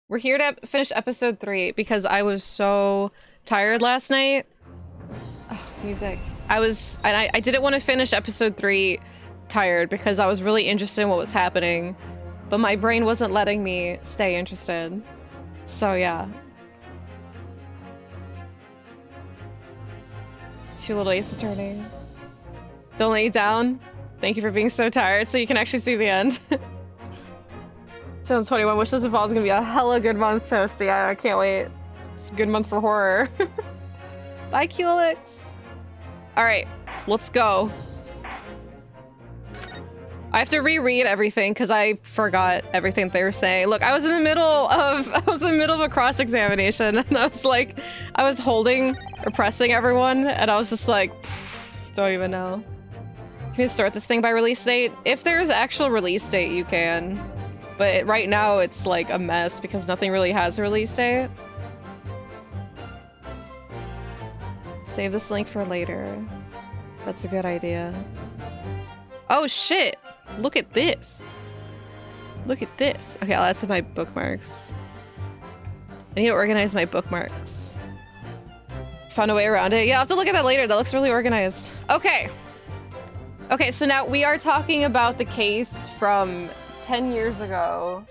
We're here to finish episode 3 because I was so tired last night. Oh, music. I didn't want to finish episode 3 tired because I was really interested in what was happening, but my brain wasn't letting me stay interested. So yeah. Two little aces turning. Don't lay down. Thank you for being so tired so you can actually see the end. 2021 Wishes of Fall is gonna be a hella good month, Toasty. I can't wait. It's a good month for horror. Bye, Cuelix. Alright, let's go. I have to reread everything because I forgot everything they were saying. Look, I was in the middle of a cross-examination and I was holding or pressing everyone and I was just like, don't even know. Can you start this thing by release date? If there's actual release date, you can. But right now it's like a mess because nothing really has a release date. Save this link for later. That's a good idea. Oh shit! Look at this. Look at this. Okay, I'll add to my bookmarks. I need to organize my bookmarks. Found a way around it. Yeah, I'll have to look at that later. That looks really organized. Okay. Okay, so now we are talking about the case from 10 years ago,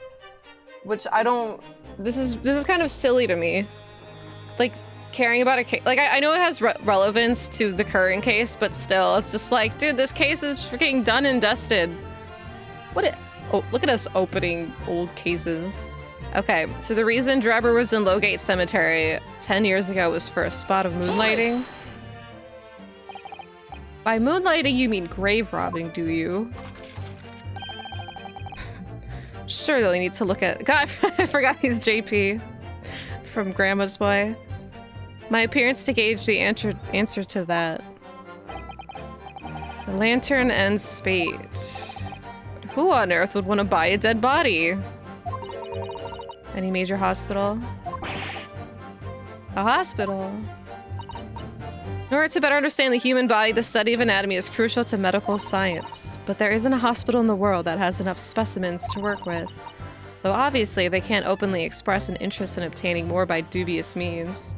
which I don't... This is kind of silly to me. Like, caring about a case... Like, I know it has relevance to the current case, but still, it's just like, dude, this case is freaking done and dusted. Oh, look at us opening old cases. Okay, so the reason Drebber was in Lowgate Cemetery 10 years ago was for a spot of moonlighting. By moonlighting, you mean grave robbing, do you? Sure, they'll need to look at... God, I forgot he's JP from Grandma's Boy. My appearance to gauge the answer to that. The lantern and spade. Who on earth would want to buy a dead body? Any major hospital? A hospital? In order to better understand the human body, the study of anatomy is crucial to medical science. But there isn't a hospital in the world that has enough specimens to work with. Though obviously, they can't openly express an interest in obtaining more by dubious means.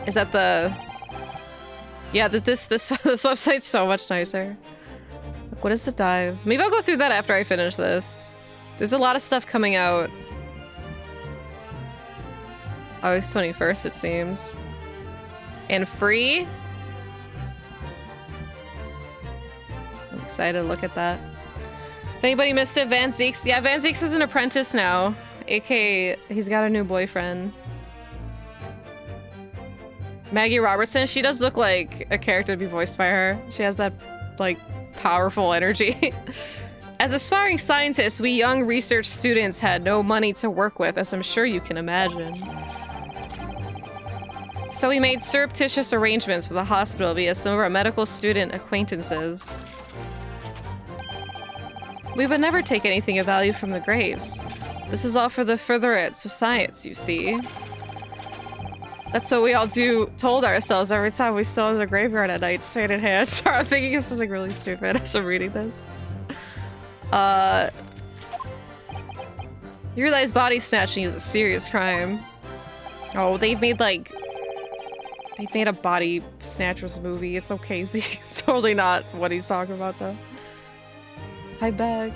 Is that the... Yeah, this website's so much nicer. What is the dive? Maybe I'll go through that after I finish this. There's a lot of stuff coming out. August 21st, it seems. And free? I'm excited to look at that. If anybody missed it, Van Zeeks. Yeah, Van Zeeks is an apprentice now. AKA, he's got a new boyfriend. Maggie Robertson, she does look like a character to be voiced by her. She has that, like, powerful energy. As aspiring scientists, we young research students had no money to work with, as I'm sure you can imagine. So we made surreptitious arrangements with the hospital via some of our medical student acquaintances. We would never take anything of value from the graves. This is all for the furtherance of science, you see. That's what we all told ourselves every time we saw the graveyard at night, straight in hand. Sorry, I'm thinking of something really stupid as I'm reading this. You realize body snatching is a serious crime. Oh, they've made a body snatchers movie. It's okay, Z. It's totally not what he's talking about, though. Hi, Bags.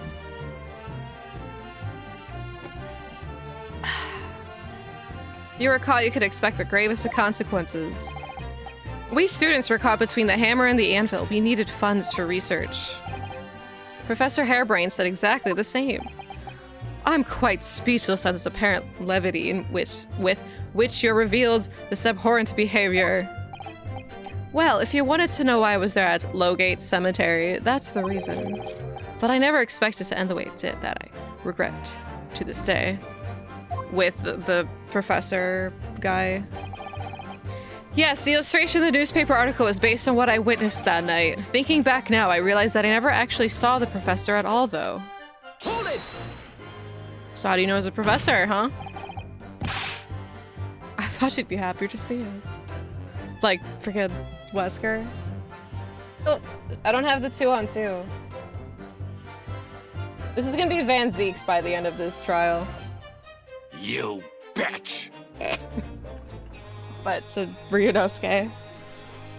If you were caught, you could expect the gravest of consequences. We students were caught between the hammer and the anvil. We needed funds for research. Professor Hairbrain said exactly the same. I'm quite speechless at this apparent levity with which you revealed this abhorrent behavior. Well, if you wanted to know why I was there at Lowgate Cemetery, that's the reason. But I never expected to end the way it did, that I regret to this day. With the professor guy. Yes, the illustration in the newspaper article is based on what I witnessed that night. Thinking back now, I realized that I never actually saw the professor at all, though. Hold it! So how do you know he's a professor, huh? I thought she'd be happier to see us. Like, freaking Wesker. Oh, I don't have the 2-on-2. This is gonna be Van Zeek's by the end of this trial. You bitch! But to Ryunosuke.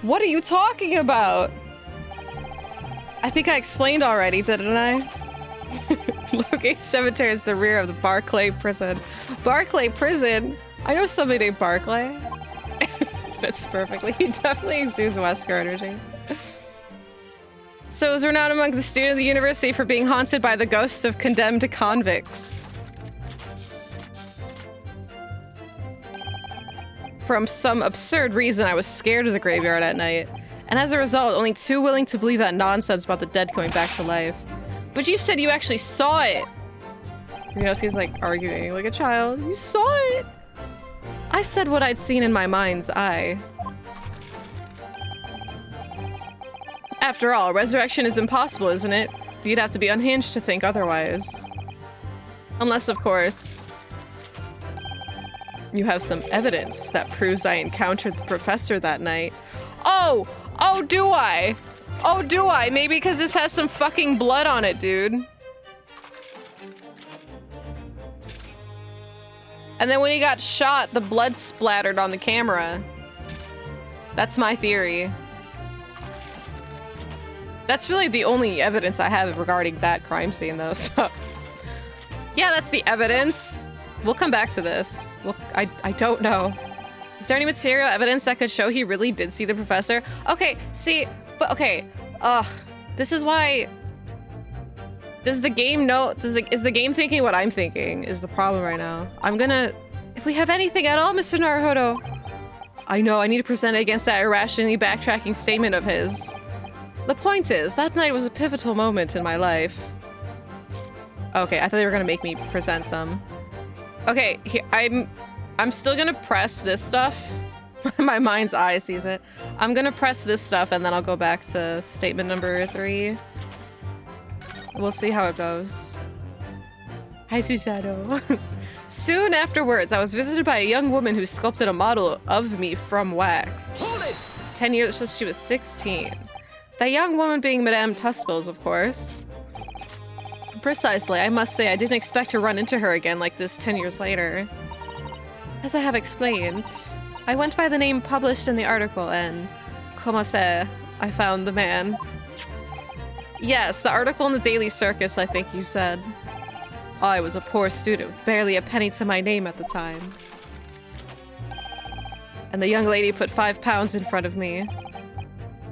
What are you talking about? I think I explained already, didn't I? Locate cemetery is the rear of the Barclay prison. Barclay prison? I know somebody named Barclay. Fits perfectly. He definitely exudes Wesker energy. So is renowned among the students of the university for being haunted by the ghosts of condemned convicts. From some absurd reason, I was scared of the graveyard at night. And as a result, only too willing to believe that nonsense about the dead coming back to life. But you said you actually saw it! Ryunosuke's like arguing like a child. You saw it! I said what I'd seen in my mind's eye. After all, resurrection is impossible, isn't it? You'd have to be unhinged to think otherwise. Unless, of course, you have some evidence that proves I encountered the professor that night. Oh! Oh, do I? Oh, do I? Maybe because this has some fucking blood on it, dude. And then when he got shot, the blood splattered on the camera. That's my theory. That's really the only evidence I have regarding that crime scene, though, so... Yeah, that's the evidence. We'll come back to this. I don't know. Is there any material evidence that could show he really did see the professor? Okay, see, but okay. Ugh. This is why... Does the game know... Is the game thinking what I'm thinking is the problem right now. I'm gonna... If we have anything at all, Mr. Naruhodo... I know, I need to present it against that irrationally backtracking statement of his. The point is, that night was a pivotal moment in my life. Okay, I thought they were gonna make me present some. Okay, here, I'm still gonna press this stuff. My mind's eye sees it. I'm gonna press this stuff and then I'll go back to statement number 3. We'll see how it goes. Hi, Susanoo. Soon afterwards, I was visited by a young woman who sculpted a model of me from wax. Hold it! 10 years since she was 16. That young woman being Madame Tuspels, of course. Precisely, I must say I didn't expect to run into her again like this 10 years later. As I have explained, I went by the name published in the article and, como se, I found the man. Yes, the article in the Daily Circus, I think you said. I was a poor student with barely a penny to my name at the time. And the young lady put £5 in front of me.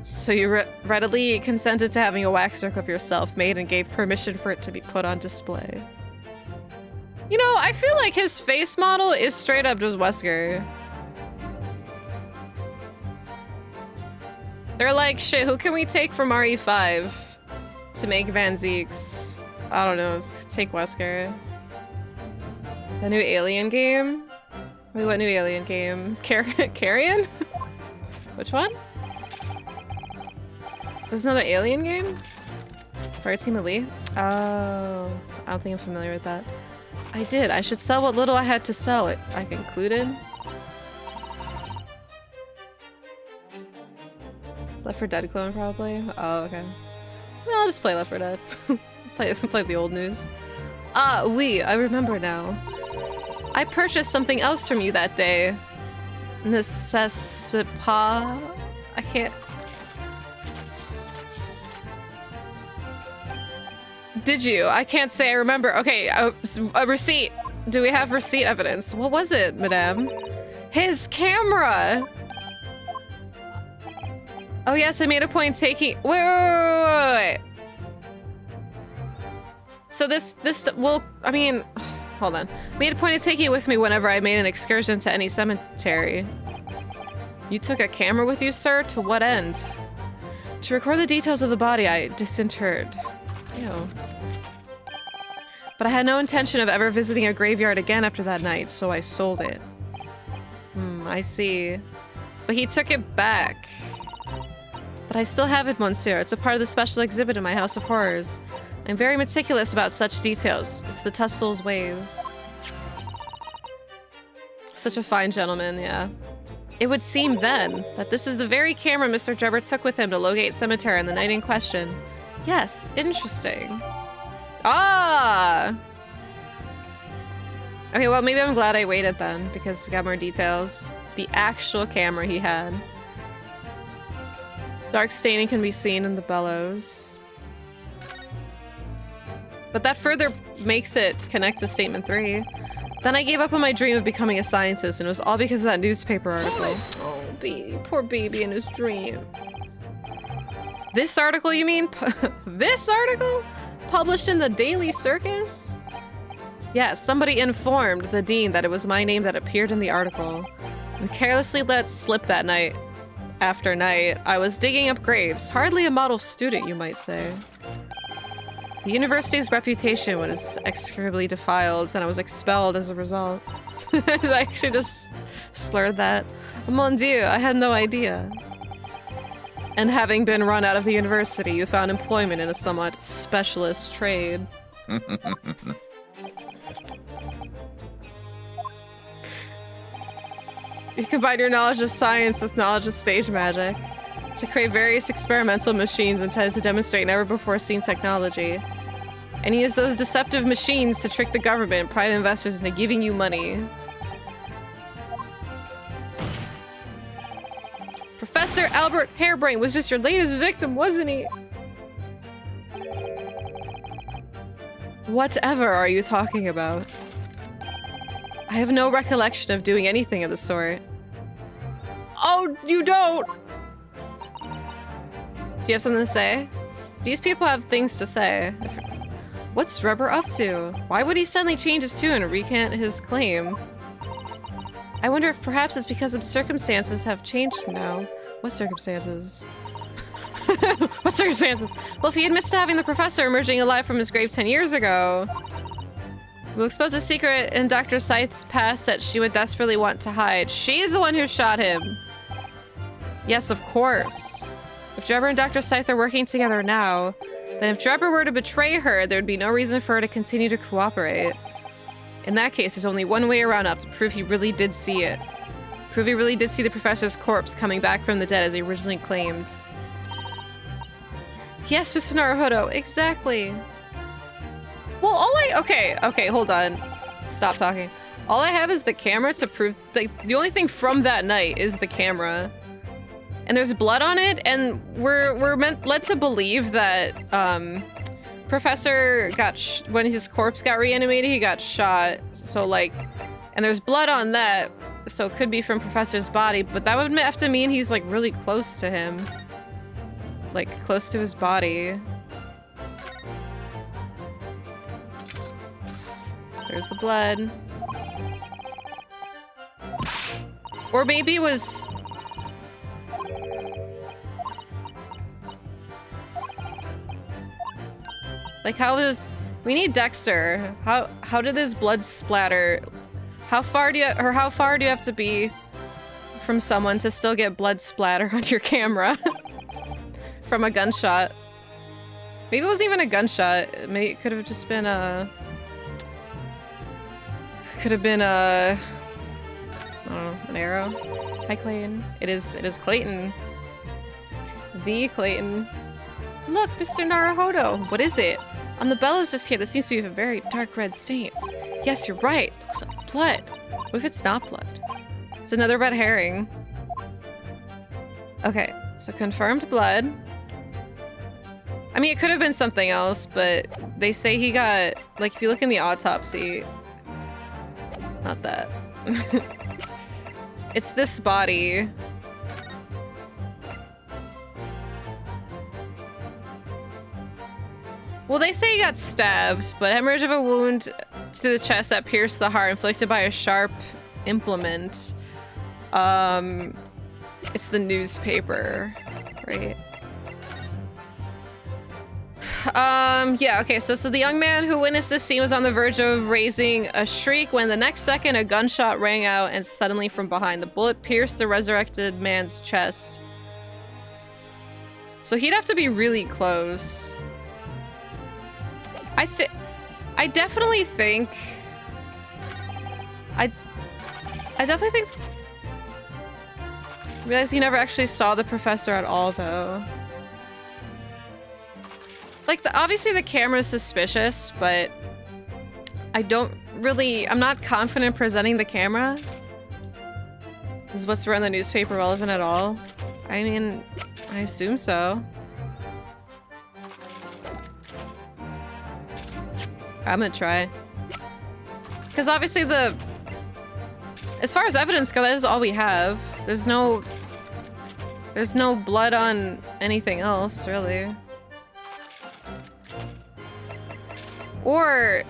So you readily consented to having a waxwork of yourself made and gave permission for it to be put on display. You know, I feel like his face model is straight up just Wesker. They're like, shit, who can we take from RE5 to make Van Zeek's? I don't know, let's take Wesker. The new Alien game? Wait, what new Alien game? Carrion? Which one? There's another Alien game? Fire Team Elite? Oh, I don't think I'm familiar with that. I did. I should sell what little I had to sell. I concluded. Left 4 Dead clone, probably? Oh, okay. No, I'll just play Left 4 Dead. play the old news. Ah, oui, I remember now. I purchased something else from you that day. Necessipa? I can't... Did you? I can't say I remember. Okay, a receipt. Do we have receipt evidence? What was it, madame? His camera! Oh yes, I made a point taking... Wait. So this will... I mean... Hold on. Made a point of taking it with me whenever I made an excursion to any cemetery. You took a camera with you, sir? To what end? To record the details of the body I disinterred. Ew. But I had no intention of ever visiting a graveyard again after that night, so I sold it. I see. But he took it back. But I still have it, monsieur. It's a part of the special exhibit in my House of Horrors. I'm very meticulous about such details. It's the Tuspels' ways. Such a fine gentleman, yeah. It would seem then that this is the very camera Mr. Drebber took with him to Logate Cemetery on the night in question. Yes, interesting. Ah! Okay, well, maybe I'm glad I waited then, because we got more details. The actual camera he had. Dark staining can be seen in the bellows. But that further makes it connect to statement 3. Then I gave up on my dream of becoming a scientist, and it was all because of that newspaper article. Oh, baby. Poor baby in his dream. This article, you mean? This article? Published in the Daily Circus? Yes, somebody informed the dean that it was my name that appeared in the article. And carelessly let slip that night. After night, I was digging up graves. Hardly a model student, you might say. The university's reputation was execrably defiled, and I was expelled as a result. I actually just slurred that. Mon Dieu, I had no idea. And having been run out of the university, you found employment in a somewhat specialist trade. You combine your knowledge of science with knowledge of stage magic to create various experimental machines intended to demonstrate never-before-seen technology. And use those deceptive machines to trick the government and private investors into giving you money. Professor Albert Hairbrain was just your latest victim, wasn't he? Whatever are you talking about? I have no recollection of doing anything of the sort. Oh, you don't? Do you have something to say? These people have things to say. What's Rubber up to? Why would he suddenly change his tune and recant his claim? I wonder if perhaps it's because some circumstances have changed now. What circumstances? What circumstances? Well, if he admits to having the professor emerging alive from his grave 10 years ago, we'll expose a secret in Dr. Scythe's past that she would desperately want to hide. She's the one who shot him. Yes, of course. If Drebber and Dr. Scythe are working together now, then if Drebber were to betray her, there would be no reason for her to continue to cooperate. In that case, there's only one way around up to prove he really did see it. Prove he really did see the professor's corpse coming back from the dead as he originally claimed. Yes, Mr. Naruhodo, exactly. Well, okay, hold on. Stop talking. All I have is the camera to prove, the only thing from that night is the camera. And there's blood on it, and we're led to believe that, Professor got, when his corpse got reanimated, he got shot. So, like, and there's blood on that, so it could be from Professor's body, but that would have to mean he's, like, really close to him. Like, close to his body. There's the blood. Or maybe it was... Like, how does... We need Dexter. How did this blood splatter? How far do you have to be from someone to still get blood splatter on your camera? From a gunshot. Maybe it wasn't even a gunshot. Maybe it could have just been a... Could have been a... I don't know, an arrow. Hi, Clayton. It is Clayton. The Clayton. Look, Mr. Naruhodo. What is it? On the bellows just here, there seems to be very dark red stains. Yes, you're right. Looks like blood. What if it's not blood? It's another red herring. Okay, so confirmed blood. I mean, it could have been something else, but they say he got... Like, if you look in the autopsy... Not that. It's this body. Well, they say he got stabbed, but hemorrhage of a wound to the chest that pierced the heart inflicted by a sharp implement. It's the newspaper, right? Yeah, okay, so the young man who witnessed this scene was on the verge of raising a shriek when the next second a gunshot rang out and suddenly from behind. The bullet pierced the resurrected man's chest. So he'd have to be really close. I definitely think... I definitely think... I realize he never actually saw the professor at all, though. Like, obviously the camera's suspicious, but I'm not confident presenting the camera. Is what's around the newspaper relevant at all? I mean, I assume so. I'm gonna try. Because obviously as far as evidence goes, that is all we have. There's no blood on anything else, really. Or...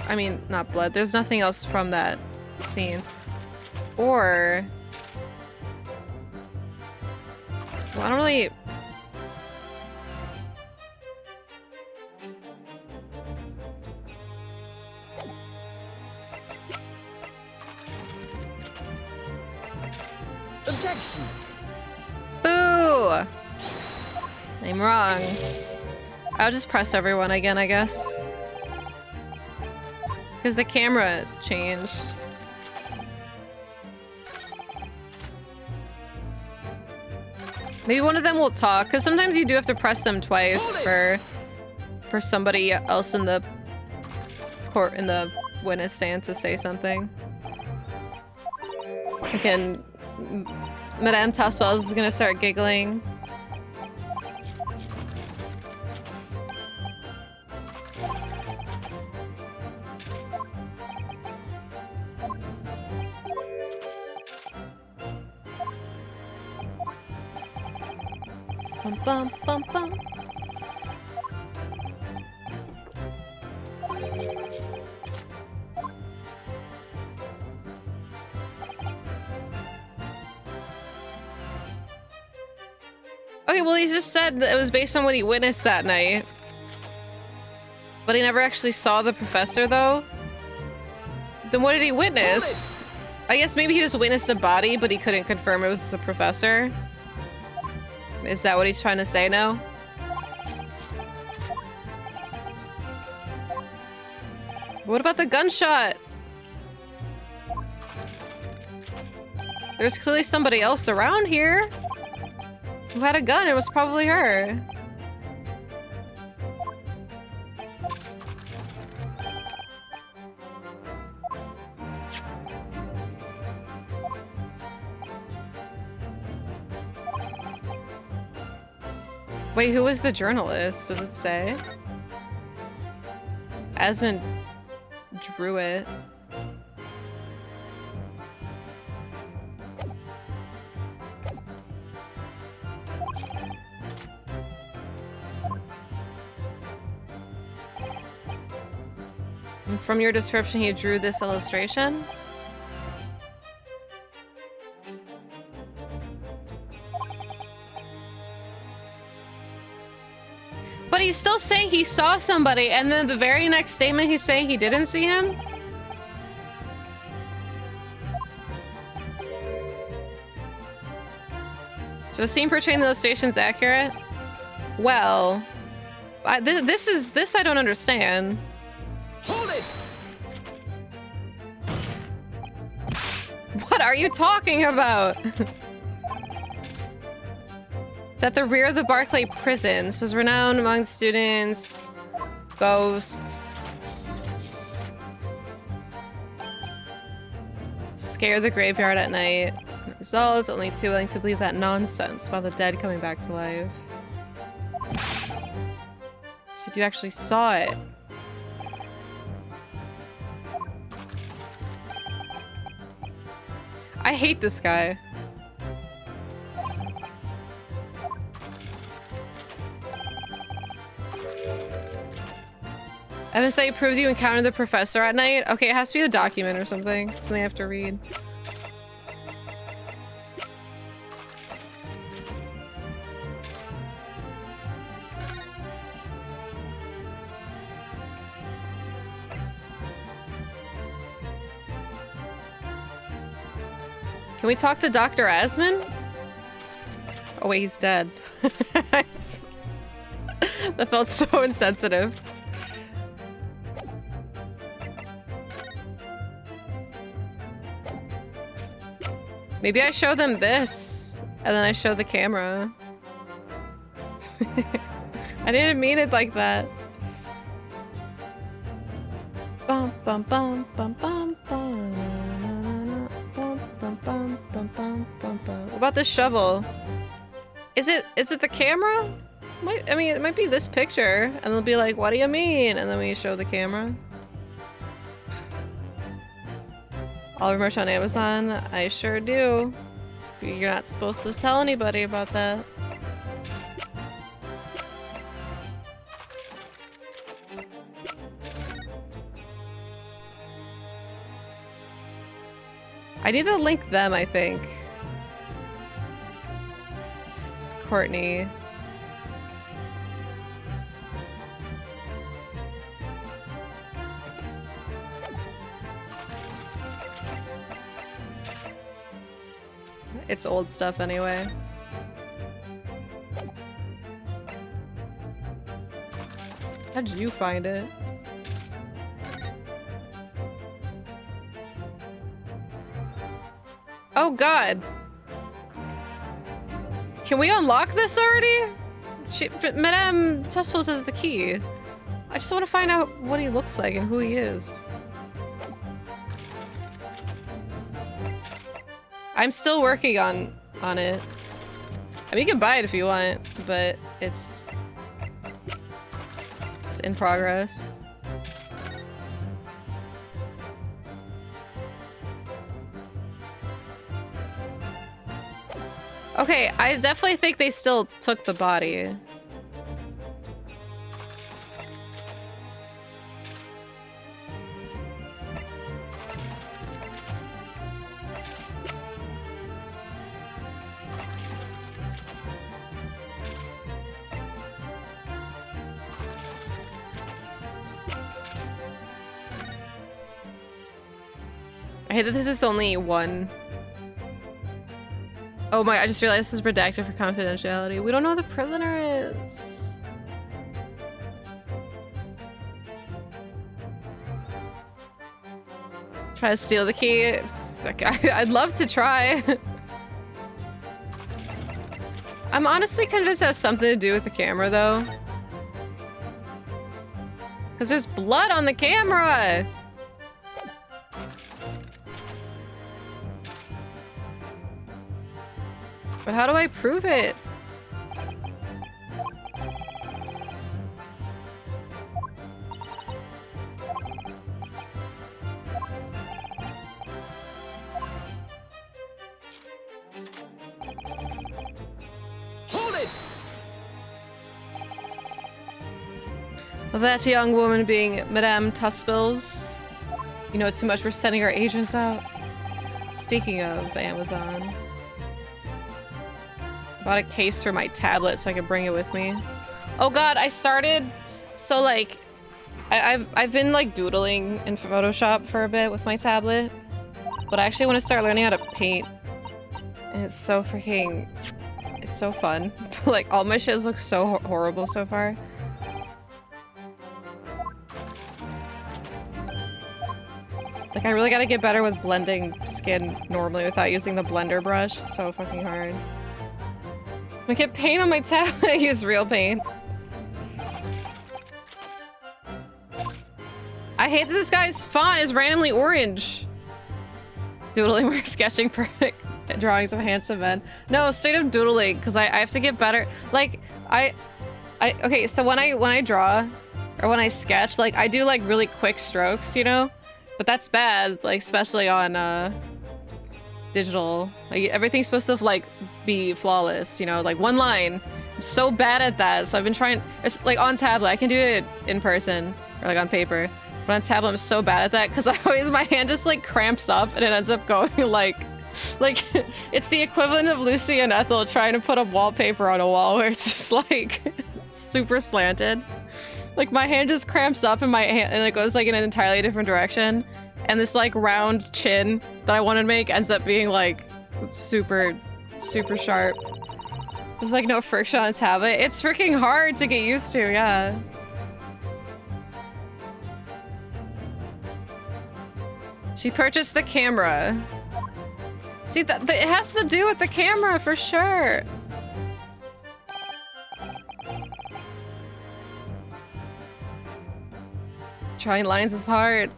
I mean, not blood. There's nothing else from that scene. Or... well, I don't really... Objection! Boo! I'm wrong. I'll just press everyone again, I guess. Because the camera changed. Maybe one of them will talk, because sometimes you do have to press them twice for somebody else in the court, in the witness stand to say something. Again, Madame Taspel is gonna start giggling. Bum, bum, bum, bum. Okay, well, he just said that it was based on what he witnessed that night. But he never actually saw the professor, though. Then what did he witness? I guess maybe he just witnessed a body, but he couldn't confirm it was the professor. Is that what he's trying to say now? What about the gunshot? There's clearly somebody else around here who had a gun. It was probably her. Wait, who was the journalist? Does it say? Asmund drew it. And from your description, he drew this illustration? But he's still saying he saw somebody, and then the very next statement he's saying he didn't see him? So the scene portraying the illustration's accurate? Well, this I don't understand. Hold it! What are you talking about? It's at the rear of the Barclay prison. So it's renowned among students, ghosts. Scare the graveyard at night. Results, only too willing to believe that nonsense about the dead coming back to life. So you actually saw it. I hate this guy. MSA proved you encountered the professor at night? Okay, it has to be a document or something. Something I have to read. Can we talk to Dr. Asmund? Oh wait, he's dead. That felt so insensitive. Maybe I show them this, and then I show the camera. I didn't mean it like that. Bum bum bum bum bum. Bum bum bum bum bum bum bum. What about this shovel? Is it the camera? I mean, it might be this picture, and they'll be like, "What do you mean?" And then we show the camera. All our merch on Amazon. I sure do. You're not supposed to tell anybody about that. I need to link them, I think. It's Courtney. It's old stuff anyway. How did you find it? Oh god! Can we unlock this already? Madame Tuspels is the key. I just want to find out what he looks like and who he is. I'm still working on it. I mean, you can buy it if you want, but it's in progress. Okay, I definitely think they still took the body. I hate that this is only one. Oh my, I just realized this is redacted for confidentiality. We don't know who the prisoner is. Try to steal the key. I'd love to try. I'm honestly convinced it has something to do with the camera though. Because there's blood on the camera! But how do I prove it? Hold it! That young woman being Madame Tuspels. You know too much, we're sending our agents out. Speaking of Amazon. Bought a case for my tablet so I could bring it with me. Oh god, I started... So like... I've been like doodling in Photoshop for a bit with my tablet. But I actually want to start learning how to paint. And it's so freaking... It's so fun. Like all my shit looks so horrible so far. Like I really gotta get better with blending skin normally without using the blender brush. It's so fucking hard. I get paint on my tablet. I use real paint. I hate that this guy's font is randomly orange. Doodling or sketching perfect drawings of handsome men. No, straight up doodling, because I have to get better. Like, okay, so when I draw, or when I sketch, like, I do, like, really quick strokes, you know? But that's bad, like, especially on, digital. Like, everything's supposed to, like, be flawless, you know? Like, one line. I'm so bad at that, so I've been trying... It's, like, on tablet, I can do it in person, or, like, on paper. But on tablet, I'm so bad at that, because my hand just, like, cramps up, and it ends up going, like, it's the equivalent of Lucy and Ethel trying to put up wallpaper on a wall where it's just, like, super slanted. Like, my hand just cramps up and my hand, and it goes, like, in an entirely different direction. And this, like, round chin that I want to make ends up being, like, super, super sharp. There's, like, no friction on tablet. It's freaking hard to get used to, yeah. She purchased the camera. See, that it has to do with the camera for sure. Drawing lines is hard.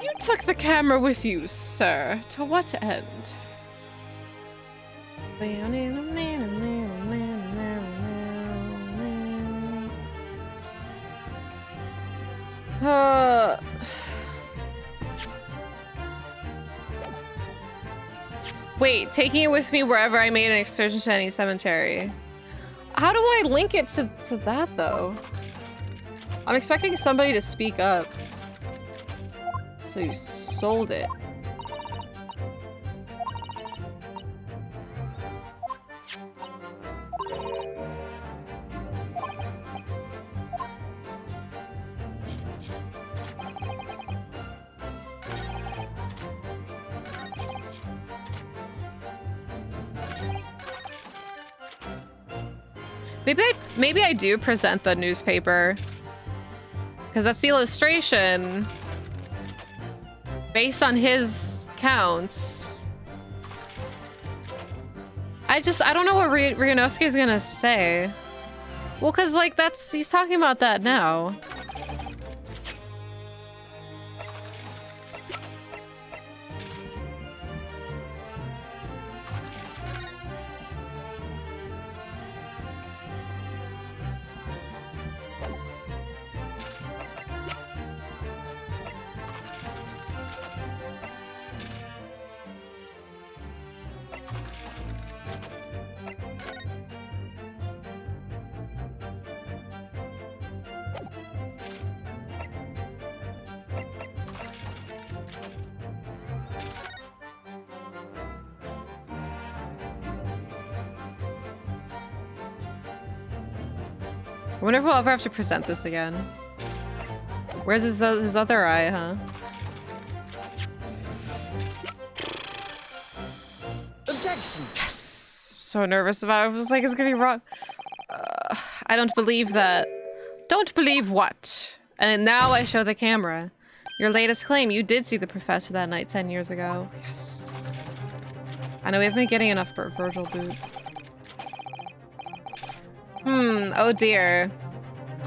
You took the camera with you, sir. To what end? Wait, taking it with me wherever I made an excursion to any cemetery. How do I link it to that, though? I'm expecting somebody to speak up. So you sold it. Maybe I do present the newspaper. Because that's the illustration. Based on his counts. I don't know what Ryunosuke's gonna say. Well, because, like, he's talking about that now. I wonder if we'll ever have to present this again. Where's his other eye, huh? Objection. Yes! I'm so nervous about it. I was like, it's gonna be wrong. I don't believe that. Don't believe what? And now I show the camera. Your latest claim, you did see the professor that night 10 years ago. Yes. I know we haven't been getting enough for Virgil boot. Oh dear.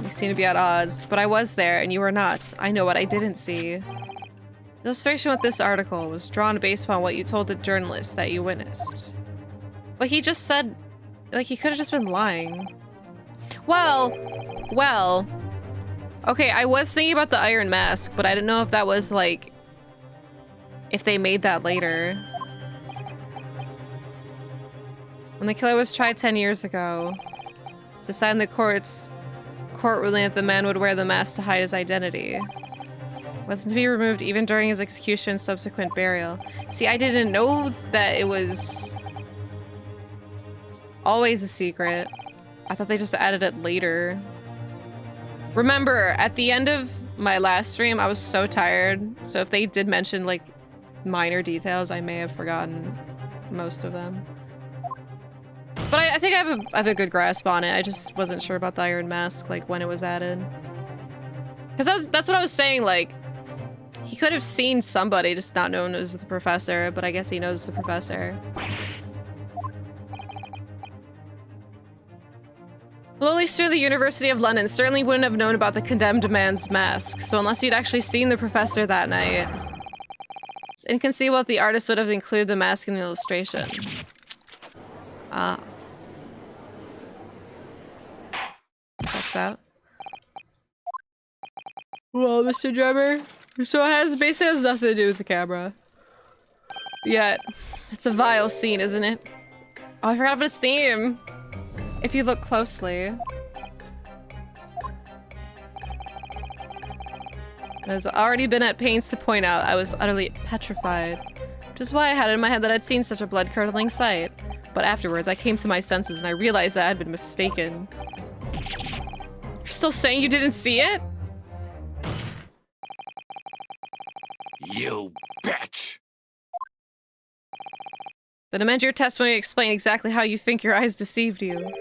We seem to be at odds, but I was there and you were not. I know what I didn't see. The illustration with this article was drawn based upon what you told the journalist that you witnessed. But he just said, like, he could have just been lying. Well. Okay, I was thinking about the Iron Mask, but I didn't know if that was, like, if they made that later. When the killer was tried 10 years ago, it's decided in the court ruling that the man would wear the mask to hide his identity. It wasn't to be removed even during his execution and subsequent burial. See, I didn't know that it was always a secret. I thought they just added it later. Remember, at the end of my last stream, I was so tired. So if they did mention, like, minor details, I may have forgotten most of them. But I think I have a good grasp on it. I just wasn't sure about the Iron Mask, like, when it was added. Because that's what I was saying, like, he could have seen somebody, just not known as the professor, but I guess he knows the professor. Lowly's through the University of London certainly wouldn't have known about the condemned man's mask, so unless you'd actually seen the professor that night, it's inconceivable that the artist would have included the mask in the illustration. Checks out. Well, Mr. Drummer, so it basically has nothing to do with the camera. Yet, it's a vile scene, isn't it? Oh, I forgot about its theme. If you look closely. As already been at pains to point out, I was utterly petrified. Which is why I had it in my head that I'd seen such a blood-curdling sight. But afterwards, I came to my senses and I realized that I had been mistaken. You're still saying you didn't see it? You bitch! Then amend your testimony to explain exactly how you think your eyes deceived you.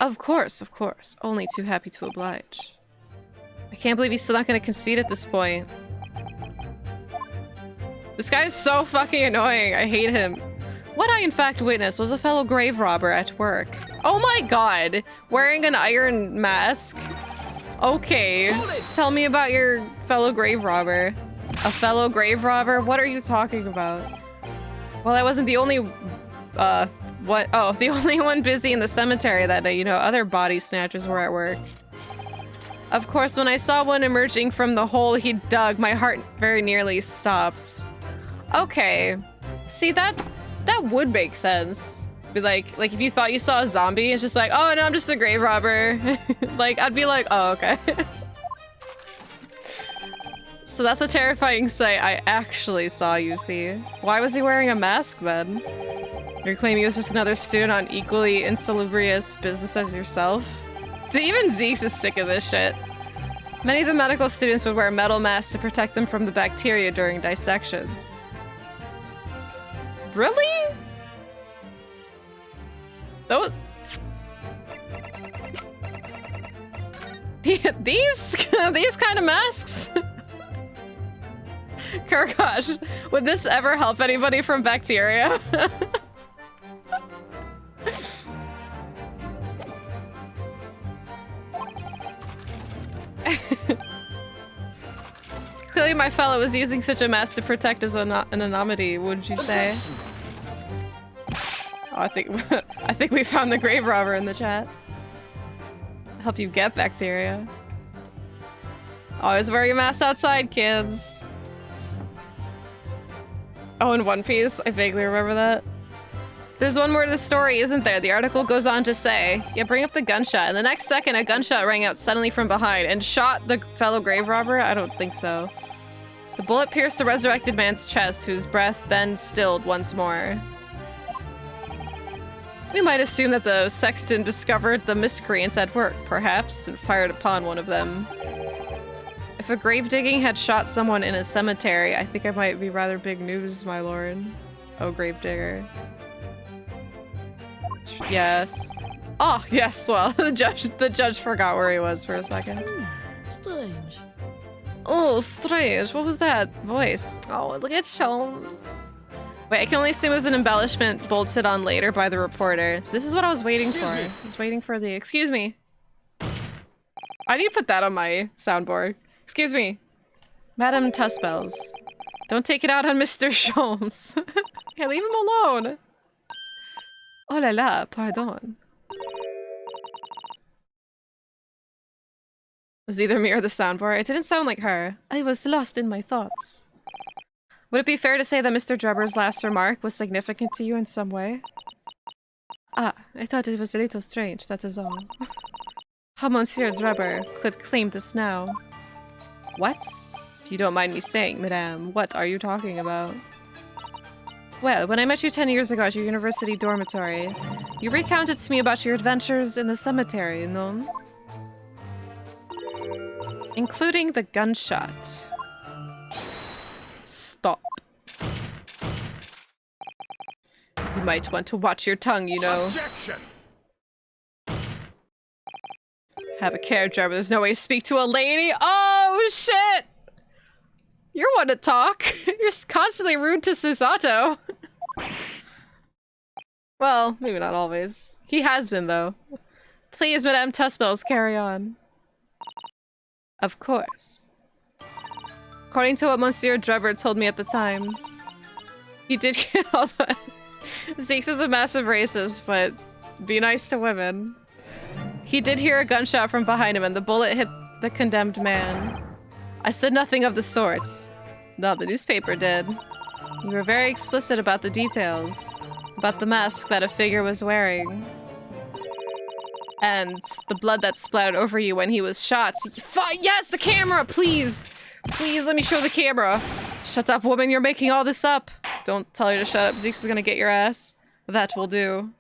Of course, of course. Only too happy to oblige. I can't believe he's still not gonna concede at this point. This guy is so fucking annoying. I hate him. What I in fact witnessed was a fellow grave robber at work. Oh my god! Wearing an iron mask? Okay. Tell me about your fellow grave robber. A fellow grave robber? What are you talking about? Well, I wasn't the only, the only one busy in the cemetery that day. You know, other body snatchers were at work. Of course, when I saw one emerging from the hole he dug, my heart very nearly stopped. Okay. See, that would make sense. Be like if you thought you saw a zombie, it's just like, oh no, I'm just a grave robber. Like, I'd be like, oh, okay. So that's a terrifying sight I actually saw, you see. Why was he wearing a mask then? You're claiming he was just another student on equally insalubrious business as yourself? Even Zeeks is sick of this shit. Many of the medical students would wear metal masks to protect them from the bacteria during dissections. Really? Those... these kind of masks? Kurgosh, would this ever help anybody from bacteria? Clearly my fellow was using such a mask to protect his anonymity, wouldn't you say? Oh, I think we found the grave robber in the chat. Help you get bacteria. Always wear your mask outside, kids. Oh, in One Piece? I vaguely remember that. There's one more to the story, isn't there? The article goes on to say, yeah, bring up the gunshot. And the next second, a gunshot rang out suddenly from behind and shot the fellow grave robber? I don't think so. The bullet pierced the resurrected man's chest, whose breath then stilled once more. We might assume that the sexton discovered the miscreants at work, perhaps, and fired upon one of them. If a grave digging had shot someone in a cemetery, I think it might be rather big news, my lord. Oh, grave digger. Yes. Oh, yes, well, the judge forgot where he was for a second. Strange. Oh, strange. What was that voice? Oh, look at Sholmes. Wait, I can only assume it was an embellishment bolted on later by the reporter. So this is what I was waiting for. I was waiting for the... Excuse me. I need to put that on my soundboard. Excuse me. Madame Tuspels. Don't take it out on Mr. Sholmes. Yeah, leave him alone. Oh la la, pardon. It was either me or the soundboard. It didn't sound like her. I was lost in my thoughts. Would it be fair to say that Mr. Drebber's last remark was significant to you in some way? Ah, I thought it was a little strange, that is all. How Monsieur Drebber could claim this now. What? If you don't mind me saying, madame, what are you talking about? Well, when I met you 10 years ago at your university dormitory, you recounted to me about your adventures in the cemetery, no? Including the gunshot. Stop. You might want to watch your tongue, you know. Objection! Have a care, Drebber. There's no way to speak to a lady. Oh, shit! You're one to talk. You're constantly rude to Susato. Well, maybe not always. He has been, though. Please, Madame Tuspels, carry on. Of course. According to what Monsieur Drebber told me at the time, he did get all the... Zeeks is a massive racist, but be nice to women. He did hear a gunshot from behind him, and the bullet hit the condemned man. I said nothing of the sort. No, the newspaper did. You were very explicit about the details. About the mask that a figure was wearing. And the blood that splattered over you when he was shot. Yes, the camera, please! Please, let me show the camera. Shut up, woman, you're making all this up. Don't tell her to shut up. Zeeks is gonna get your ass. That will do.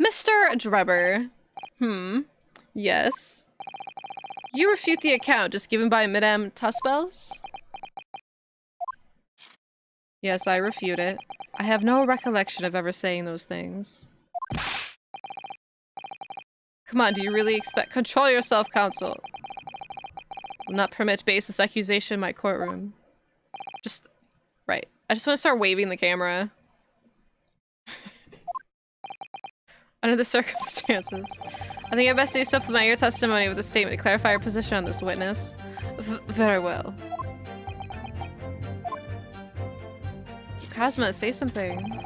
Mr. Drebber. Yes. You refute the account just given by Madame Tuspels? Yes, I refute it. I have no recollection of ever saying those things. Come on, do you really expect— Control yourself, counsel. Will not permit baseless accusation in my courtroom. Just— Right. I just want to start waving the camera. Under the circumstances. I think I best to supplement your testimony with a statement to clarify your position on this witness. Very well. Cosma, say something.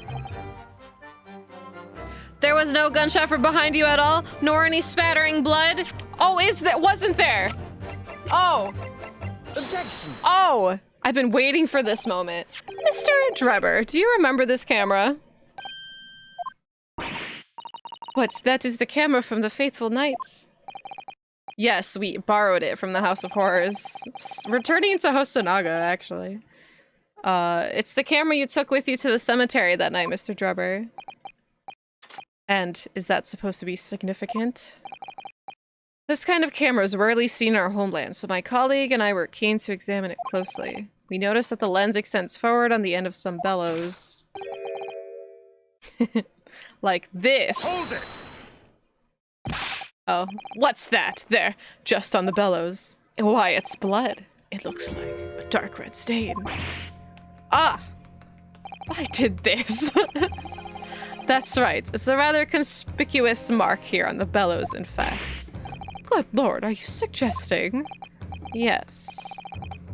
There was no gunshot from behind you at all, nor any spattering blood. Oh, wasn't there? Oh. Objection. Oh, I've been waiting for this moment. Mr. Drebber, do you remember this camera? That is the camera from the Faithful Knights. Yes, we borrowed it from the House of Horrors. Returning to Hosonaga, actually. It's the camera you took with you to the cemetery that night, Mr. Drebber. And is that supposed to be significant? This kind of camera is rarely seen in our homeland, so my colleague and I were keen to examine it closely. We noticed that the lens extends forward on the end of some bellows. Like this. Hold it! Oh, what's that there, just on the bellows? Why, it's blood. It looks like a dark red stain. Ah! I did this. That's right. It's a rather conspicuous mark here on the bellows, in fact. Good lord, are you suggesting? Yes.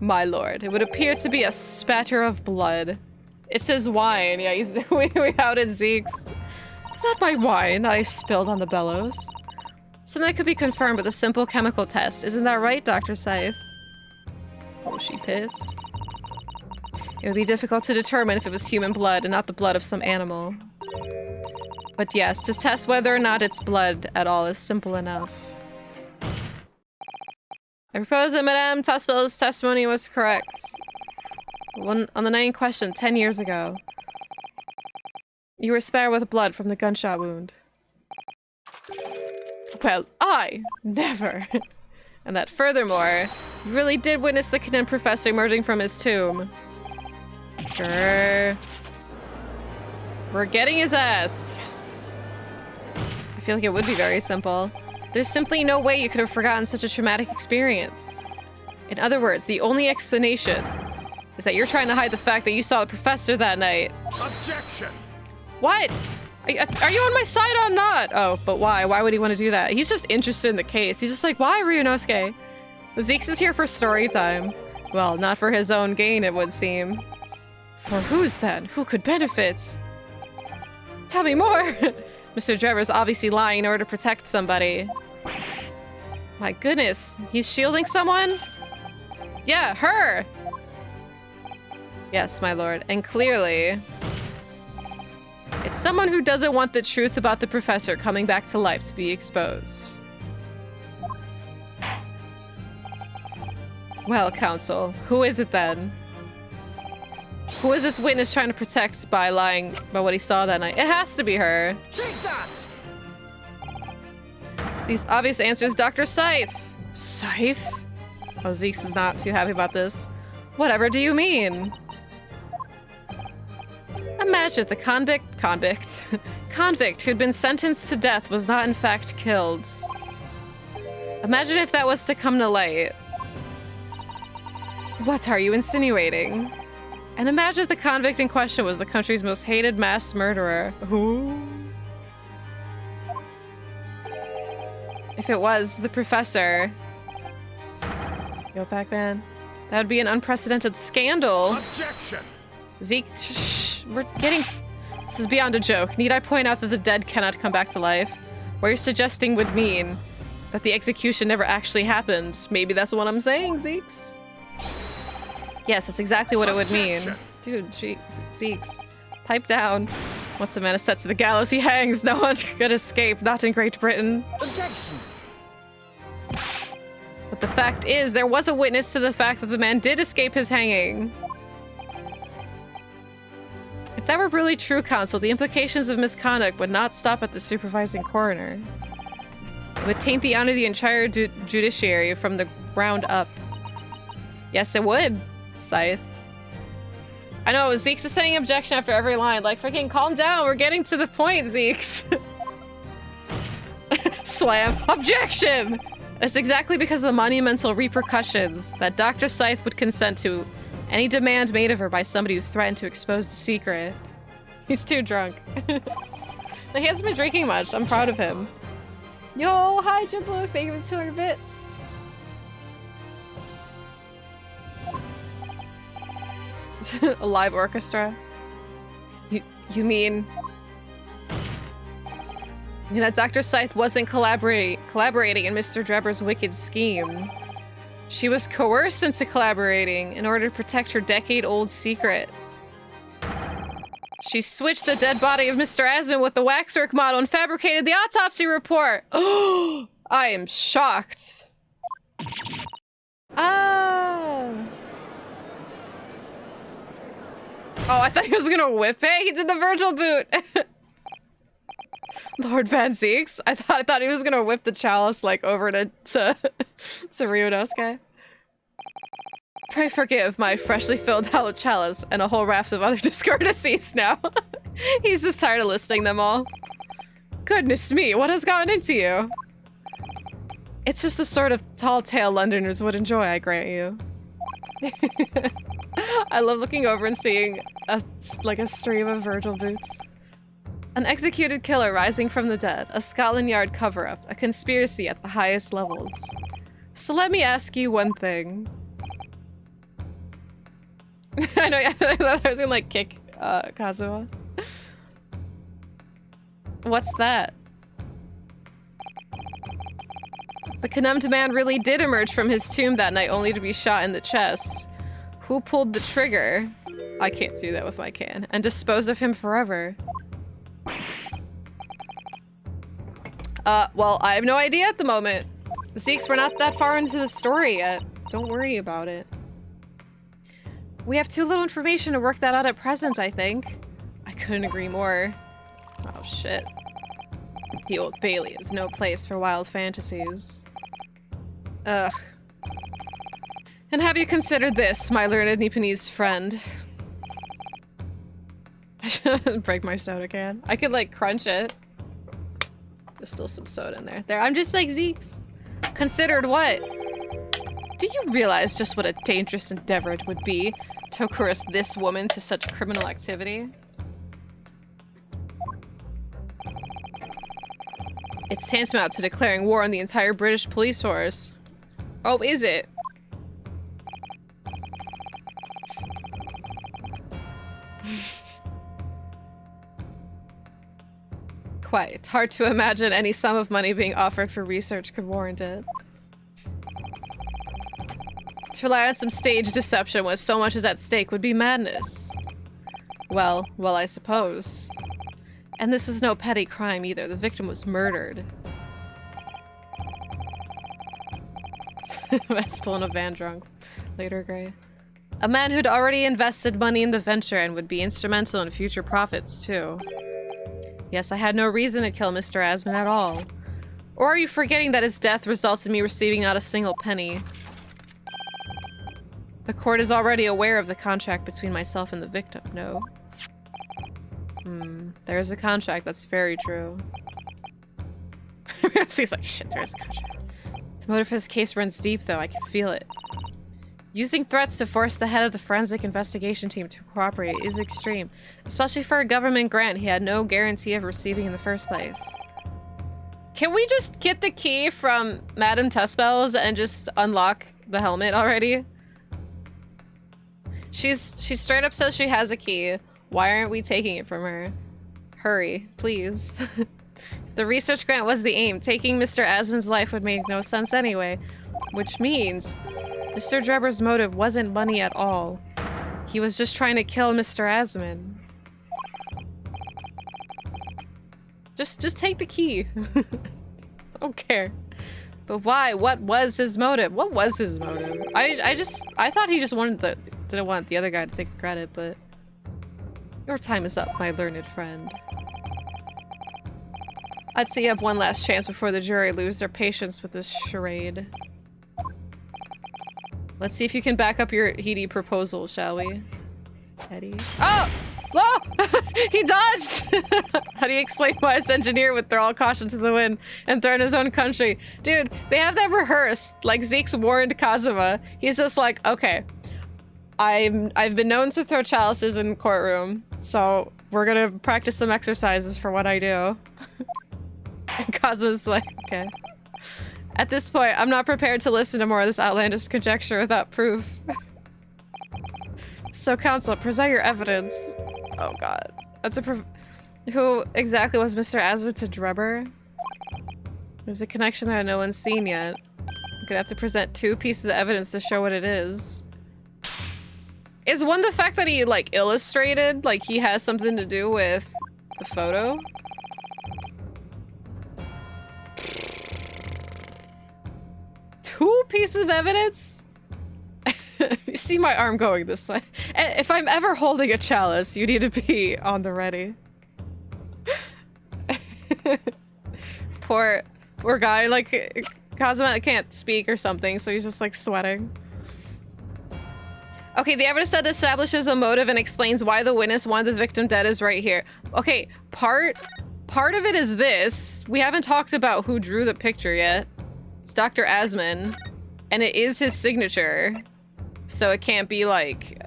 My lord, it would appear to be a spatter of blood. It says wine. Yeah, we outed Zeke's. Is that my wine I spilled on the bellows? Something that could be confirmed with a simple chemical test. Isn't that right, Dr. Scythe? Oh, she pissed. It would be difficult to determine if it was human blood and not the blood of some animal. But yes, to test whether or not it's blood at all is simple enough. I propose that Madame Tuspel's testimony was correct. On the night in question, 10 years ago. You were spared with blood from the gunshot wound. Well, I never. And that furthermore, you really did witness the condemned professor emerging from his tomb. Sure. We're getting his ass. Yes. I feel like it would be very simple. There's simply no way you could have forgotten such a traumatic experience. In other words, the only explanation is that you're trying to hide the fact that you saw the professor that night. Objection! What? Are you on my side or not? Oh, but why? Why would he want to do that? He's just interested in the case. He's just like, why, Ryunosuke? Zeke's is here for story time. Well, not for his own gain, it would seem. For whose then? Who could benefit? Tell me more! Mr. Drebber's obviously lying in order to protect somebody. My goodness, he's shielding someone? Yeah, her! Yes, my lord, and clearly... it's someone who doesn't want the truth about the professor coming back to life to be exposed. Well, Counsel, who is it then? Who is this witness trying to protect by lying about what he saw that night? It has to be her. Take that! These obvious answers, Dr. Scythe. Scythe? Oh, Zeke's is not too happy about this. Whatever do you mean? Imagine if the convict who'd been sentenced to death was not in fact killed. Imagine if that was to come to light. What are you insinuating? And imagine if the convict in question was the country's most hated mass murderer. Ooh. If it was the professor... Yo, Pac-Man. That would be an unprecedented scandal. Objection! Zeke, shh, we're getting... This is beyond a joke. Need I point out that the dead cannot come back to life? What you're suggesting would mean that the execution never actually happened. Maybe that's what I'm saying, Zeke's. Yes, that's exactly what it would mean. Dude, Zeke's. Pipe down. Once a man is set to the gallows, he hangs. No one could escape, not in Great Britain. Objection! But the fact is, there was a witness to the fact that the man did escape his hanging. If that were really true, Counsel, the implications of misconduct would not stop at the supervising coroner. It would taint the honor of the entire judiciary from the ground up. Yes, it would, Scythe. I know, Zeke's is saying objection after every line. Like, freaking calm down, we're getting to the point, Zeke's. Slam. Objection! It's exactly because of the monumental repercussions that Dr. Scythe would consent to any demand made of her by somebody who threatened to expose the secret. He's too drunk. He hasn't been drinking much. I'm proud of him. Yo, hi, Jibbook. Thank you for 200 bits. A live orchestra. You mean that Dr. Scythe wasn't collaborating in Mr. Drebber's wicked scheme. She was coerced into collaborating in order to protect her decade-old secret. She switched the dead body of Mr. Asman with the waxwork model and fabricated the autopsy report. Oh, I am shocked. Oh. Oh, I thought he was gonna whip it. He did the Virgil boot. Lord Van Zeeks. I thought he was gonna whip the chalice like over to Ryunosuke. Pray forgive my freshly filled hollow chalice and a whole raft of other discourtesies now. He's just tired of listing them all. Goodness me, what has gotten into you? It's just the sort of tall tale Londoners would enjoy, I grant you. I love looking over and seeing a stream of Virgil boots. An executed killer rising from the dead, a Scotland Yard cover-up, a conspiracy at the highest levels. So let me ask you one thing. I know, I thought I was gonna like kick Kazuha. What's that? The condemned man really did emerge from his tomb that night only to be shot in the chest. Who pulled the trigger? I can't do that with my can. And dispose of him forever. Well, I have no idea at the moment. Zeeks, we're not that far into the story yet. Don't worry about it. We have too little information to work that out at present, I think. I couldn't agree more. Oh, shit. The Old Bailey is no place for wild fantasies. Ugh. And have you considered this, my learned Nipponese friend? I should break my soda can. I could, like, crunch it. There's still some soda in there. I'm just like, Zeeks. Considered what? Do you realize just what a dangerous endeavor it would be to coerce this woman to such criminal activity? It's tantamount to declaring war on the entire British police force. Oh, is it? Quite. Hard to imagine any sum of money being offered for research could warrant it. To rely on some stage deception when so much is at stake would be madness. Well, I suppose. And this was no petty crime either. The victim was murdered. That's pulling a Van drunk. Later, Gray. A man who'd already invested money in the venture and would be instrumental in future profits, too. Yes, I had no reason to kill Mr. Asman at all. Or are you forgetting that his death results in me receiving not a single penny? The court is already aware of the contract between myself and the victim, no? There's a contract, that's very true. He's like, shit, there's a contract. The motive for this case runs deep, though, I can feel it. Using threats to force the head of the forensic investigation team to cooperate is extreme, especially for a government grant he had no guarantee of receiving in the first place. Can we just get the key from Madame Tuspels and just unlock the helmet already? She straight up says she has a key. Why aren't we taking it from her? Hurry, please. If the research grant was the aim, taking Mr. Asman's life would make no sense anyway. Which means Mr. Drebber's motive wasn't money at all. He was just trying to kill Mr. Asman. Just take the key. I don't care. But why? What was his motive? What was his motive? I thought he just didn't want the other guy to take the credit, but your time is up, my learned friend. I'd say you have one last chance before the jury lose their patience with this charade. Let's see if you can back up your heady proposal, shall we? Eddie? Oh! Whoa! He dodged! How do you explain why this engineer would throw all caution to the wind and threaten his own country? Dude, they have that rehearsed. Like, Zeeks warned Kazuma. He's just like, okay, I've been known to throw chalices in the courtroom, so we're gonna practice some exercises for what I do. And Kazuma's like, okay. At this point, I'm not prepared to listen to more of this outlandish conjecture without proof. So, counsel, present your evidence. Oh god. That's a who exactly was Mr. Asmund to Drebber? There's a connection that no one's seen yet. I'm gonna have to present 2 pieces of evidence to show what it is. Is one the fact that he, like, illustrated? Like, he has something to do with the photo? Two pieces of evidence? You see my arm going this way. If I'm ever holding a chalice, you need to be on the ready. Poor guy, like, Cosmo can't speak or something, so he's just, like, sweating. Okay, the evidence that establishes a motive and explains why the witness wanted the victim dead is right here. Okay, part of it is this. We haven't talked about who drew the picture yet. It's Dr. Asmund, and it is his signature. So it can't be like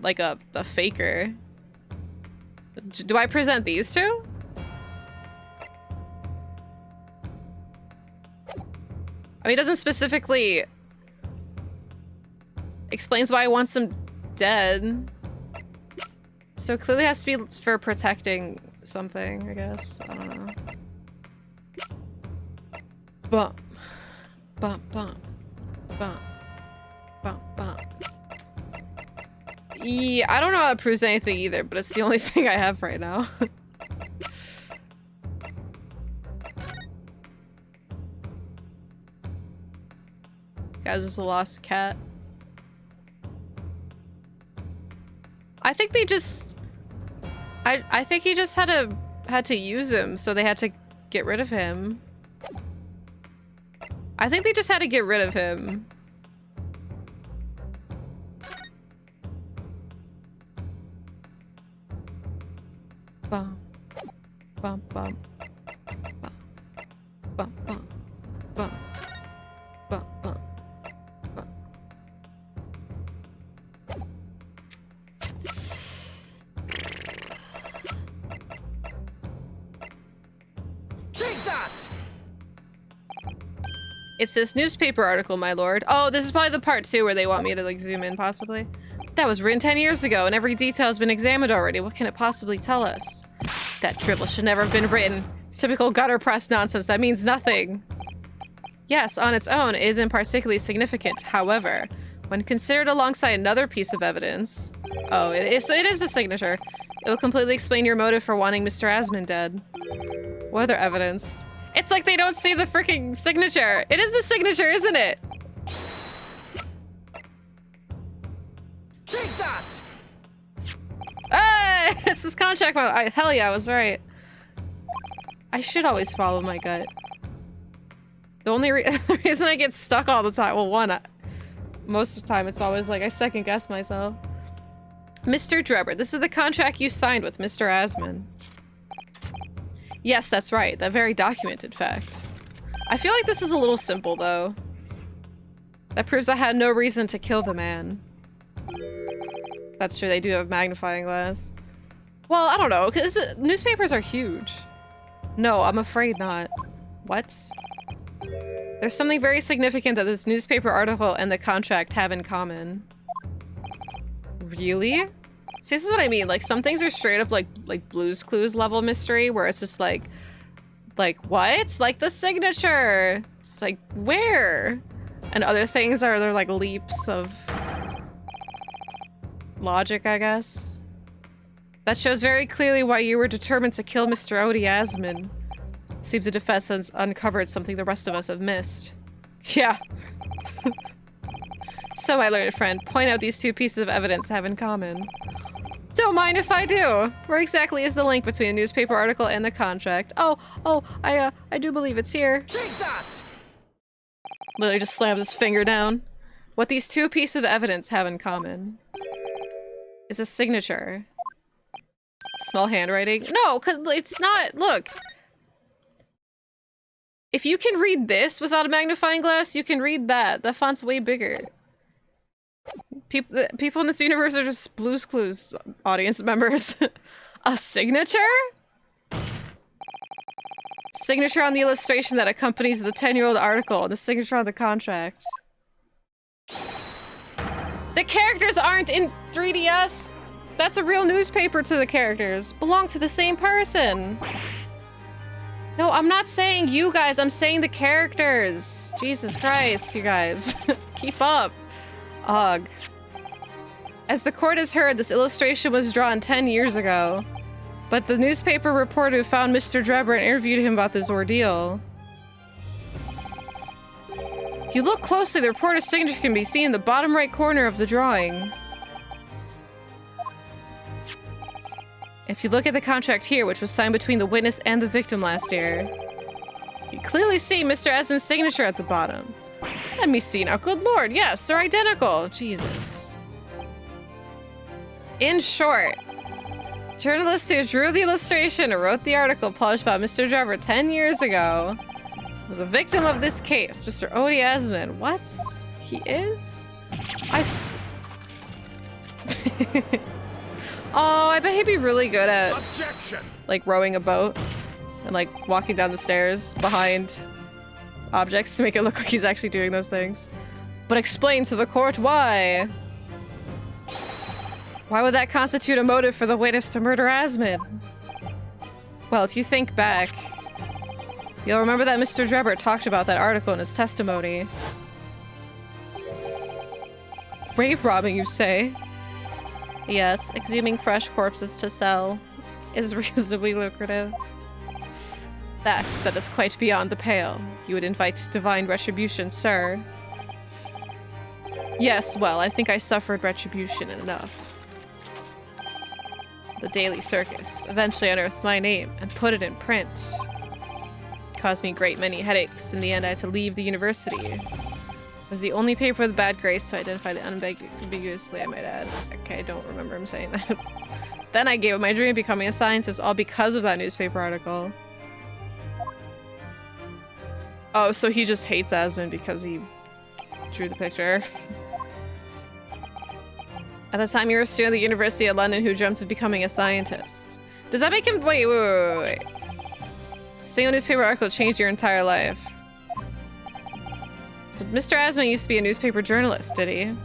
a faker. Do I present these two? I mean, it doesn't specifically explains why he wants them dead. So it clearly has to be for protecting something, I guess. I don't know. Bump. Bump, bump. Bump. Bump, bump. Yeah, I don't know how that proves anything either, but it's the only thing I have right now. Guys, just a lost cat. I think they just... I think he just had to use him, so they had to get rid of him. I think they just had to get rid of him. Bum. Bum, bum. Bum. Bum, bum. Bum. Bum, bum. Bum. Take that! It's this newspaper article, my lord. Oh, this is probably the part 2 where they want me to, like, zoom in, possibly. That was written 10 years ago, and every detail has been examined already. What can it possibly tell us? That drivel should never have been written. It's typical gutter press nonsense that means nothing. Yes, on its own, it isn't particularly significant. However, when considered alongside another piece of evidence... Oh, it is the signature. It will completely explain your motive for wanting Mr. Asmund dead. What other evidence? It's like they don't see the freaking signature. It is the signature, isn't it? Take that! Hey! It's this contract mode. Hell yeah, I was right. I should always follow my gut. The only reason I get stuck all the time, well, one, most of the time it's always like I second guess myself. Mr. Drebber, this is the contract you signed with Mr. Asmund. Yes, that's right. That very documented fact. I feel like this is a little simple, though. That proves I had no reason to kill the man. That's true, they do have magnifying glass. Well, I don't know, because newspapers are huge. No, I'm afraid not. What? There's something very significant that this newspaper article and the contract have in common. Really? See, this is what I mean. Like, some things are straight up like Blue's Clues level mystery, where it's just like what? Like the signature. It's like, where? And other things are they're like leaps of logic, I guess. That shows very clearly why you were determined to kill Mr. Odie Asmund. Seems the defense has uncovered something the rest of us have missed. Yeah. So, my learned friend, point out these 2 pieces of evidence have in common. Don't mind if I do. Where exactly is the link between the newspaper article and the contract? I do believe it's here. Take that! Literally just slams his finger down. What these 2 pieces of evidence have in common is a signature. Small handwriting. No, because it's not. Look. If you can read this without a magnifying glass, you can read that. The font's way bigger. People in this universe are just Blue's Clues audience members. A signature? Signature on the illustration that accompanies the 10-year-old article. The signature on the contract. The characters aren't in 3DS! That's a real newspaper to the characters. Belong to the same person. No, I'm not saying you guys. I'm saying the characters. Jesus Christ, you guys. Keep up. Ugh. As the court has heard, this illustration was drawn 10 years ago. But the newspaper reporter who found Mr. Drebber and interviewed him about this ordeal. If you look closely, the reporter's signature can be seen in the bottom right corner of the drawing. If you look at the contract here, which was signed between the witness and the victim last year, you clearly see Mr. Esmond's signature at the bottom. Let me see now. Good lord, yes, they're identical. Jesus. In short, journalist who drew the illustration and wrote the article published by Mr. Drebber 10 years ago was a victim of this case, Mr. Odie Esmond. What? He is? Oh, I bet he'd be really good at Objection. like rowing a boat and like walking down the stairs behind objects to make it look like he's actually doing those things. But explain to the court why. Why would that constitute a motive for the witness to murder Asmund? Well, if you think back, you'll remember that Mr. Drebber talked about that article in his testimony. Grave robbing, you say? Yes, exhuming fresh corpses to sell is reasonably lucrative. That is quite beyond the pale. You would invite divine retribution, sir. Yes, well, I think I suffered retribution enough. The Daily Circus eventually unearthed my name and put it in print. It caused me a great many headaches. In the end, I had to leave the university. It was the only paper with bad grace to identify the unambiguously, I might add. Okay, I don't remember him saying that. Then I gave up my dream of becoming a scientist, all because of that newspaper article. Oh, so he just hates Asmund because he drew the picture. At the time, you were a student at the University of London who dreamt of becoming a scientist. Does that make him- wait. A single newspaper article changed your entire life. So Mr. Asmund used to be a newspaper journalist, did he?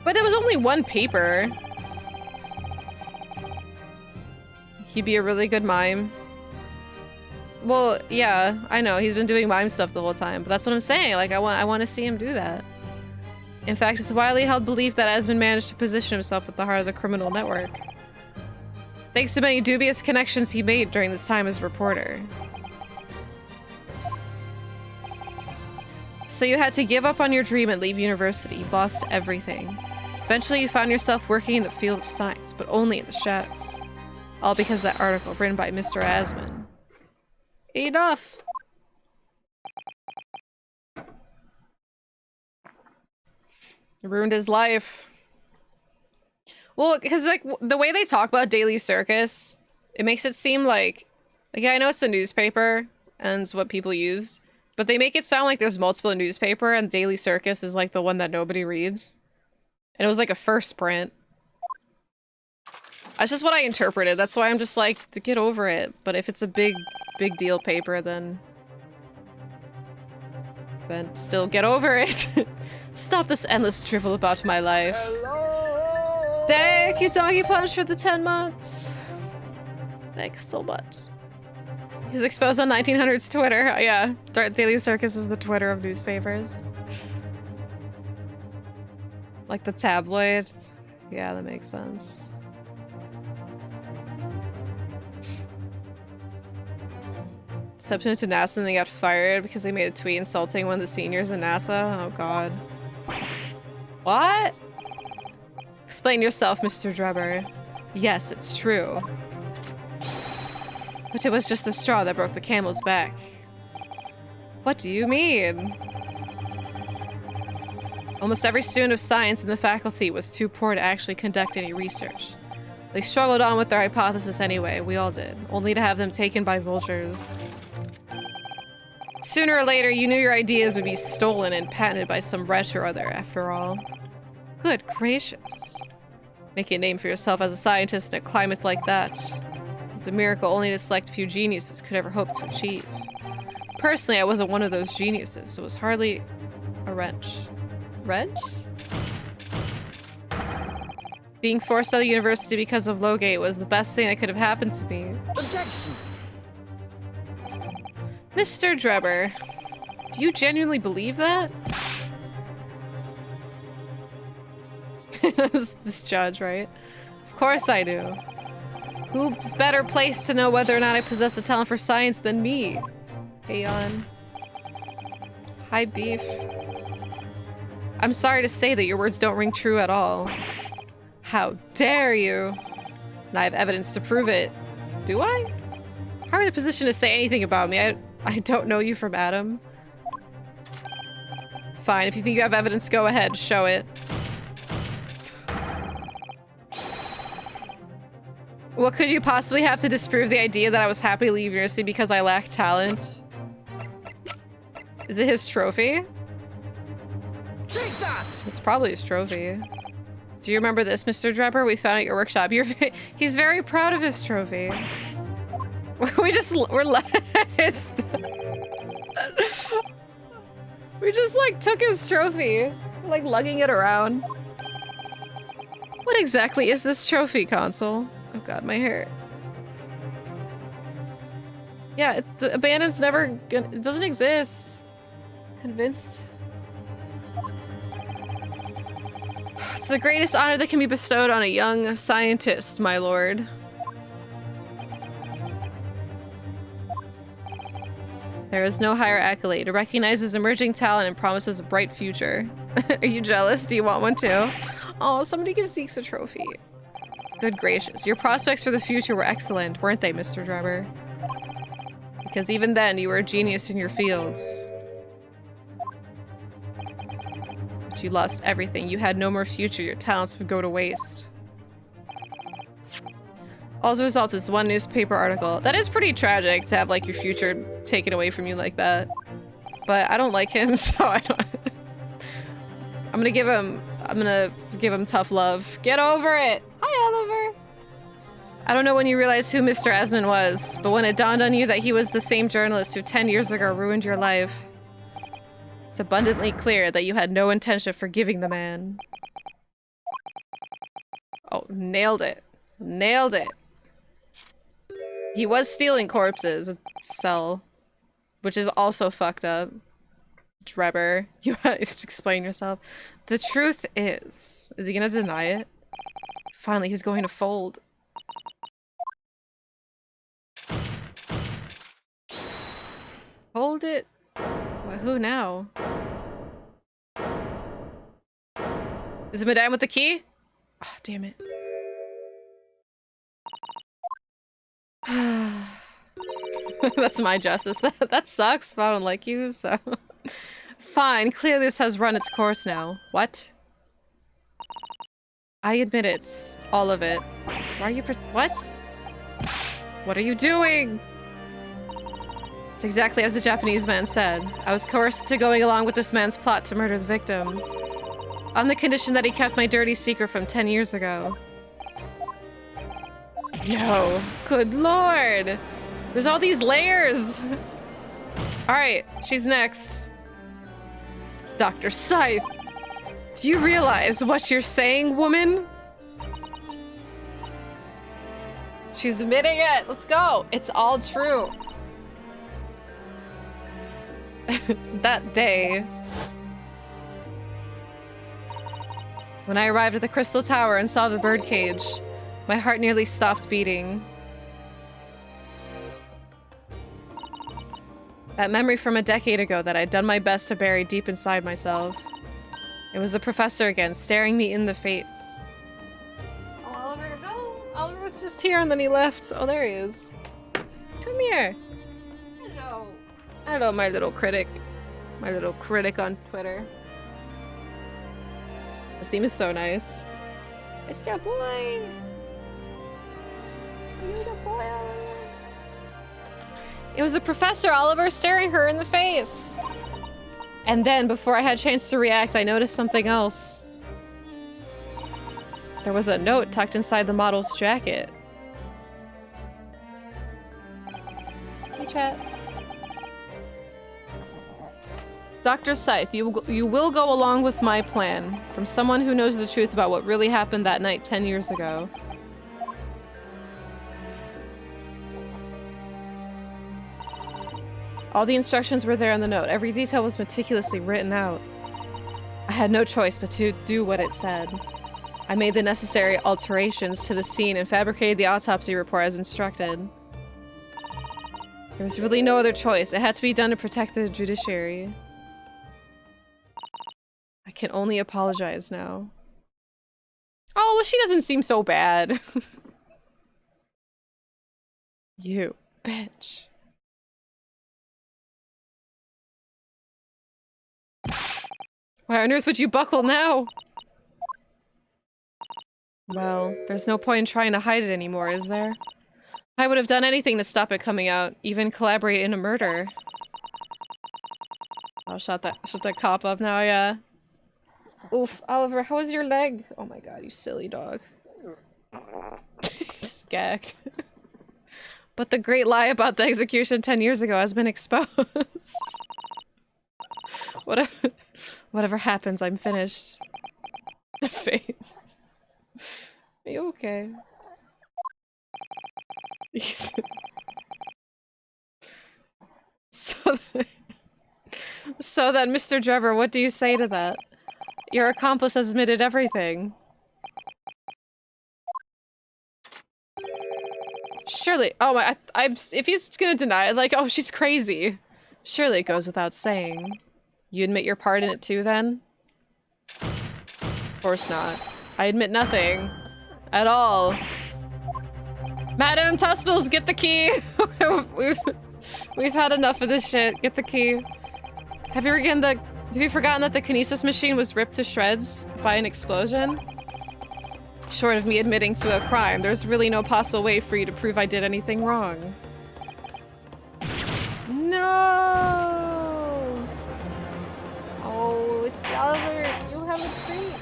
But there was only one paper. He'd be a really good mime. Well, yeah, I know. He's been doing mime stuff the whole time, but that's what I'm saying. Like, I want to see him do that. In fact, it's a widely held belief that Asmund managed to position himself at the heart of the criminal network, thanks to many dubious connections he made during this time as a reporter. So you had to give up on your dream and leave university. You lost everything. Eventually, you found yourself working in the field of science, but only in the shadows. All because of that article written by Mr. Asmund. Enough! It ruined his life. Well, because like the way they talk about Daily Circus, it makes it seem like yeah, I know it's the newspaper and it's what people use, but they make it sound like there's multiple newspaper and Daily Circus is like the one that nobody reads. And it was like a first print. That's just what I interpreted. That's why I'm just like, to get over it. But if it's a big deal paper, then still get over it. Stop this endless drivel about my life. Hello? Thank you, Donkey Punch, for the 10 months. Thanks so much. He was exposed on 1900s Twitter. Yeah, Daily Circus is the Twitter of newspapers. Like the tabloid. Yeah, that makes sense. Substitute to NASA and they got fired because they made a tweet insulting one of the seniors in NASA. Oh god. What? Explain yourself, Mr. Drebber. Yes, it's true. But it was just the straw that broke the camel's back. What do you mean? Almost every student of science in the faculty was too poor to actually conduct any research. They struggled on with their hypothesis anyway, we all did, only to have them taken by vultures. Sooner or later, you knew your ideas would be stolen and patented by some wretch or other, after all. Good gracious. Making a name for yourself as a scientist in a climate like that is a miracle only a select few geniuses could ever hope to achieve. Personally, I wasn't one of those geniuses, so it was hardly a wrench. Wrench? Being forced out of university because of Lowgate was the best thing that could have happened to me. Objection! Mr. Drebber, do you genuinely believe that? this judge, right? Of course I do. Who's better placed to know whether or not I possess a talent for science than me? Hey, on. Hi, Beef. I'm sorry to say that your words don't ring true at all. How dare you? And I have evidence to prove it. Do I? How are you in a position to say anything about me? I don't know you from Adam. Fine, if you think you have evidence, go ahead, show it. What could you possibly have to disprove the idea that I was happy to leave university because I lack talent? Is it his trophy? Take that! It's probably his trophy. Do you remember this, Mr. Drebber? We found at your workshop. He's very proud of his trophy. We're last. We just like took his trophy, like lugging it around. What exactly is this trophy, Console? Oh god, my hair. Yeah, the abandon's never gonna, it doesn't exist. Convinced. It's the greatest honor that can be bestowed on a young scientist, my lord. There is no higher accolade. It recognizes emerging talent and promises a bright future. Are you jealous? Do you want one too? Oh, somebody give Zeeks a trophy. Good gracious. Your prospects for the future were excellent, weren't they, Mr. Drebber? Because even then, you were a genius in your fields. But you lost everything. You had no more future. Your talents would go to waste. All the result is one newspaper article. That is pretty tragic to have, like, your future taken away from you like that. But I don't like him, so I don't... I'm gonna give him tough love. Get over it! Hi, Oliver! I don't know when you realized who Mr. Esmond was, but when it dawned on you that he was the same journalist who 10 years ago ruined your life, it's abundantly clear that you had no intention of forgiving the man. Oh, nailed it. Nailed it. He was stealing corpses at Cell, which is also fucked up. Drebber, you have to explain yourself. The truth is he gonna deny it? Finally, he's going to fold. Hold it. Well, who now? Is it Madame with the key? Oh, damn it. That's my justice. That sucks, but I don't like you, so... Fine, clearly this has run its course now. What? I admit it. All of it. Why are you what? What are you doing? It's exactly as the Japanese man said. I was coerced to going along with this man's plot to murder the victim. On the condition that he kept my dirty secret from 10 years ago. No. Good lord. There's all these layers. Alright, she's next. Dr. Scythe. Do you realize what you're saying, woman? She's admitting it. Let's go. It's all true. That day, when I arrived at the Crystal Tower and saw the birdcage, my heart nearly stopped beating. That memory from a decade ago that I'd done my best to bury deep inside myself. It was the professor again, staring me in the face. Oh, Oliver, no! Oliver was just here and then he left. Oh, there he is. Come here. Hello. Hello, my little critic. My little critic on Twitter. This theme is so nice. It's your boy! You're the boy, Oliver. It was the professor, Oliver, staring her in the face. And then, before I had a chance to react, I noticed something else. There was a note tucked inside the model's jacket. Hey, chat. Dr. Scythe, you will go along with my plan. From someone who knows the truth about what really happened that night 10 years ago. All the instructions were there on the note. Every detail was meticulously written out. I had no choice but to do what it said. I made the necessary alterations to the scene and fabricated the autopsy report as instructed. There was really no other choice. It had to be done to protect the judiciary. I can only apologize now. Oh, well, she doesn't seem so bad. You bitch. Why on earth would you buckle now? Well, there's no point in trying to hide it anymore, is there? I would have done anything to stop it coming out, even collaborate in a murder. Oh, shut that cop up now, yeah. Oof, Oliver, how was your leg? Oh my god, you silly dog. Just gagged. But the great lie about the execution 10 years ago has been exposed. Whatever happens, I'm finished. The face. Are you okay? So then, Mr. Drebber, what do you say to that? Your accomplice has admitted everything. Surely, oh my, if he's gonna deny it, like, oh, she's crazy. Surely it goes without saying. You admit your part in it too, then? Of course not. I admit nothing. At all. Madam Tuspels, get the key! We've had enough of this shit. Get the key. Have you forgotten that the kinesis machine was ripped to shreds by an explosion? Short of me admitting to a crime, there's really no possible way for you to prove I did anything wrong. No! Oh, it's Oliver. You have a treat.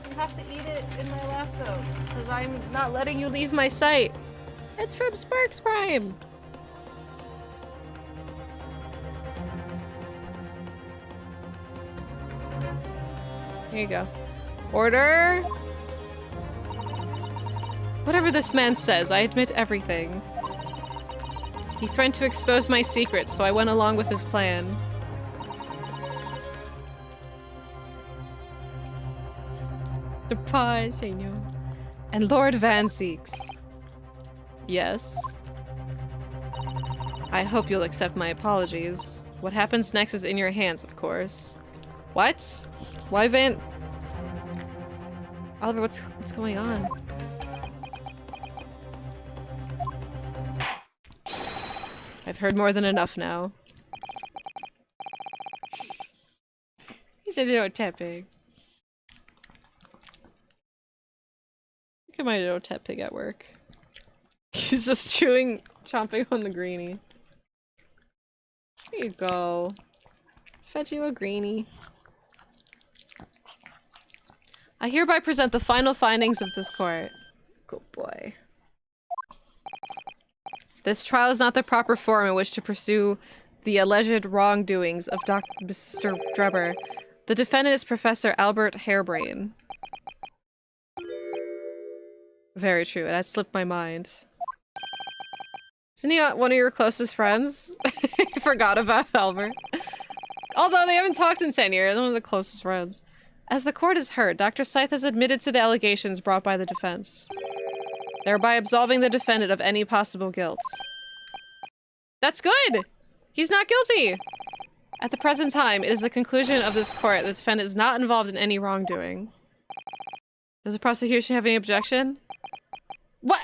You have to eat it in my lap, though, because I'm not letting you leave my sight. It's from Sparks Prime. Here you go. Order. Whatever this man says, I admit everything. He threatened to expose my secrets, so I went along with his plan. The pie, senor. And Lord Van Seeks. Yes. I hope you'll accept my apologies. What happens next is in your hands, of course. What? Why Van... Oliver, what's going on? I've heard more than enough now. He said no tapping. Look at my little tap pig at work. He's just chomping on the greenie. There you go. Fetch you a greenie. I hereby present the final findings of this court. Good boy. This trial is not the proper forum in which to pursue the alleged wrongdoings of Mr. Drebber. The defendant is Professor Albert Harebrain. Very true, and that slipped my mind. Isn't he one of your closest friends? I forgot about Albert. Although they haven't talked in 10 years, one of the closest friends. As the court has heard, Dr. Scythe has admitted to the allegations brought by the defense, thereby absolving the defendant of any possible guilt. That's good! He's not guilty! At the present time, it is the conclusion of this court that the defendant is not involved in any wrongdoing. Does the prosecution have any objection? What?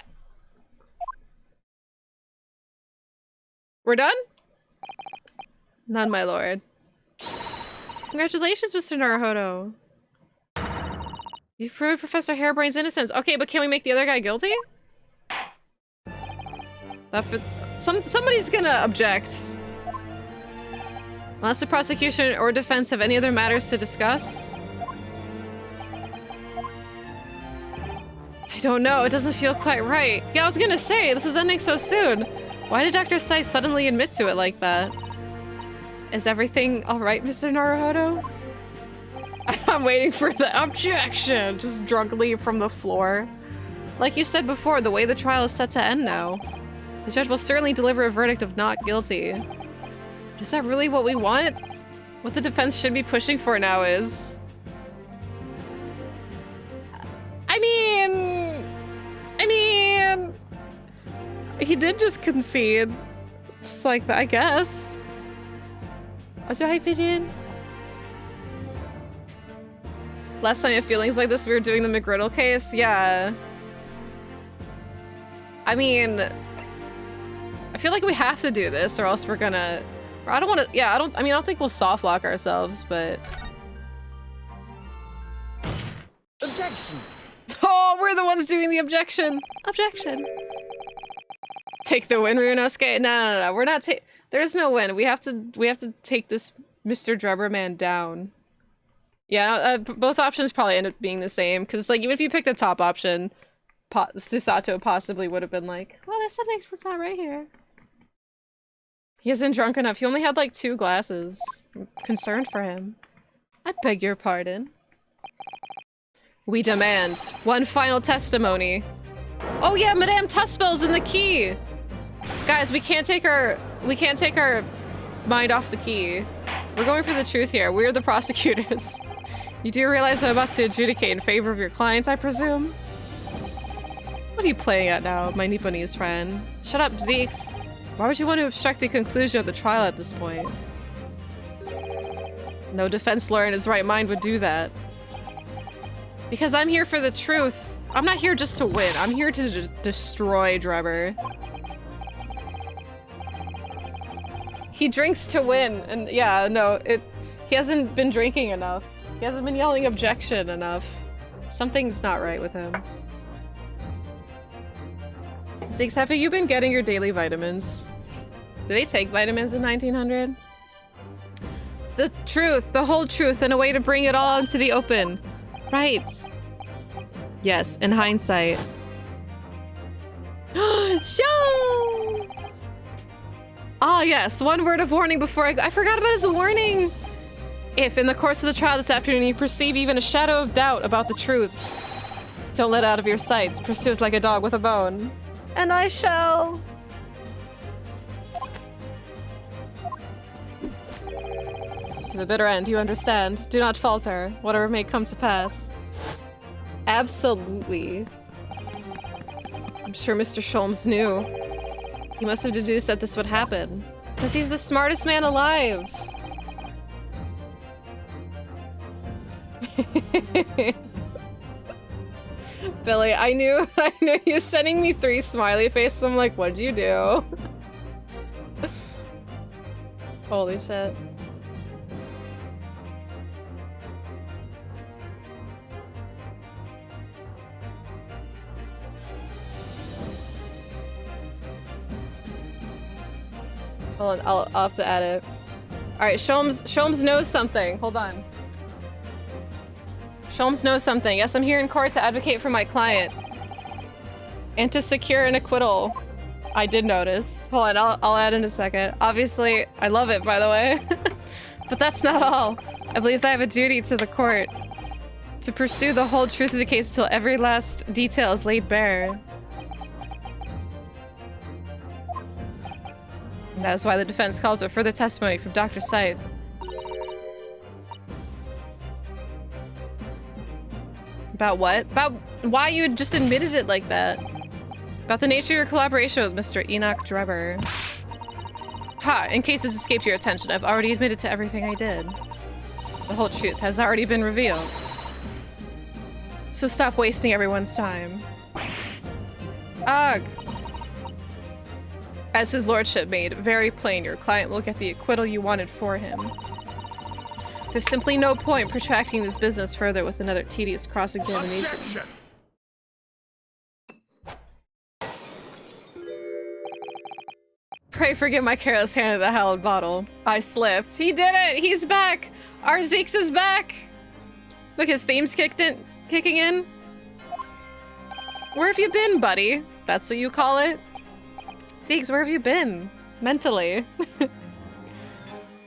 We're done? None, my lord. Congratulations, Mr. Naruhodo. You've proved Professor Harebrain's innocence. Okay, but can we make the other guy guilty? Somebody's gonna object. Unless the prosecution or defense have any other matters to discuss. I don't know, it doesn't feel quite right. Yeah, I was gonna say, this is ending so soon. Why did Dr. Scythe suddenly admit to it like that? Is everything alright, Mr. Naruhodo? I'm waiting for the objection! Just drunkenly from the floor. Like you said before, the way the trial is set to end now. The judge will certainly deliver a verdict of not guilty. Is that really what we want? What the defense should be pushing for now is... I mean... He did just concede. Just like that, I guess. What's your hype pigeon? Last time you had feelings like this, we were doing the McGriddle case? Yeah. I mean... I feel like we have to do this or else we're gonna... I don't want to... Yeah, I don't think we'll soft lock ourselves, but... Objection! Oh, we're the ones doing the objection! Objection! Take the win, Ryunosuke? No. We're not there's no win. We have to take this Mr. Drubber man down. Yeah, both options probably end up being the same, because like, even if you pick the top option, Susato possibly would have been like, well, there's something right here. He isn't drunk enough. He only had like 2 glasses. I'm concerned for him. I beg your pardon. We demand one final testimony. Oh yeah, Madame Tuspel's in the key. Guys, we can't take our mind off the key. We're going for the truth here. We're the prosecutors. You do realize I'm about to adjudicate in favor of your clients, I presume? What are you playing at now, my Nipponese friend? Shut up, Zeeks. Why would you want to obstruct the conclusion of the trial at this point? No defense lawyer in his right mind would do that. Because I'm here for the truth. I'm not here just to win. I'm here to destroy Drubber. He drinks to win, and yeah, no, he hasn't been drinking enough. He hasn't been yelling objection enough. Something's not right with him. Zeeks, have you been getting your daily vitamins? Do they take vitamins in 1900? The truth, the whole truth, and a way to bring it all into the open. Right. Yes, in hindsight. Shows! Ah, yes, one word of warning before I forgot about his warning! If, in the course of the trial this afternoon, you perceive even a shadow of doubt about the truth, don't let it out of your sights. Pursue it like a dog with a bone. And I shall. To the bitter end, you understand. Do not falter, whatever may come to pass. Absolutely. I'm sure Mr. Sholmes knew. He must have deduced that this would happen. Because he's the smartest man alive. Billy, I knew you sending me 3 smiley faces. I'm like, what'd you do? Holy shit. Hold on, I'll have to add it. Alright, Sholmes knows something. Hold on. Sholmes knows something. Yes, I'm here in court to advocate for my client. And to secure an acquittal. I did notice. Hold on, I'll add in a second. Obviously, I love it, by the way. But that's not all. I believe that I have a duty to the court. To pursue the whole truth of the case till every last detail is laid bare. And that is why the defense calls for further testimony from Dr. Scythe. About what? About why you just admitted it like that. About the nature of your collaboration with Mr. Enoch Drubber. Ha! In case it's escaped your attention, I've already admitted to everything I did. The whole truth has already been revealed. So stop wasting everyone's time. Ugh! As his lordship made very plain, your client will get the acquittal you wanted for him. There's simply no point protracting this business further with another tedious cross-examination. Objection! Pray forgive my careless hand of the hallowed bottle. I slipped. He did it! He's back! Our Zeeks is back! Look, his theme's kicking in. Where have you been, buddy? That's what you call it? Zeeks, where have you been? Mentally.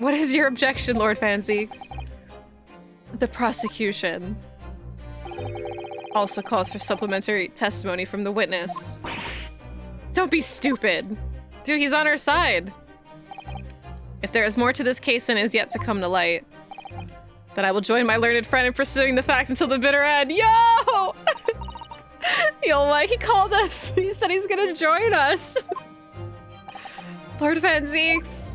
What is your objection, Lord Fanzeeks? The prosecution also calls for supplementary testimony from the witness. Don't be stupid. Dude, he's on our side. If there is more to this case than is yet to come to light, then I will join my learned friend in pursuing the facts until the bitter end. Yo! Yo, Mike, he called us. He said he's gonna join us. Lord Fanzeeks.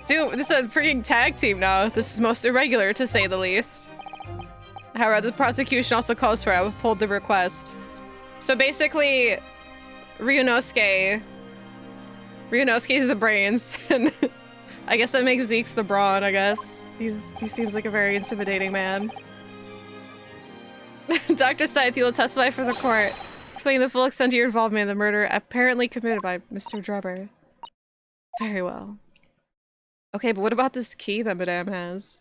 Dude, this is a freaking tag team now. This is most irregular, to say the least. However, the prosecution also calls for I uphold the request. So basically, Ryunosuke's the brains, and I guess that makes Zeke's the brawn, I guess. He seems like a very intimidating man. Dr. Scythe, you will testify for the court, explaining the full extent of your involvement in the murder apparently committed by Mr. Drebber. Very well. Okay, but what about this key that Madame has?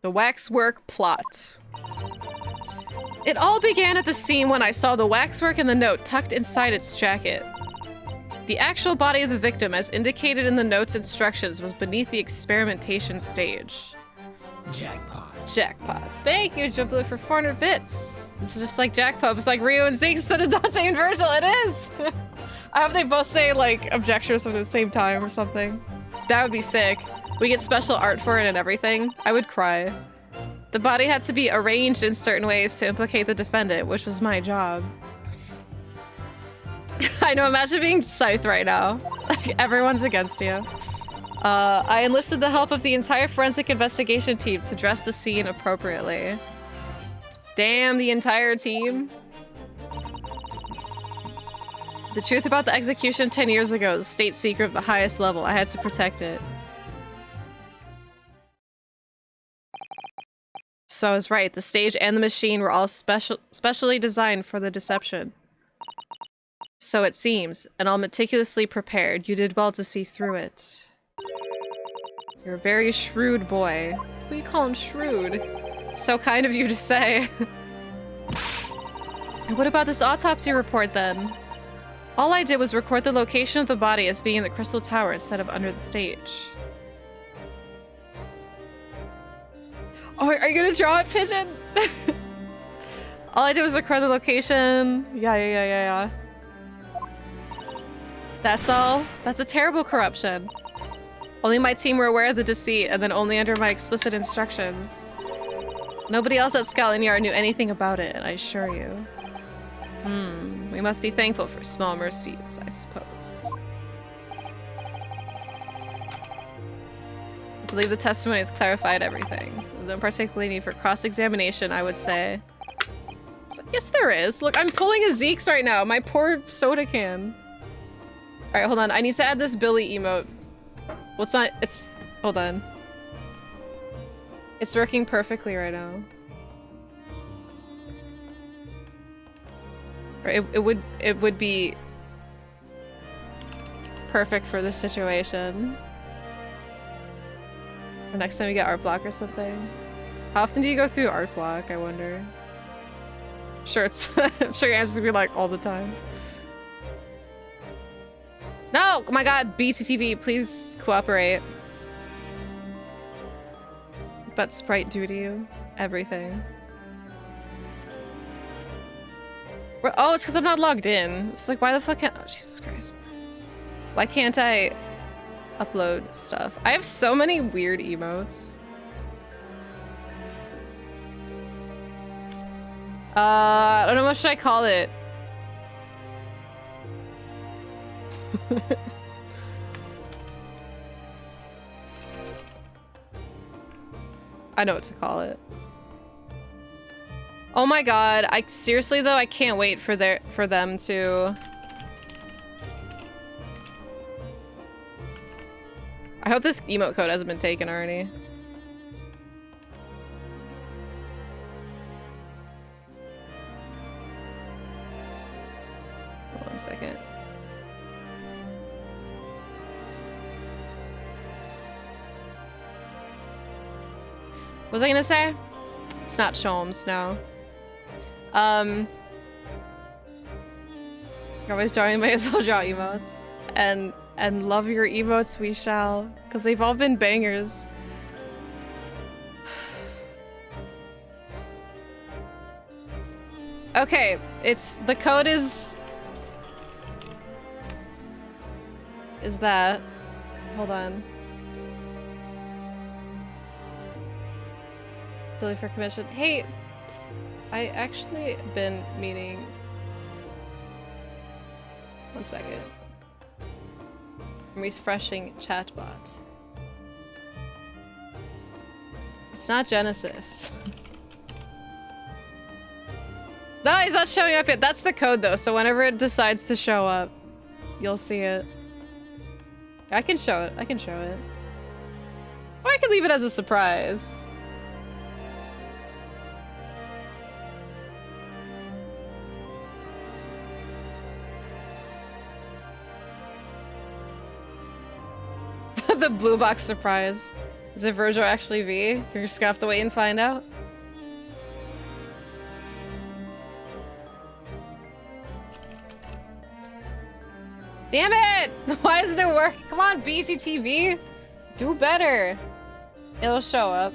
The waxwork plot. It all began at the scene when I saw the waxwork and the note tucked inside its jacket. The actual body of the victim, as indicated in the note's instructions, was beneath the experimentation stage. Jackpot. Jackpots. Thank you, Jubilee, for 400 bits. This is just like Jackpot. It's like Rio and Zeke instead of Dante and Virgil. It is! I hope they both say, like, objections at the same time or something. That would be sick. We get special art for it and everything. I would cry. The body had to be arranged in certain ways to implicate the defendant, which was my job. I know, imagine being Scythe right now. Like, everyone's against you. I enlisted the help of the entire forensic investigation team to dress the scene appropriately. Damn, the entire team? The truth about the execution 10 years ago is a state secret of the highest level. I had to protect it. So I was right. The stage and the machine were all specially designed for the deception. So it seems, and all meticulously prepared. You did well to see through it. You're a very shrewd boy. What do you call him shrewd? So kind of you to say. And what about this autopsy report then? All I did was record the location of the body as being in the Crystal Tower instead of under the stage. Oh, are you gonna draw it, Pigeon? All I did was record the location. Yeah. That's all? That's a terrible corruption. Only my team were aware of the deceit, and then only under my explicit instructions. Nobody else at Scotland Yard knew anything about it, I assure you. We must be thankful for small mercies, I suppose. I believe the testimony has clarified everything. There's no particular need for cross-examination, I would say. Yes, there is. Look, I'm pulling a Zeke's right now. My poor soda can. Alright, hold on. I need to add this Billy emote. Well, it's not- it's- hold on. It's working perfectly right now. It would be perfect for this situation. Or next time we get art block or something. How often do you go through art block, I wonder? Sure, it's I'm sure your answer's gonna be like all the time. No! Oh my god, BTTV, please cooperate. That sprite do to you. Everything. Oh, it's because I'm not logged in. It's like, why the fuck can't- oh, Jesus Christ. Why can't I upload stuff? I have so many weird emotes. I don't know, what should I call it? I know what to call it. Oh my god, seriously though, I can't wait for them to... I hope this emote code hasn't been taken already. Hold on a second. What was I gonna say? It's not Sholmes, no. You're always drawing, may as well draw emotes. And love your emotes, we shall. Because they've all been bangers. Okay, the code is that. Hold on. Billy for commission. Hey, I actually been meaning. One second. I'm refreshing chatbot. It's not Genesis. No, he's not showing up yet. That's the code though, so whenever it decides to show up, you'll see it. I can show it. I can show it. Or I can leave it as a surprise. The blue box surprise. Is it Virgil actually V? You're just gonna have to wait and find out. Damn it! Why isn't it working? Come on, BCTV! Do better! It'll show up.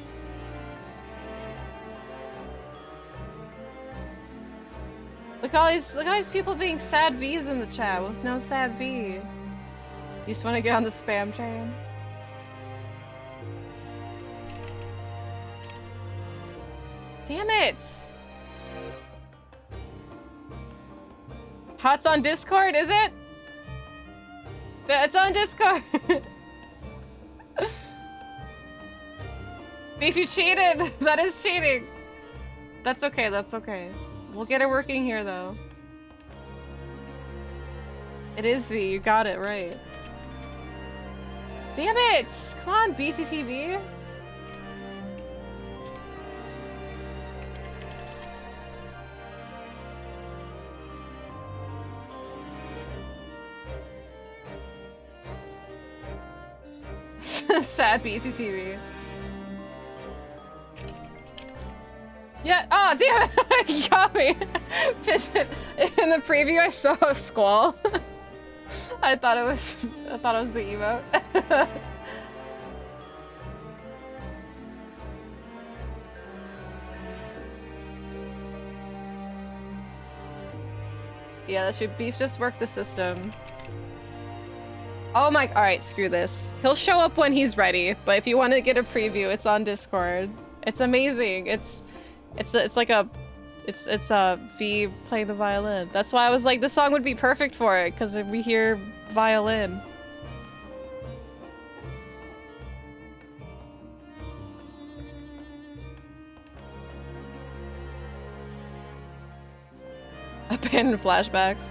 Look at all these people being sad V's in the chat with no sad V. You just want to get on the spam train? Damn it! Hot's on Discord, is it? It's on Discord! If you cheated, that is cheating! That's okay, that's okay. We'll get it working here though. It is V, you got it right. Damn it! Come on, BCTV! Sad BCTV. Yeah, oh damn it! You got me! In the preview I saw a squall. I thought it was the emote. Yeah, that should beef just work the system. Oh my, alright, screw this. He'll show up when he's ready, but if you want to get a preview, it's on Discord. It's amazing. It's a V playing the violin. That's why I was like, this song would be perfect for it, because we hear violin. Abandoned flashbacks.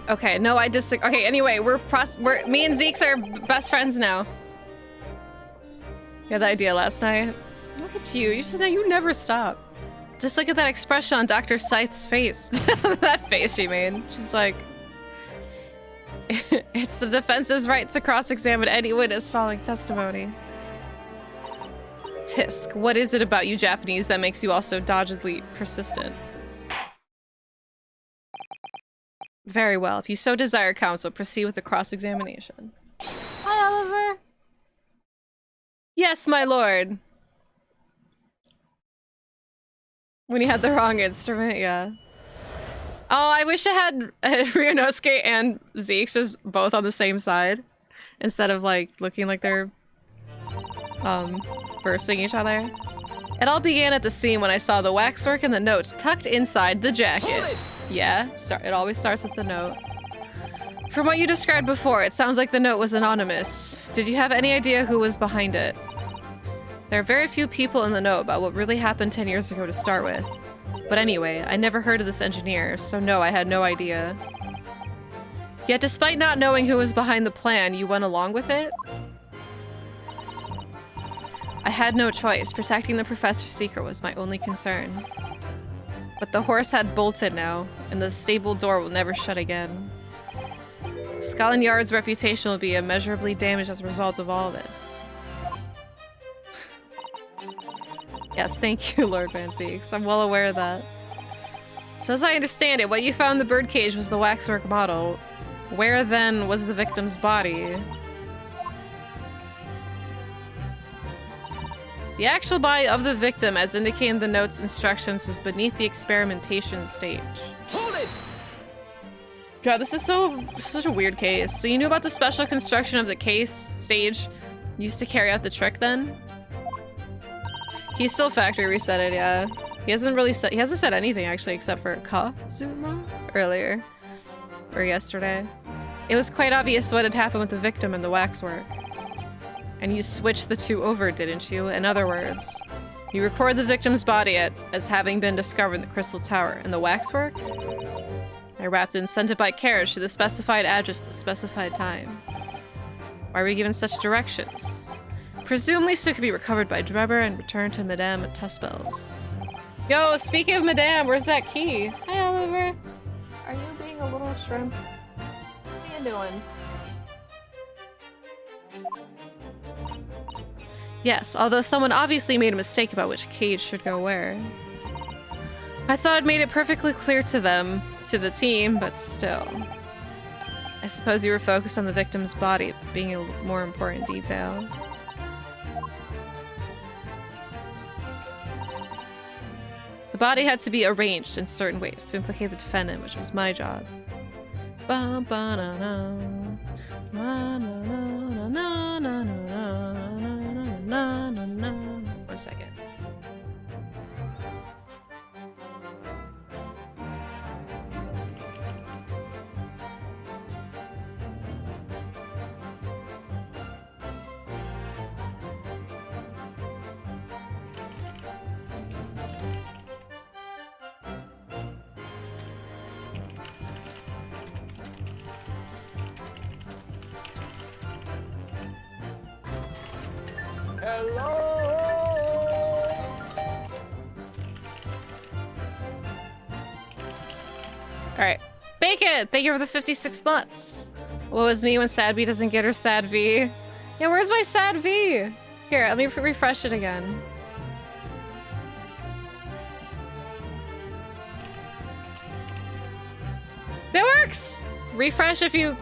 Okay, no, I just okay. Anyway, we're me and Zeke's are best friends now. You had the idea last night. Look at you. You never stop. Just look at that expression on Dr. Scythe's face. That face she made. She's like, it's the defense's right to cross-examine any witness following testimony. Tisk, what is it about you Japanese that makes you all so doggedly persistent? Very well. If you so desire, counsel, proceed with the cross-examination. Hi, Oliver. Yes, my lord. When he had the wrong instrument, yeah. Oh, I wish I had Ryunosuke and Zeke's just both on the same side. Instead of, like, looking like they're, versing each other. It all began at the scene when I saw the waxwork and the notes tucked inside the jacket. Yeah, it always starts with the note. From what you described before, it sounds like the note was anonymous. Did you have any idea who was behind it? There are very few people in the know about what really happened 10 years ago to start with. But anyway, I never heard of this engineer, so no, I had no idea. Yet despite not knowing who was behind the plan, you went along with it? I had no choice. Protecting the professor's secret was my only concern. But the horse had bolted now, and the stable door will never shut again. Scotland Yard's reputation will be immeasurably damaged as a result of all this. Yes, thank you, Lord Van Zeeks. I'm well aware of that. So as I understand it, what you found in the birdcage was the waxwork model. Where then was the victim's body? The actual body of the victim, as indicated in the note's instructions, was beneath the experimentation stage. Hold it! God, this is such a weird case. So you knew about the special construction of the case stage used to carry out the trick then? He's still factory resetted, yeah. He hasn't said anything actually except for Kazuma earlier. Or yesterday. It was quite obvious what had happened with the victim and the waxwork. And you switched the two over, didn't you? In other words, you record the victim's body as having been discovered in the Crystal Tower, and the waxwork? I wrapped it and sent it by carriage to the specified address at the specified time. Why were you given such directions? Presumably so it could be recovered by Drebber and returned to Madame at Tuspel's. Yo, speaking of Madame, where's that key? Hi, Oliver. Are you being a little shrimp? What are you doing? Yes, although someone obviously made a mistake about which cage should go where. I thought I'd made it perfectly clear to them, to the team, but still. I suppose you were focused on the victim's body being a more important detail. The body had to be arranged in certain ways to implicate the defendant, which was my job. One second. Alright. Bacon! Thank you for the 56 months! What was me when Sad V doesn't get her Sad V? Yeah, where's my Sad V? Here, let me refresh it again. That works! Refresh if you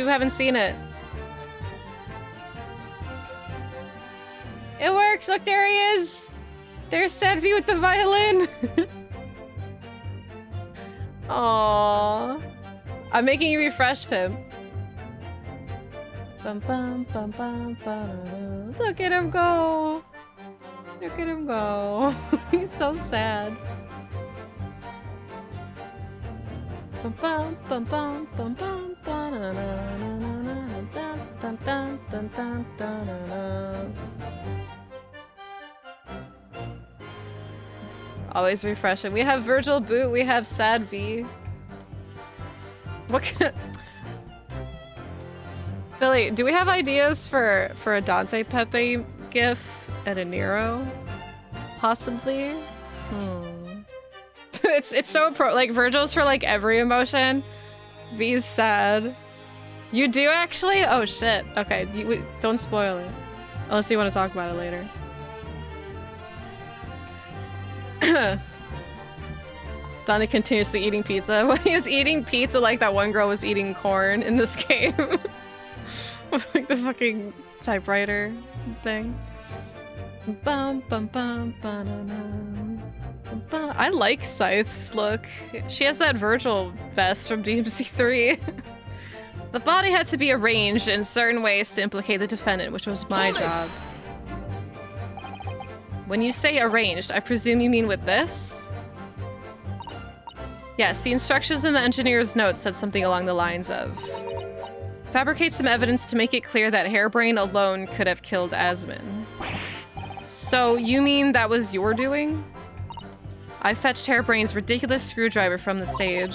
haven't seen it. It works! Look, there he is! There's Sad V with the violin! Aww. I'm making you refresh, Pimp. Bum, bum, bum, bum, bum. Look at him go! Look at him go. He's so sad. Bum, bum, bum, bum, bum, bum, bum, na, na, na, na, dun, dun, dun, dun, dun, dun, dun. Always refreshing. We have Virgil Boot, we have Sad V. What can... Billy, do we have ideas for a Dante Pepe gif and a Nero? Possibly? It's so like Virgil's for like every emotion. V's sad. You do actually? Oh shit. Okay, don't spoil it. Unless you want to talk about it later. Donnie continuously eating pizza. When he was eating pizza like that one girl was eating corn in this game. Like the fucking typewriter thing. Bum, bum, bum, ba-da-dum. I like Scythe's look. She has that Virgil vest from DMC3. The body had to be arranged in certain ways to implicate the defendant, which was my job. When you say arranged, I presume you mean with this? Yes, the instructions in the engineer's notes said something along the lines of fabricate some evidence to make it clear that Hairbrain alone could have killed Asmin. So you mean that was your doing? I fetched Hairbrain's ridiculous screwdriver from the stage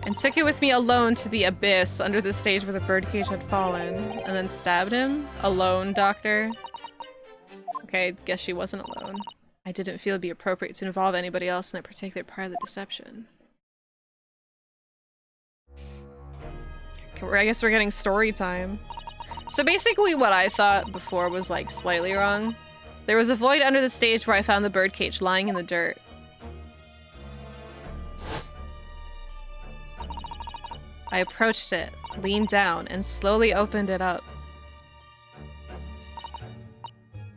and took it with me alone to the abyss under the stage where the birdcage had fallen, and then stabbed him? Alone, Doctor? Okay, guess she wasn't alone. I didn't feel it'd be appropriate to involve anybody else in that particular part of the deception. I guess we're getting story time. So basically what I thought before was like slightly wrong. There was a void under the stage where I found the birdcage lying in the dirt. I approached it, leaned down, and slowly opened it up.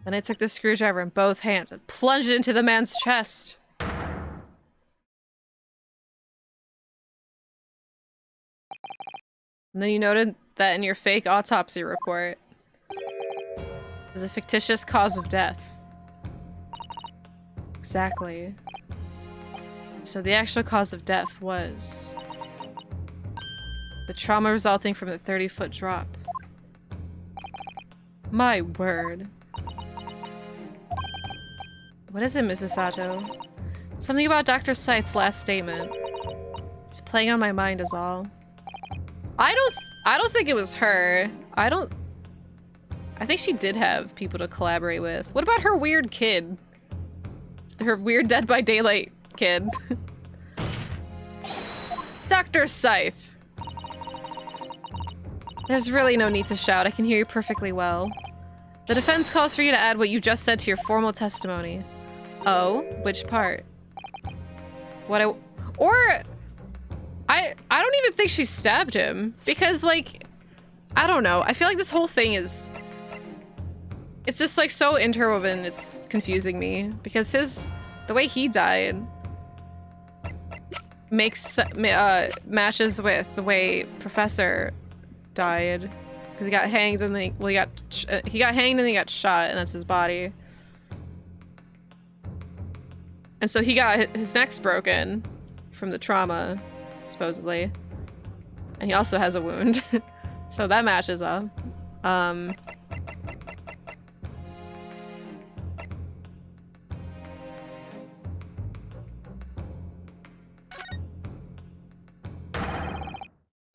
Then I took the screwdriver in both hands and plunged it into the man's chest. And then you noted that in your fake autopsy report, there's a fictitious cause of death. Exactly. So the actual cause of death was the trauma resulting from the 30-foot drop. My word. What is it, Mrs. Sato? Something about Dr. Scythe's last statement. It's playing on my mind is all. I don't think it was her. I think she did have people to collaborate with. What about her weird kid? Her weird Dead by Daylight kid. Dr. Scythe. There's really no need to shout. I can hear you perfectly well. The defense calls for you to add what you just said to your formal testimony. Oh? Which part? I don't even think she stabbed him. Because, like, I don't know. I feel like this whole thing is... It's just, like, so interwoven. It's confusing me. Because the way he died matches with the way Professor died. Because he got hanged and then he got hanged and then he got shot, and that's his body. And so he got his neck's broken from the trauma, supposedly. And he also has a wound. So that matches up.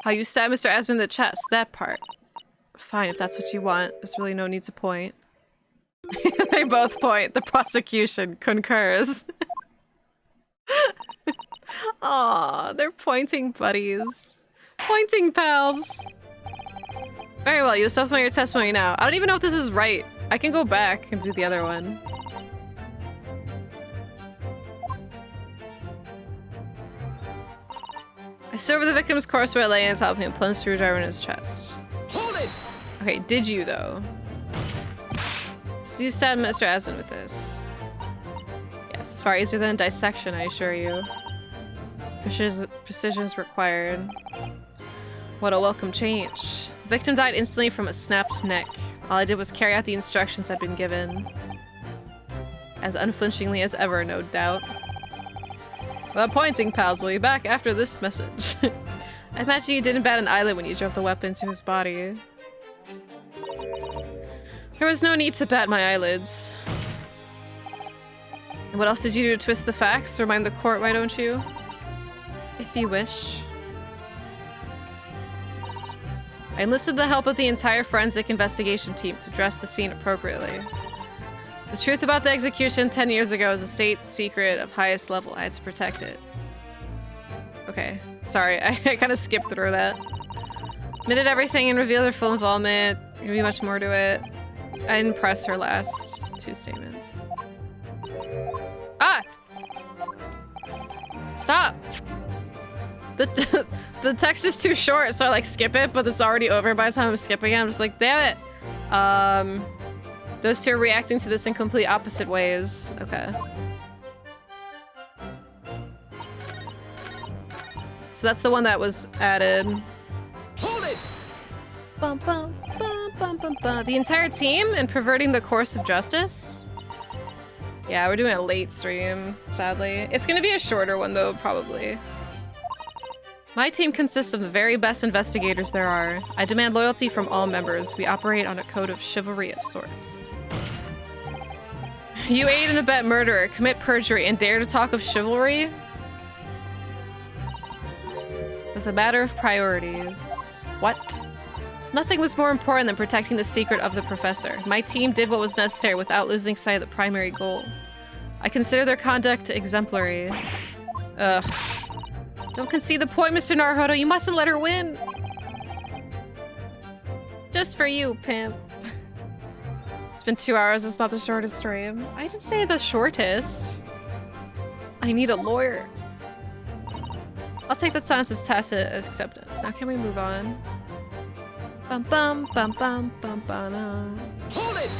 How you stabbed Mr. Asmund in the chest, that part. Fine, if that's what you want. There's really no need to point. They both point. The prosecution concurs. Aw, they're pointing buddies. Pointing pals. Very well, you self-know your testimony now. I don't even know if this is right. I can go back and do the other one. I stood over the victim's corpse where I lay on top of him, plunged screwdriver in his chest. Hold it! Okay, did you though? So you stabbed Mr. Asmund with this. Yes, far easier than dissection, I assure you. Precision is required. What a welcome change. The victim died instantly from a snapped neck. All I did was carry out the instructions I'd been given. As unflinchingly as ever, no doubt. The pointing pals will be back after this message. I imagine you didn't bat an eyelid when you drove the weapon to his body. There was no need to bat my eyelids. And what else did you do to twist the facts? Remind the court, why don't you? If you wish. I enlisted the help of the entire forensic investigation team to dress the scene appropriately. The truth about the execution 10 years ago is a state secret of highest level. I had to protect it. Okay. Sorry, I kind of skipped through that. Admitted everything and revealed her full involvement. There's gonna be much more to it. I didn't press her last two statements. Ah! Stop! The text is too short, so I like skip it, but it's already over by the time I'm skipping it. I'm just like, damn it! Those two are reacting to this in complete opposite ways. Okay. So that's the one that was added. Hold it! Bum, bum, bum, bum, bum, bum. The entire team in perverting the course of justice? Yeah, we're doing a late stream, sadly. It's gonna be a shorter one though, probably. My team consists of the very best investigators there are. I demand loyalty from all members. We operate on a code of chivalry of sorts. You aid and abet murder, commit perjury, and dare to talk of chivalry? As a matter of priorities. What? Nothing was more important than protecting the secret of the professor. My team did what was necessary without losing sight of the primary goal. I consider their conduct exemplary. Ugh. Don't concede the point, Mr. Naruhodo. You mustn't let her win. Just for you, pimp. It's been 2 hours. It's not the shortest stream. I didn't say the shortest. I need a lawyer. I'll take that silence as tacit as acceptance. Now can we move on? Bum bum bum bum bum bum. Hold it!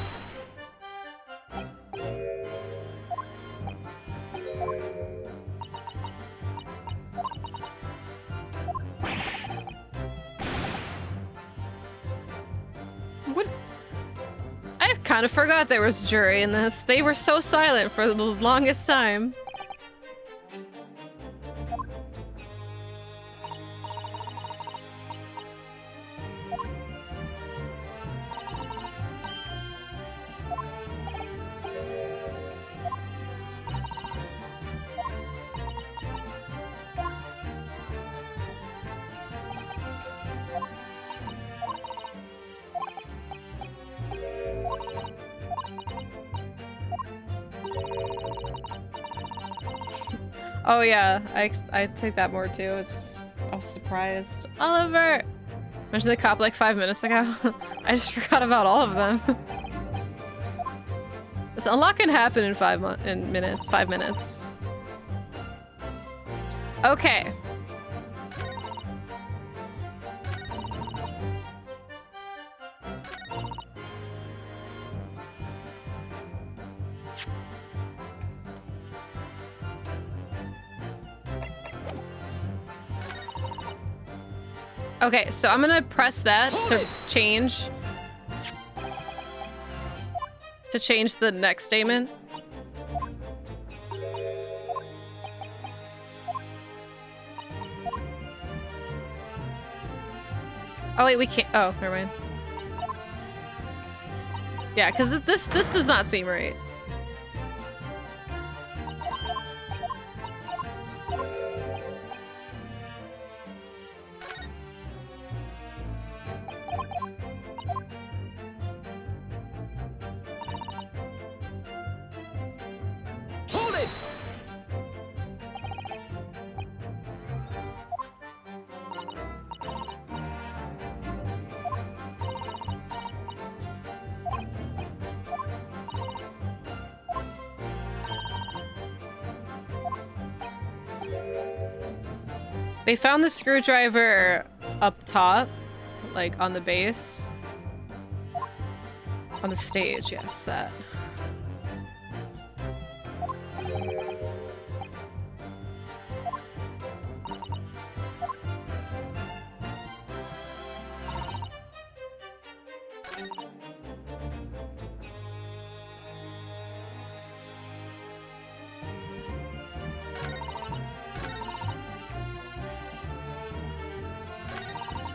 What? I kind of forgot there was jury in this. They were so silent for the longest time. Oh yeah, I take that more too. It's just, I was surprised. Oliver! Mentioned the cop like 5 minutes ago. I just forgot about all of them. A lot can happen in 5 minutes. Okay. Okay, so I'm gonna press that to change the next statement. Oh wait, we can't. Oh, never mind. Yeah, because this does not seem right. They found the screwdriver up top, like on the base. On the stage, yes, that.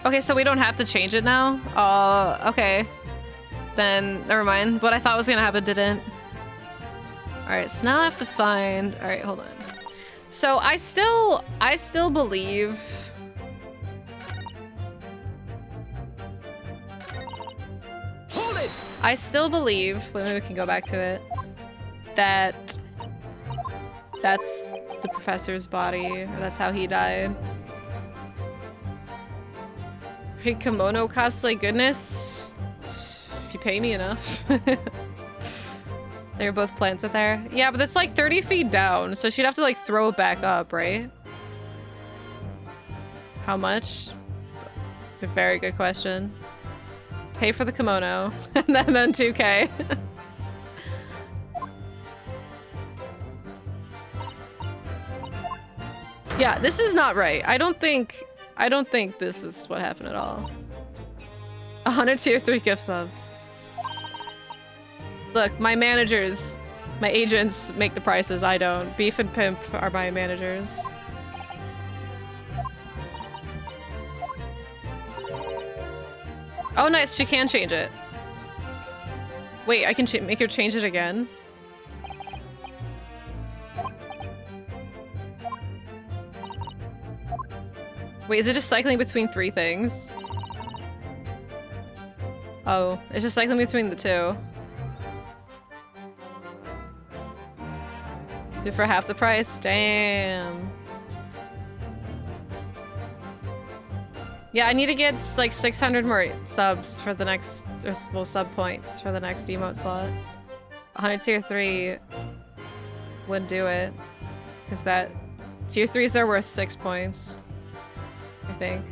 Okay, so we don't have to change it now? Okay. Then, never mind. What I thought was gonna happen didn't. Alright, so now I have to find... Alright, hold on. So I still believe... Hold it! I still believe, maybe we can go back to it, that that's the professor's body, or that's how he died. Hey, kimono cosplay goodness. If you pay me enough. They're both planted there. Yeah, but it's like 30 feet down, so she'd have to like throw it back up, right? How much? It's a very good question. Pay for the kimono, and then 2K. Yeah, this is not right. I don't think this is what happened at all. 100 tier 3 gift subs. Look, my managers, my agents make the prices, I don't. Beef and Pimp are my managers. Oh nice, she can change it. Wait, I can make her change it again? Wait, is it just cycling between 3 things? Oh, it's just cycling between the 2. Two for half the price? Damn. Yeah, I need to get like 600 more subs for the next, well, sub points for the next emote slot. 100 tier 3 would do it. Because that tier 3s are worth 6 points. I think.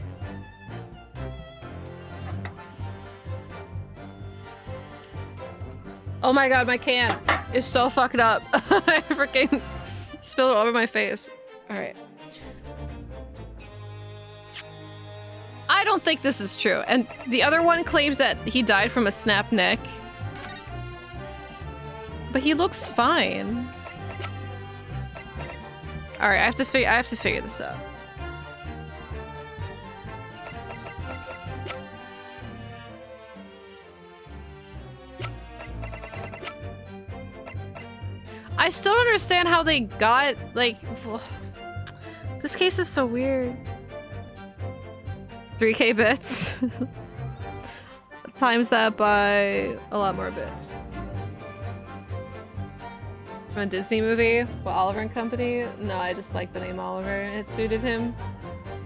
Oh my god, my can is so fucked up. I freaking spilled it all over my face. Alright. I don't think this is true. And the other one claims that he died from a snapped neck. But he looks fine. Alright, I have to figure this out. I still don't understand how they got, like... This case is so weird. 3k bits. Times that by a lot more bits. From a Disney movie? What, Oliver and Company? No, I just like the name Oliver. It suited him.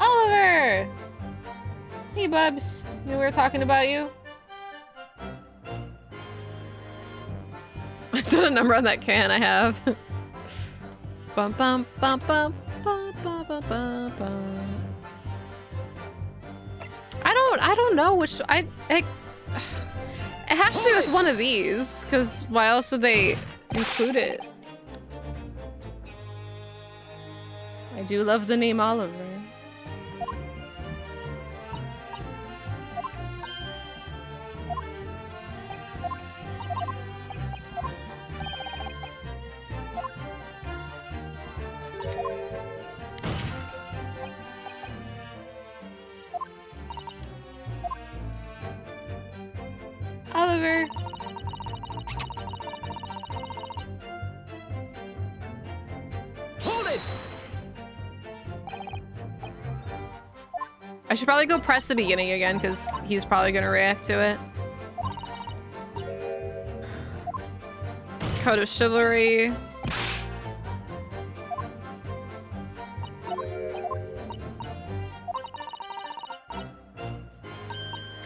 Oliver! Hey, Bubs. We were talking about you. I done a number on that can, I have. Bum bum bum bum bum bum bum bum bum. I don't know which it has to be with one of these, because why else would they include it? I do love the name Oliver. Oliver. Hold it. I should probably go press the beginning again because he's probably gonna react to it. Code of Chivalry.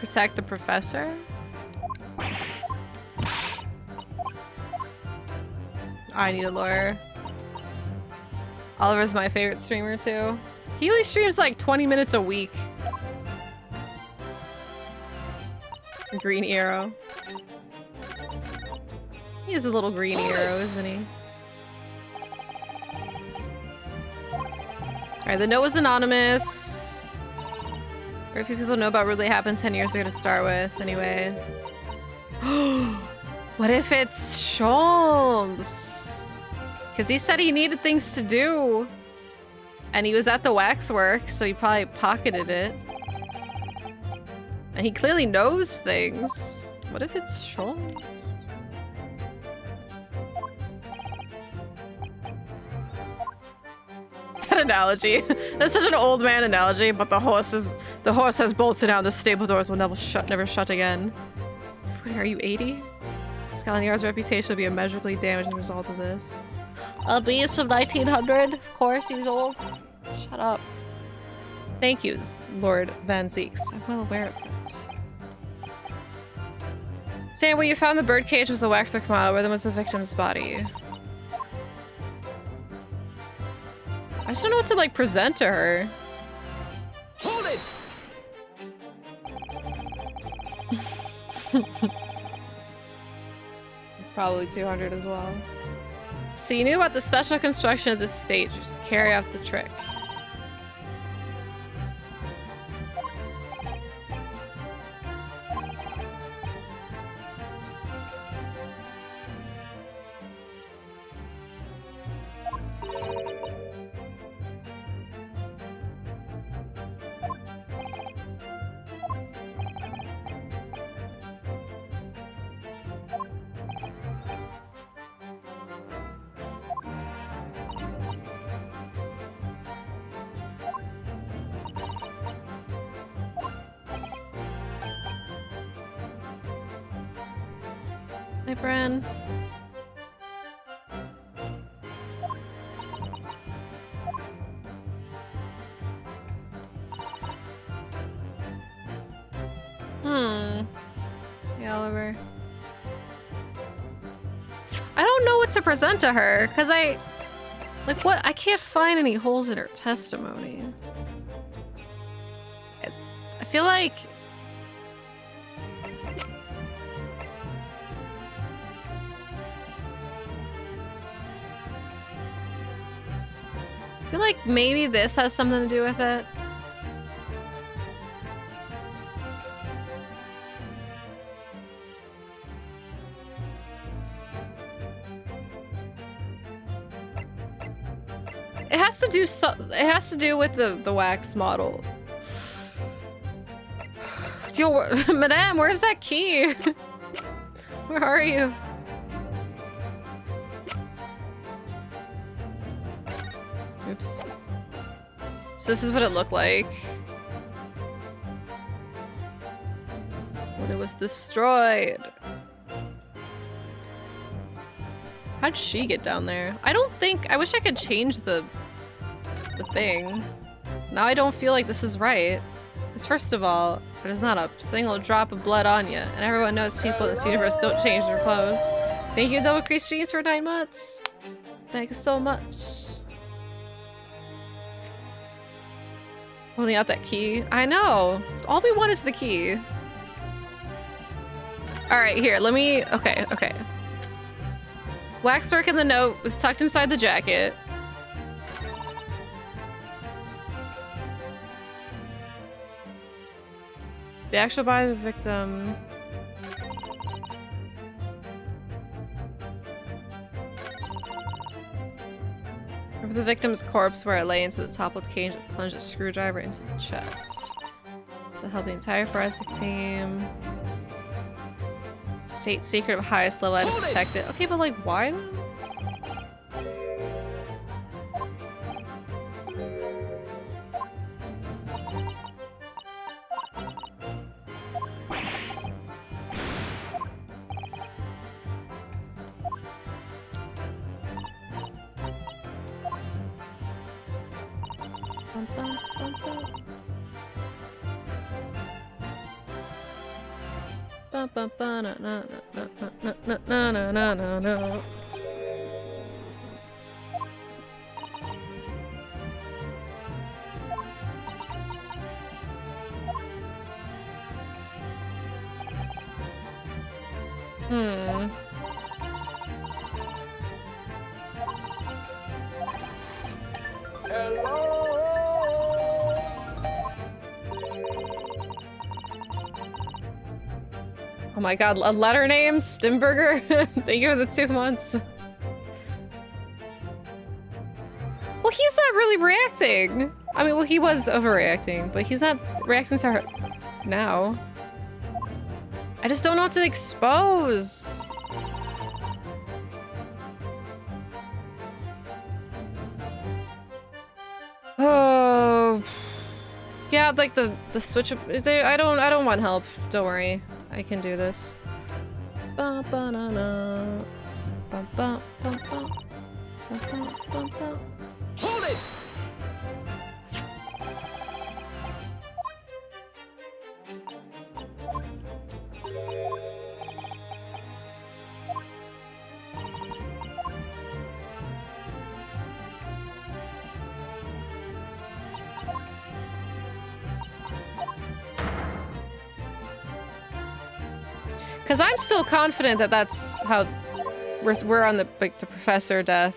Protect the Professor. I need a lawyer. Oliver's my favorite streamer too. He only streams like 20 minutes a week. Green Arrow. He is a little green arrow, isn't he? Alright, the note was anonymous. Very few people know about what really happened 10 years ago to start with, anyway. What if it's Sholmes? Because he said he needed things to do. And he was at the waxwork, so he probably pocketed it. And he clearly knows things. What if it's Sholmes? That analogy. That's such an old man analogy, but the horse has bolted out. The stable doors will never shut again. What, are you 80? Scalaniar's reputation will be immeasurably damaged as a result of this. A beast from 1900? Of course he's old. Shut up. Thank you, Lord Van Zeeks. I'm well aware of that. Sam, where you found the birdcage was a waxwork model. Where then was the victim's body? I just don't know what to, like, present to her. Hold it. It's probably 200 as well. So you knew about the special construction of this stage just to carry out the trick. Hi, Bren. Yeah, Oliver. I don't know what to present to her, because I can't find any holes in her testimony. I feel like... I feel like maybe this has something to do with it. It has to do with the wax model. Yo, Madame, where's that key? Where are you? Oops. So this is what it looked like when it was destroyed. How'd she get down there? I wish I could change the thing. Now I don't feel like this is right. Because first of all, there's not a single drop of blood on you, and everyone knows people in this universe don't change their clothes. Thank you, Double Crease Jeans, for 9 months. Thank you so much. Holding out that key. I know. All we want is the key. Alright, here, let me... Okay. Waxwork in the note was tucked inside the jacket. The actual body of the victim. Over the victim's corpse where it lay into the toppled cage, it plunged a screwdriver into the chest. To help the entire forensic team. State secret of highest level, I had to protect it. Okay, but like, why though? No. Oh my god, a letter name? Stimberger? Thank you for the 2 months. Well, he's not really reacting. I mean, well, he was overreacting, but he's not reacting to her now. I just don't know what to expose. Oh. Yeah, like the switch. I don't want help. Don't worry. I can do this. Hold it! Because I'm still confident that that's how we're on the professor death.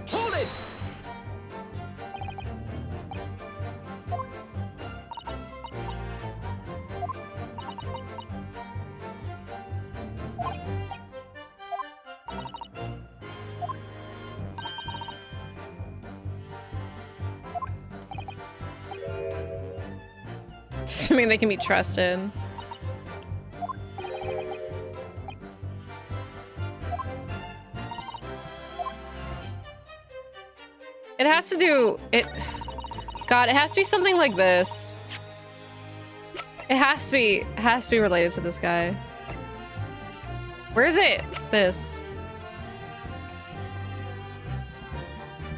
Hold it! Assuming they can be trusted. It has to do... God, it has to be something like this. It has to be related to this guy. Where is it? This.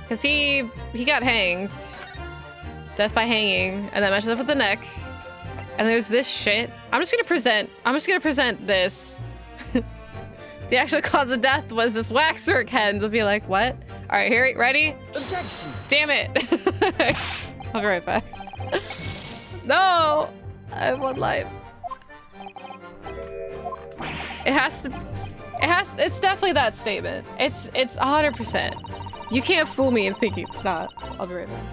Cause he got hanged. Death by hanging, and that matches up with the neck. And there's this shit. I'm just gonna present this. The actual cause of death was this waxwork head. They'll be like, what? All right, here, ready? Objection. Damn it. I'll be right back. No, I have one life. It's definitely that statement. It's 100%. You can't fool me in thinking it's not. I'll be right back.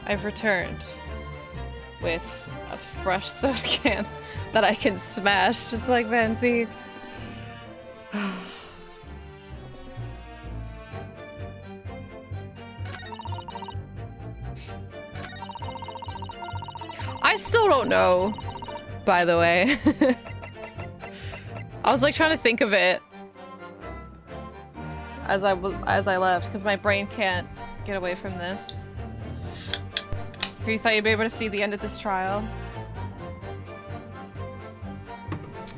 I've returned. with a fresh soda can that I can smash, just like Vanzies. I still don't know, by the way. I was like trying to think of it as I left, because my brain can't get away from this. You thought you'd be able to see the end of this trial?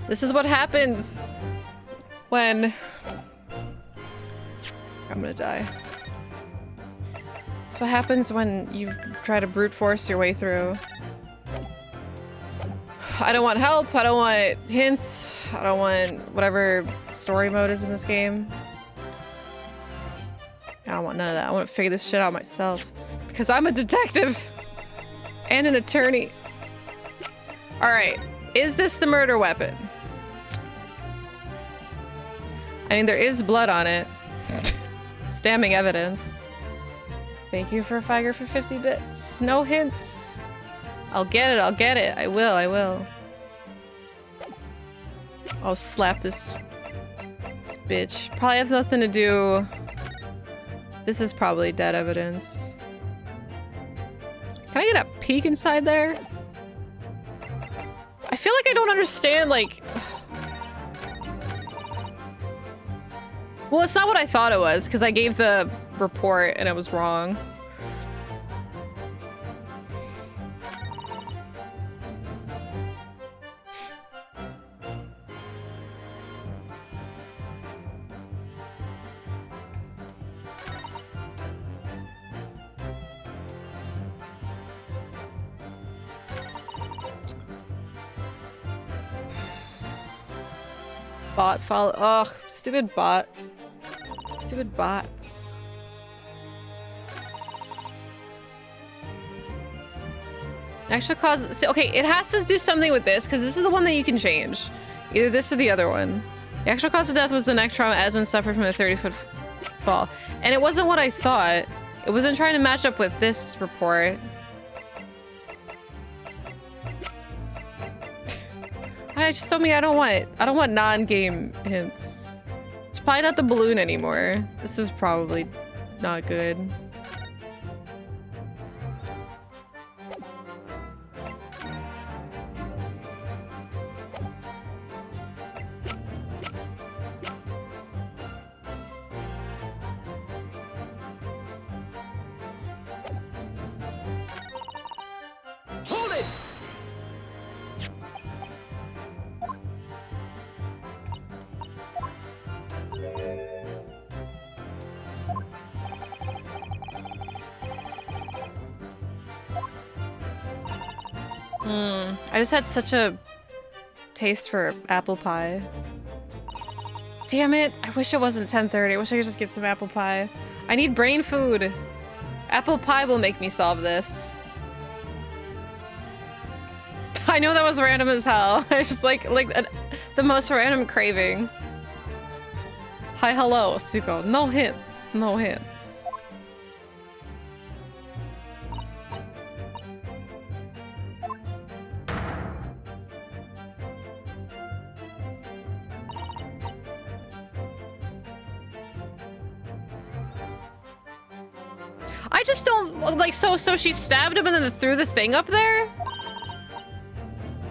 This is what happens when... I'm gonna die. This is what happens when you try to brute force your way through. I don't want help, I don't want hints, I don't want whatever story mode is in this game. I don't want none of that. I want to figure this shit out myself. Because I'm a detective! And an attorney. Alright, is this the murder weapon? I mean, there is blood on it. It's damning evidence. Thank you for a Figer for 50 bits. No hints. I'll get it, I'll get it. I will, I will. I'll slap this bitch. Probably has nothing to do... This is probably dead evidence. Can I get a peek inside there? I feel like I don't understand, like... Well, it's not what I thought it was, because I gave the report and it was wrong. Bot follow. Ugh, stupid bot. Stupid bots. Actual cause. So, okay, it has to do something with this because this is the one that you can change. Either this or the other one. The actual cause of death was the neck trauma Asmund suffered from a 30-foot fall. And it wasn't what I thought. It wasn't trying to match up with this report. I just told me I don't want non-game hints. It's probably not the balloon anymore. This is probably not good. Hold it! I just had such a taste for apple pie. Damn it! I wish it wasn't 10:30. I wish I could just get some apple pie. I need brain food. Apple pie will make me solve this. I know that was random as hell. I just like the most random craving. Hi, hello, Suko. No hints. No hints. I just don't like so she stabbed him and then threw the thing up there?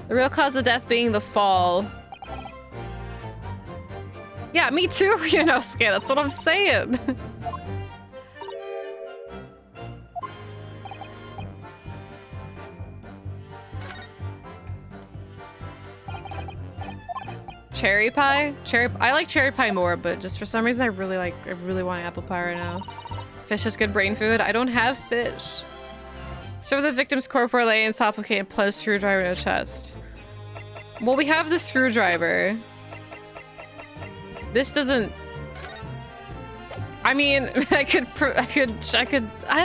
The real cause of death being the fall. Yeah, me too, you know, Sky, that's what I'm saying. Cherry pie? I like cherry pie more, but just for some reason I really want apple pie right now. Fish is good brain food. I don't have fish. Serve the victim's corpora lay and supplicate and plunge screwdriver in the chest. Well, we have the screwdriver. This doesn't... I mean, I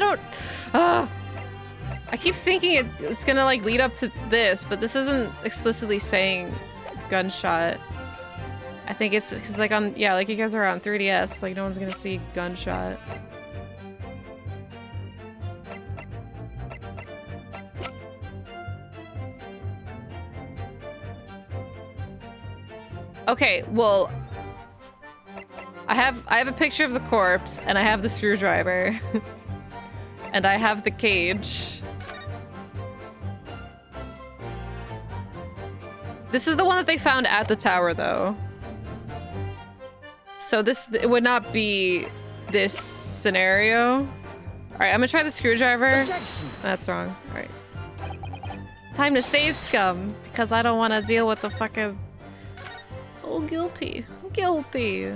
don't... I keep thinking it's gonna like lead up to this, but this isn't explicitly saying gunshot. I think it's because like on, yeah, like you guys are on 3DS, like no one's gonna see gunshot. Okay, well, I have a picture of the corpse, and I have the screwdriver, and I have the cage. This is the one that they found at the tower, though. So it would not be this scenario. All right, I'm gonna try the screwdriver. That's wrong. All right. Time to save scum, because I don't want to deal with the fucking... Oh, guilty. Guilty.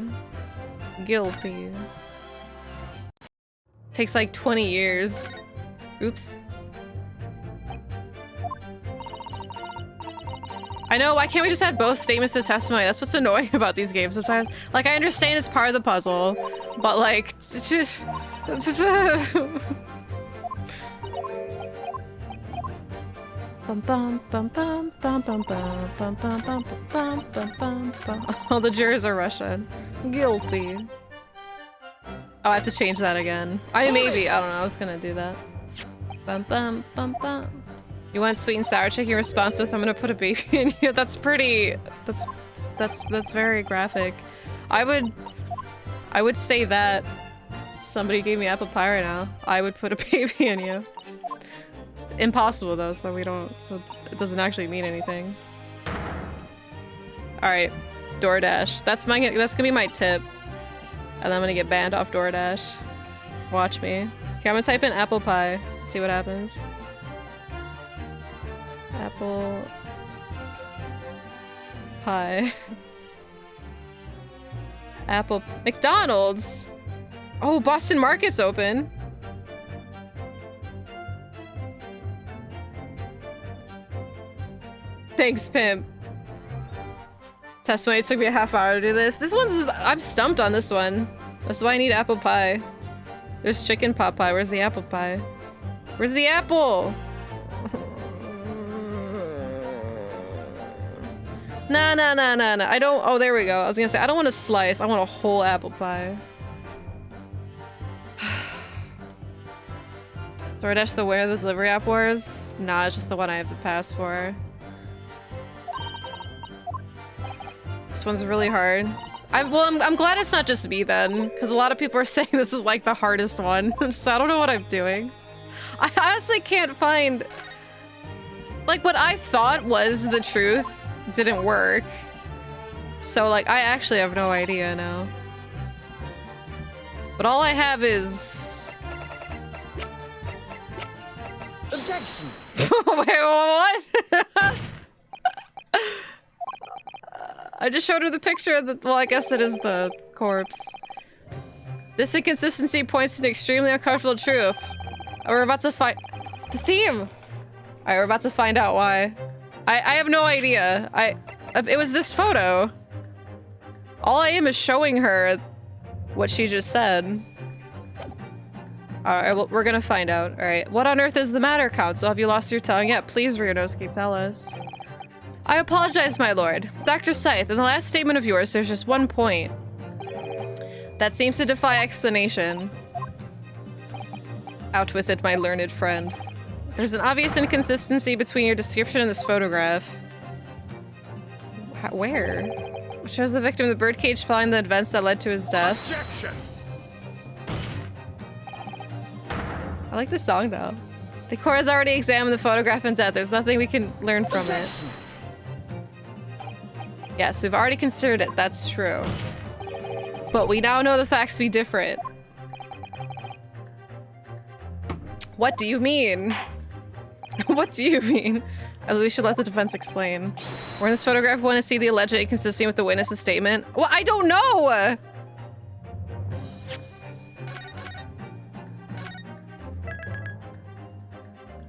Guilty. Takes like 20 years. Oops. I know, why can't we just add both statements to testimony? That's what's annoying about these games sometimes. Like, I understand it's part of the puzzle, but like... All the jurors are Russian. Guilty. Oh, I have to change that again. I don't know, I was gonna do that. Bum bum bum bum. You want sweet and sour chicken? Your response with, I'm gonna put a baby in you. That's pretty... That's very graphic. I would say that somebody gave me apple pie right now. I would put a baby in you. Impossible though, so it doesn't actually mean anything. Alright. DoorDash. That's gonna be my tip. And then I'm gonna get banned off DoorDash. Watch me. Okay, I'm gonna type in apple pie. See what happens. Apple pie. Apple McDonald's. Oh, Boston Market's open. Thanks, pimp. Testimony, it took me a half hour to do this. I'm stumped on this one. That's why I need apple pie. There's chicken pot pie. Where's the apple pie? Where's the apple? Nah. I don't. Oh, there we go. I was gonna say, I don't want a slice. I want a whole apple pie. DoorDash the where the delivery app was? Nah, it's just the one I have the pass for. This one's really hard. I'm glad it's not just me then, because a lot of people are saying this is like the hardest one. So I don't know what I'm doing. I honestly can't find... Like, what I thought was the truth didn't work. So, like, I actually have no idea now. But all I have is... Objection! Wait, what? I just showed her the picture of the... Well, I guess it is the corpse. This inconsistency points to an extremely uncomfortable truth. We're about to find... The theme! Alright, we're about to find out why. I have no idea. It was this photo. All I am is showing her what she just said. Alright, well, we're gonna find out. Alright, what on earth is the matter, Counsel? Have you lost your tongue yet? Please, Ryunosuke, tell us. I apologize, my lord. Dr. Scythe, in the last statement of yours, there's just one point that seems to defy explanation. Out with it, my learned friend. There's an obvious inconsistency between your description and this photograph. Where? It shows the victim in the birdcage following the events that led to his death. Objection! I like this song, though. The court has already examined the photograph in depth. There's nothing we can learn from it. Yes, we've already considered it. That's true. But we now know the facts to be different. What do you mean? What do you mean? We should let the defense explain. We're in this photograph. We want to see the alleged inconsistency with the witness's statement. Well, I don't know!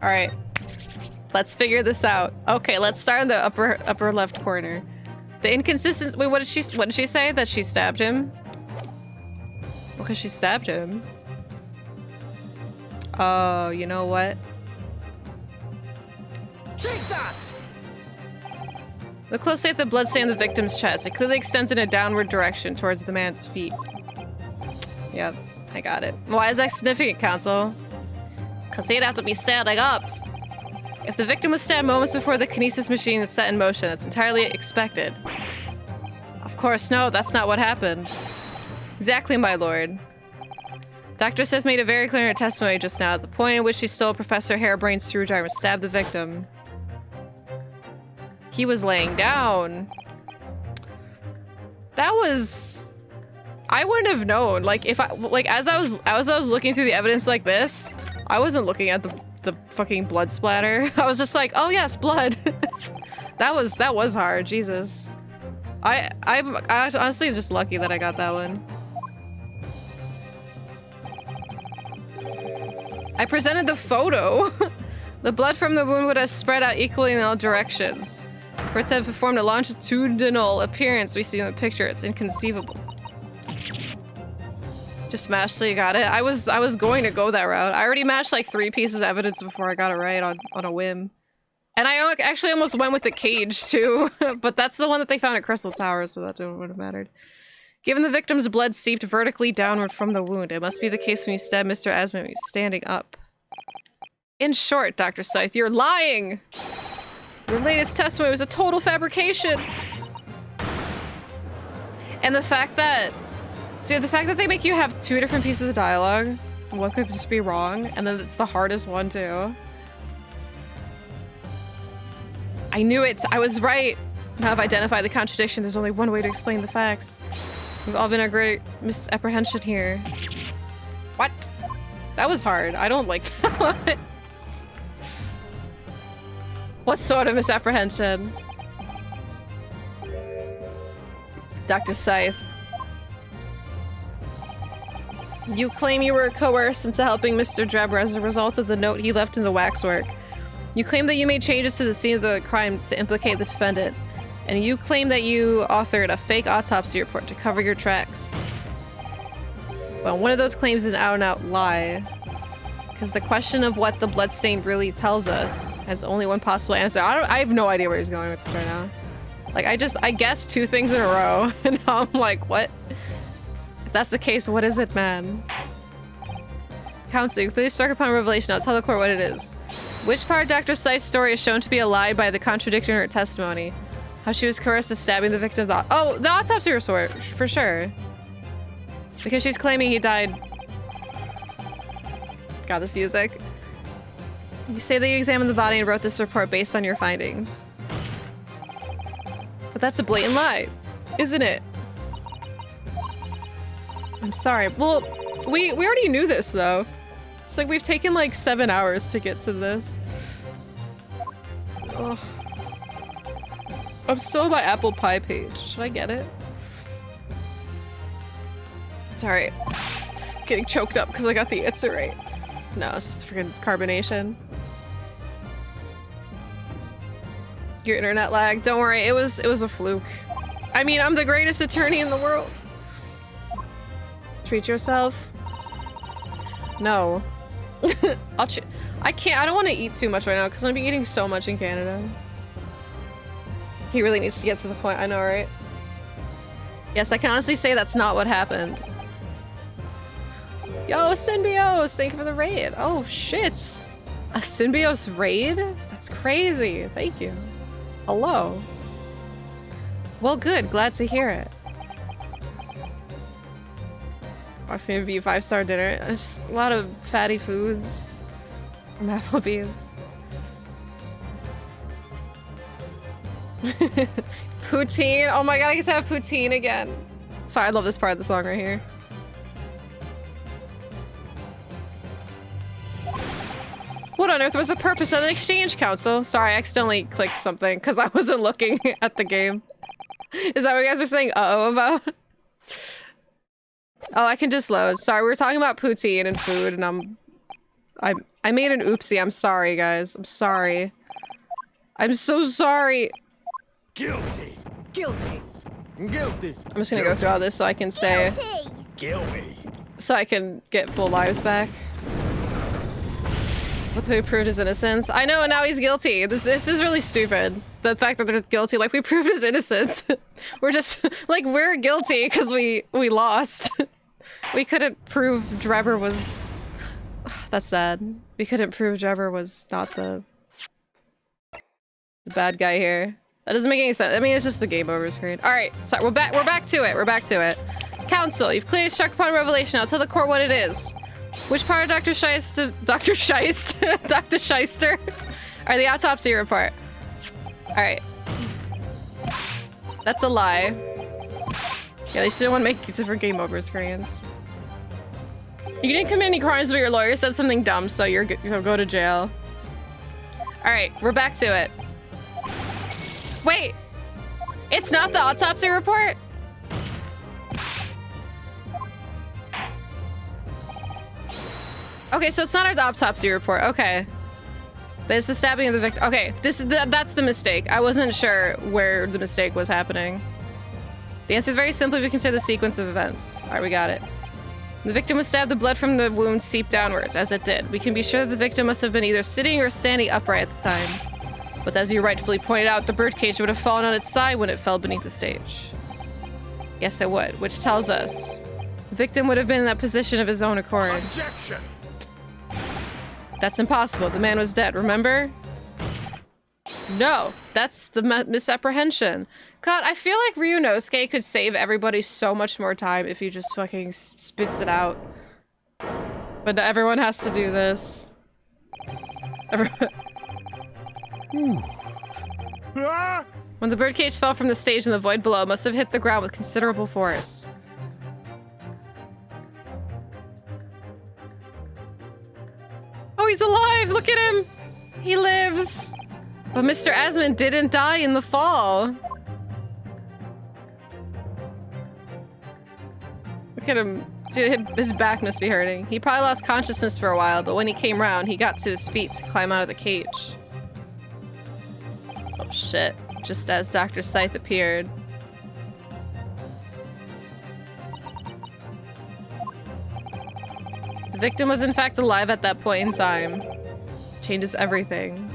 Alright. Let's figure this out. Okay, let's start in the upper left corner. The inconsistency... Wait, what did she say? That she stabbed him? Because she stabbed him. Oh, you know what? Take that! Look closely at the bloodstain on the victim's chest. It clearly extends in a downward direction towards the man's feet. Yep, I got it. Why is that significant, Counsel? Because he'd have to be standing up. If the victim was stabbed moments before the kinesis machine is set in motion, that's entirely expected. course, no, that's not what happened. Exactly, my lord. Dr. Sith made it very clear in her testimony just now. At the point at which she stole Professor Harebrain's screwdriver and stabbed the victim, he was laying down. That was... I wouldn't have known. Like, if I... Like, as I was looking through the evidence like this, I wasn't looking at the fucking blood splatter. I was just like, oh yes, blood. That was hard, Jesus. I'm honestly just lucky that I got that one. I presented the photo. The blood from the wound would have spread out equally in all directions. For it to have performed a longitudinal appearance we see in the picture, it's inconceivable. Just mashed so you got it. I was going to go that route. I already mashed like 3 pieces of evidence before I got it right on a whim. And I actually almost went with the cage too, but that's the one that they found at Crystal Tower, so that would have mattered. Given the victim's blood seeped vertically downward from the wound, it must be the case when you stabbed Mr. Asman standing up. In short, Dr. Scythe, you're lying! Your latest testimony was a total fabrication! And the fact that... Dude, the fact that they make you have 2 different pieces of dialogue, one could just be wrong, and then it's the hardest one too. I knew it! I was right! Now I've identified the contradiction, there's only one way to explain the facts. We've all been a great misapprehension here. What? That was hard. I don't like that one. What sort of misapprehension? Dr. Scythe. You claim you were coerced into helping Mr. Drebber as a result of the note he left in the waxwork. You claim that you made changes to the scene of the crime to implicate the defendant. And you claim that you authored a fake autopsy report to cover your tracks. Well, one of those claims is an out-and-out lie. Because the question of what the bloodstain really tells us has only one possible answer. I have no idea where he's going with this right now. Like, I guessed 2 things in a row, and now I'm like, what? If that's the case, what is it, man? Counsel, you clearly struck upon revelation. I'll tell the court what it is. Which part of Dr. Scythe's story is shown to be a lie by the contradiction in her testimony? How she was coerced to stabbing the victim's oh, the autopsy report, for sure. Because she's claiming he died. God, this music. You say that you examined the body and wrote this report based on your findings. But that's a blatant lie, isn't it? I'm sorry. Well, we already knew this, though. It's like we've taken like 7 hours to get to this. Ugh. I'm still on my apple pie page. Should I get it? It's alright. Getting choked up because I got the answer right. No, it's just freaking carbonation. Your internet lag. Don't worry, it was a fluke. I mean, I'm the greatest attorney in the world. Treat yourself. No. I don't want to eat too much right now because I'm gonna be eating so much in Canada. He really needs to get to the point, I know, right? Yes, I can honestly say that's not what happened. Yo, Synbios! Thank you for the raid. Oh, shit. A Synbios raid? That's crazy. Thank you. Hello. Well, good. Glad to hear it. It's gonna be a 5-star dinner. It's just a lot of fatty foods from Applebee's. Poutine. Oh my god, I get to have poutine again. Sorry, I love this part of the song right here. What on earth was the purpose of the exchange council? Sorry, I accidentally clicked something because I wasn't looking at the game. Is that what you guys were saying uh-oh about? Oh, I can just load. Sorry, we were talking about poutine and food and I made an oopsie. I'm sorry, guys. I'm sorry. I'm so sorry. Guilty. Guilty. Guilty. I'm just gonna go through all this so I can say... Guilty. So I can get full lives back. What's we proved his innocence? I know, and now he's guilty. This is really stupid. The fact that they're guilty, like we proved his innocence. We're just, like, we're guilty because we lost. We couldn't prove Drebber was... That's sad. We couldn't prove Drebber was not the bad guy here. That doesn't make any sense. I mean, it's just the game over screen. All right, sorry, we're back to it. We're back to it. Counsel, you've clearly struck upon revelation. I'll tell the court what it is. Which part of Dr. Shyster are the autopsy report? All right. That's a lie. Yeah, they still want to make different game over screens. You didn't commit any crimes, but your lawyer said something dumb, so you'll go to jail. All right, we're back to it. Wait, it's not the autopsy report? Okay, so it's not our autopsy report. Okay. But it's the stabbing of the victim. Okay, that's the mistake. I wasn't sure where the mistake was happening. The answer is very simple if you consider the sequence of events. All right, we got it. The victim was stabbed, the blood from the wound seeped downwards, as it did. We can be sure that the victim must have been either sitting or standing upright at the time. But as you rightfully pointed out, the birdcage would have fallen on its side when it fell beneath the stage. Yes, it would, which tells us the victim would have been in that position of his own accord. Objection! That's impossible. The man was dead, remember? No, that's the misapprehension. God, I feel like Ryunosuke could save everybody so much more time if he just fucking spits it out. But everyone has to do this. When the birdcage fell from the stage in the void below, it must have hit the ground with considerable force. Oh, he's alive! Look at him! He lives! But Mr. Asmund didn't die in the fall. Look at him. Dude, his back must be hurting. He probably lost consciousness for a while, but when he came round, he got to his feet to climb out of the cage. Oh shit. Just as Dr. Scythe appeared. The victim was in fact alive at that point in time. Changes everything.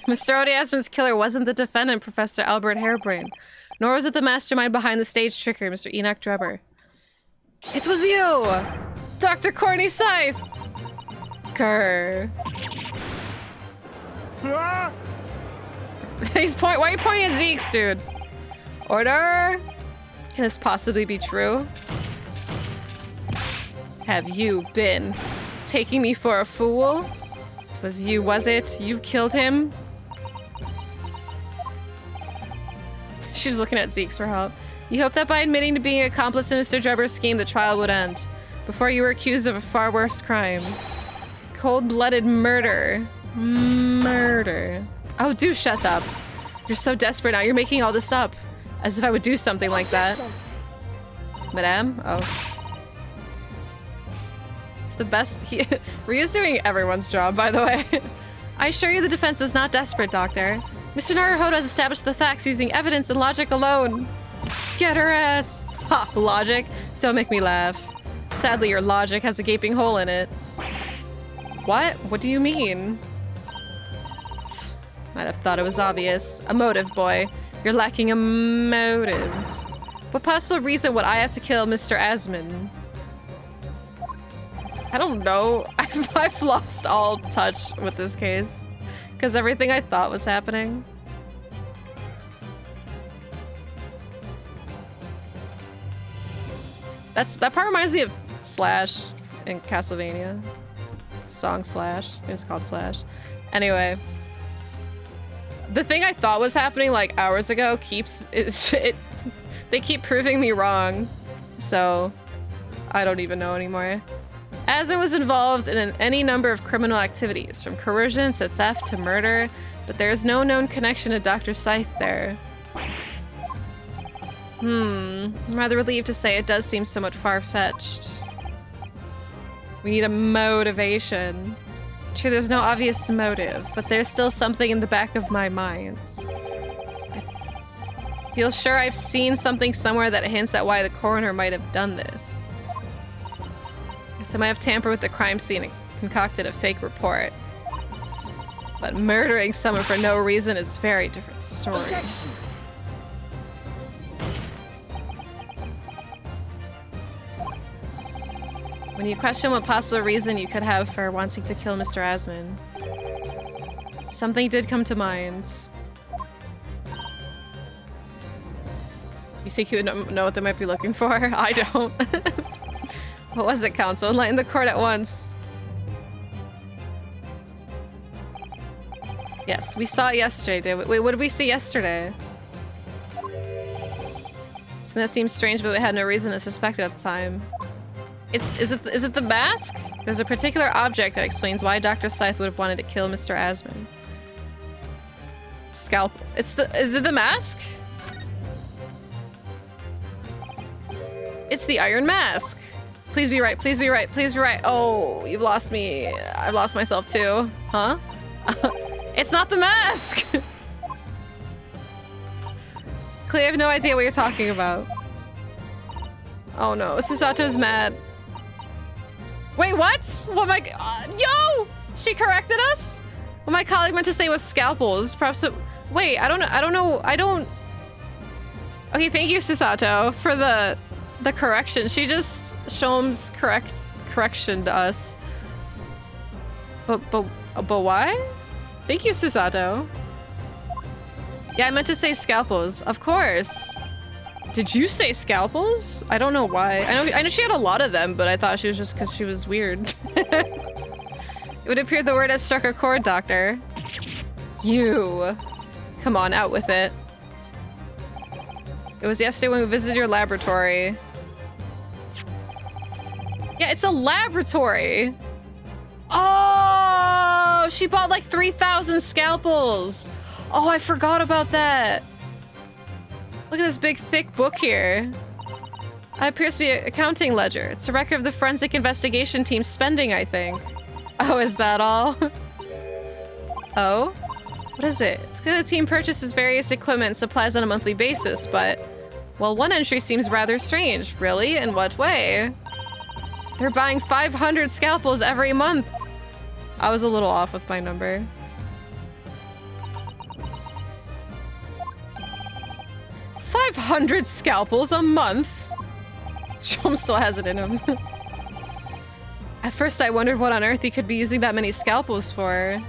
Mr. Odiasman's killer wasn't the defendant, Professor Albert Harebrain, nor was it the mastermind behind the stage trickery, Mr. Enoch Drebber. It was you! Dr. Corny Scythe! Grr. Why are you pointing at Zeke's, dude? Order? Can this possibly be true? Have you been taking me for a fool? Was it? You killed him? She's looking at Zeke's for help. You hoped that by admitting to being an accomplice in Mr. Drebber's scheme, the trial would end. Before you were accused of a far worse crime. Cold-blooded murder. Murder. Oh, do shut up. You're so desperate now. You're making all this up. As if I would do something like that. Madame? Oh. It's the best. Ryu's doing everyone's job, by the way. I assure you the defense is not desperate, Doctor. Mr. Naruhodo has established the facts using evidence and logic alone. Get her ass. Ha, logic? Don't make me laugh. Sadly, your logic has a gaping hole in it. What? What do you mean? I'd have thought it was obvious. A motive, boy. You're lacking a motive. What possible reason would I have to kill Mr. Asmund? I don't know. I've lost all touch with this case. Because everything I thought was happening. That part reminds me of Slash in Castlevania. Song Slash. It's called Slash. Anyway. The thing I thought was happening like hours ago they keep proving me wrong. So I don't even know anymore. Asmund was involved in any number of criminal activities, from coercion to theft to murder, but there is no known connection to Dr. Scythe there. I'm rather relieved to say it does seem somewhat far-fetched. We need a motivation. True, there's no obvious motive, but there's still something in the back of my mind. I feel sure I've seen something somewhere that hints at why the coroner might have done this. Guess I might have tampered with the crime scene and concocted a fake report. But murdering someone for no reason is a very different story. Objection. When you question what possible reason you could have for wanting to kill Mr. Asman, something did come to mind. You think you would know what they might be looking for? I don't. What was it, Counsel? Enlighten the court at once. Yes, we saw it yesterday, did we? Wait, what did we see yesterday? Something that seems strange, but we had no reason to suspect it at the time. Is it the mask? There's a particular object that explains why Dr. Scythe would have wanted to kill Mr. Asman. Scalpel. Is it the mask? It's the Iron Mask. Please be right, please be right, please be right. Oh, you've lost me. I've lost myself too. Huh? It's not the mask! Clay, I have no idea what you're talking about. Oh no, Susato's mad. Wait, what? What my yo! She corrected us? What my colleague meant to say was scalpels. Perhaps wait, I don't know. Okay, thank you, Susato, for the correction. She just Shom's correction to us. But why? Thank you, Susato. Yeah, I meant to say scalpels. Of course. Did you say scalpels? I don't know why. I know she had a lot of them, but I thought she was just because she was weird. It would appear the word has struck a chord, Doctor. You. Come on, out with it. It was yesterday when we visited your laboratory. Yeah, it's a laboratory. Oh, she bought like 3,000 scalpels. Oh, I forgot about that. Look at this big, thick book here. It appears to be an accounting ledger. It's a record of the forensic investigation team's spending, I think. Oh, is that all? Oh? What is it? It's because the team purchases various equipment and supplies on a monthly basis, but... Well, one entry seems rather strange. Really? In what way? They're buying 500 scalpels every month. I was a little off with my number. 500 scalpels a month? Shom still has it in him. At first I wondered what on earth he could be using that many scalpels for.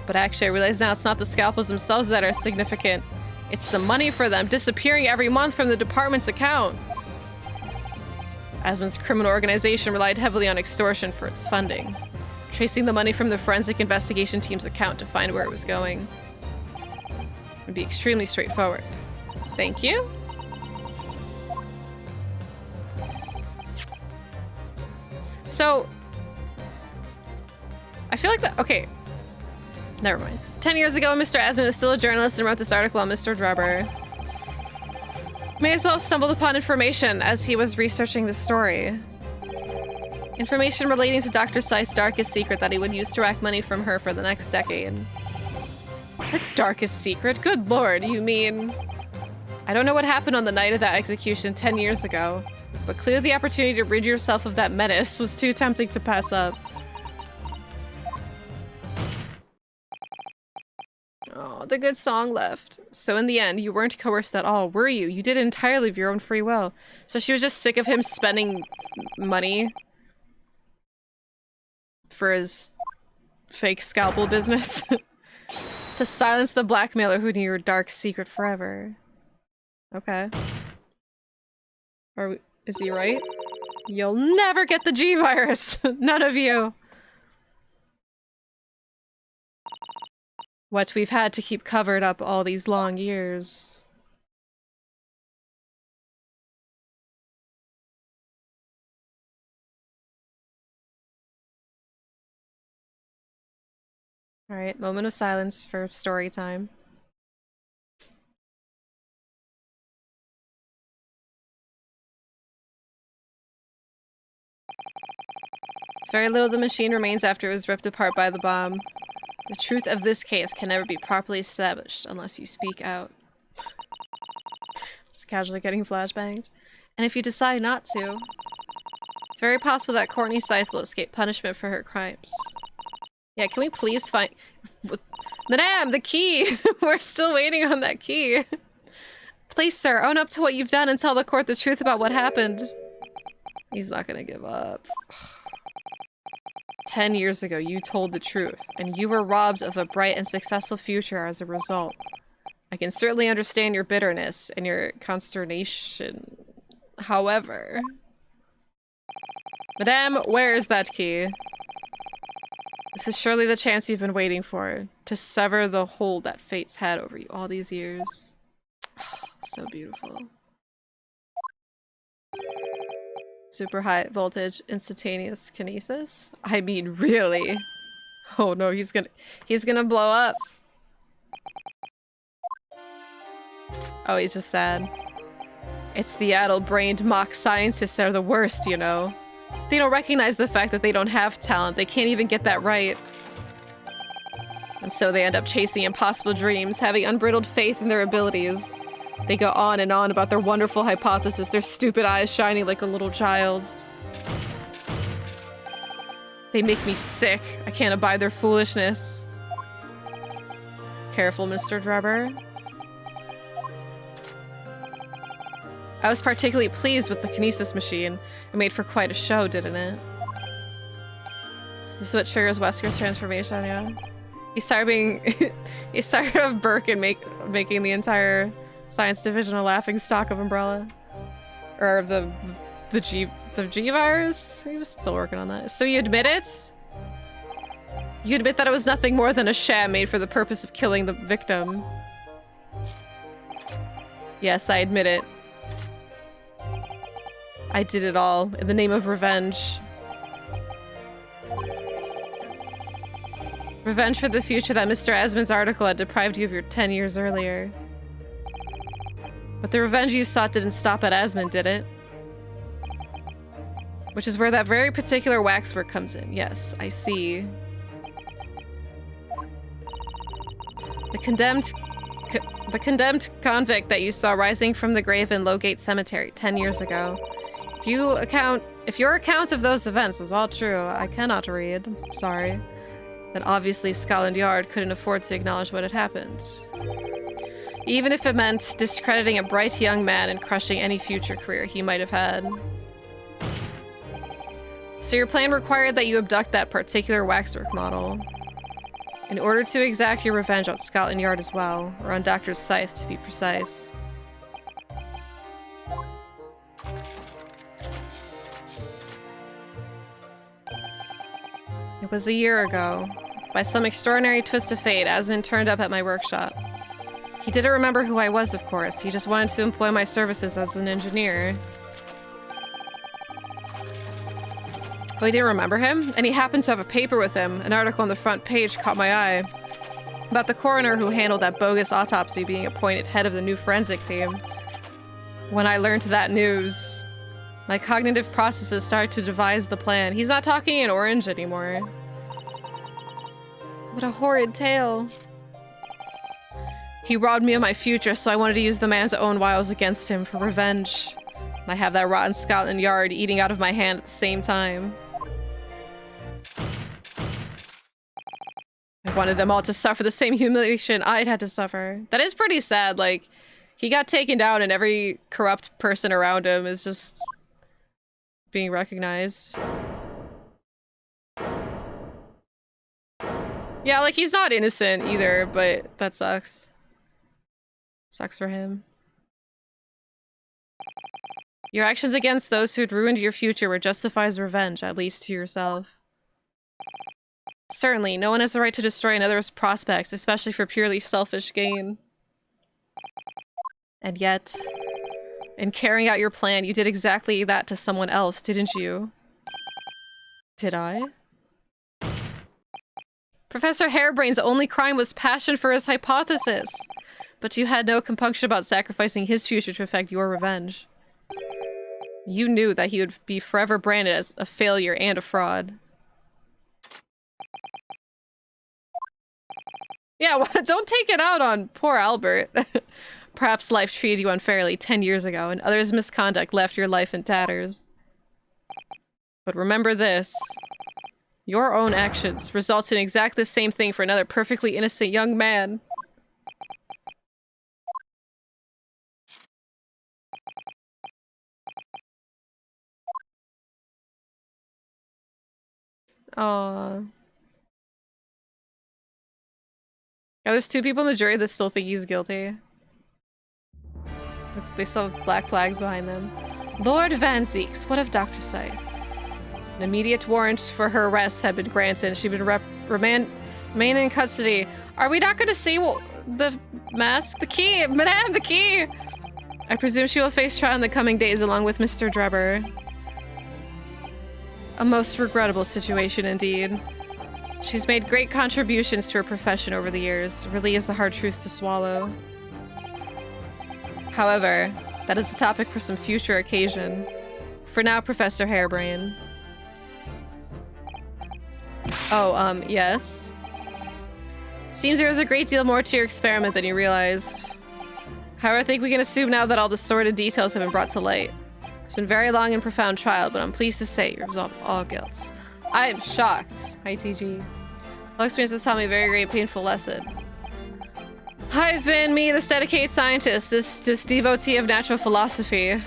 But actually I realize now it's not the scalpels themselves that are significant. It's the money for them disappearing every month from the department's account. Asman's criminal organization relied heavily on extortion for its funding, tracing the money from the forensic investigation team's account to find where it was going. It would be extremely straightforward. Thank you. So, I feel like that. Okay, never mind. 10 years ago, Mr. Asman was still a journalist and wrote this article on Mr. Drebber. May as well stumbled upon information as he was researching the story. Information relating to Dr. Scythe's darkest secret that he would use to rack money from her for the next decade. Her darkest secret? Good lord, you mean... I don't know what happened on the night of that execution 10 years ago, but clearly the opportunity to rid yourself of that menace was too tempting to pass up. Oh, the good song left. So in the end, you weren't coerced at all, were you? You did it entirely of your own free will. So she was just sick of him spending money for his fake scalpel business to silence the blackmailer who knew your dark secret forever. Okay. Is he right? You'll never get the G-Virus! None of you! What we've had to keep covered up all these long years. Alright, moment of silence for story time. It's very little the machine remains after it was ripped apart by the bomb. The truth of this case can never be properly established unless you speak out. Just casually getting flashbangs. And if you decide not to, it's very possible that Courtney Scythe will escape punishment for her crimes. Yeah, can we please find... Madame, the key! We're still waiting on that key. Please, sir, own up to what you've done and tell the court the truth about what happened. He's not gonna give up. 10 years ago, you told the truth, and you were robbed of a bright and successful future as a result. I can certainly understand your bitterness and your consternation. However... Madame, where is that key? This is surely the chance you've been waiting for, to sever the hold that fate's had over you all these years. So beautiful. Super high voltage instantaneous kinesis? I mean, really? Oh no, he's gonna blow up. Oh, he's just sad. It's the addle-brained mock scientists that are the worst, you know. They don't recognize the fact that they don't have talent. They can't even get that right. And so they end up chasing impossible dreams, having unbridled faith in their abilities. They go on and on about their wonderful hypothesis, their stupid eyes shining like a little child's. They make me sick. I can't abide their foolishness. Careful, Mr. Drebber. I was particularly pleased with the kinesis machine. It made for quite a show, didn't it? This is what triggers Wesker's transformation, yeah. He started off Burke and making the entire science division a laughing stock of Umbrella. Or the G virus? He was still working on that. So you admit it? You admit that it was nothing more than a sham made for the purpose of killing the victim. Yes, I admit it. I did it all in the name of revenge. Revenge for the future that Mr. Esmond's article had deprived you of your 10 years earlier. But the revenge you sought didn't stop at Esmond, did it? Which is where that very particular waxwork comes in. Yes, I see. The condemned convict that you saw rising from the grave in Lowgate Cemetery 10 years ago. If your account of those events was all true, I cannot read. Sorry. Then obviously Scotland Yard couldn't afford to acknowledge what had happened. Even if it meant discrediting a bright young man and crushing any future career he might have had. So your plan required that you abduct that particular waxwork model. In order to exact your revenge on Scotland Yard as well, or on Dr. Scythe to be precise. It was a year ago. By some extraordinary twist of fate, Asmund turned up at my workshop. He didn't remember who I was, of course. He just wanted to employ my services as an engineer. Oh, he didn't remember him? And he happened to have a paper with him. An article on the front page caught my eye. About the coroner who handled that bogus autopsy being appointed head of the new forensic team. When I learned that news, my cognitive processes started to devise the plan. He's not talking in orange anymore. What a horrid tale. He robbed me of my future, so I wanted to use the man's own wiles against him for revenge. And I have that rotten Scotland Yard eating out of my hand at the same time. I wanted them all to suffer the same humiliation I'd had to suffer. That is pretty sad, like, he got taken down and every corrupt person around him is just being recognized. Yeah, like, he's not innocent either, but that sucks. Sucks for him. Your actions against those who'd ruined your future were justified as revenge, at least to yourself. Certainly, no one has the right to destroy another's prospects, especially for purely selfish gain. And yet, in carrying out your plan, you did exactly that to someone else, didn't you? Did I? Professor Harebrain's only crime was passion for his hypothesis. But you had no compunction about sacrificing his future to effect your revenge. You knew that he would be forever branded as a failure and a fraud. Yeah, well, don't take it out on poor Albert. Perhaps life treated you unfairly 10 years ago, and others' misconduct left your life in tatters. But remember this. Your own actions result in exactly the same thing for another perfectly innocent young man. Aww. Yeah, there's 2 people in the jury that still think he's guilty. They still have black flags behind them. Lord Van Zeeks, what of Dr. Scythe? An immediate warrant for her arrest had been granted. She'd been remain in custody. Are we not going to see the mask? The key! Madame, the key! I presume she will face trial in the coming days along with Mr. Drebber. A most regrettable situation indeed. She's made great contributions to her profession over the years. It really is the hard truth to swallow. However, that is a topic for some future occasion. For now, Professor Harebrain. Oh, yes? Seems there was a great deal more to your experiment than you realized. However, I think we can assume now that all the sordid details have been brought to light. It's been a very long and profound trial, but I'm pleased to say you resolved all guilt. I am shocked, ITG. All experience has taught me a very great painful lesson. I've been me, this dedicated scientist, this devotee of natural philosophy.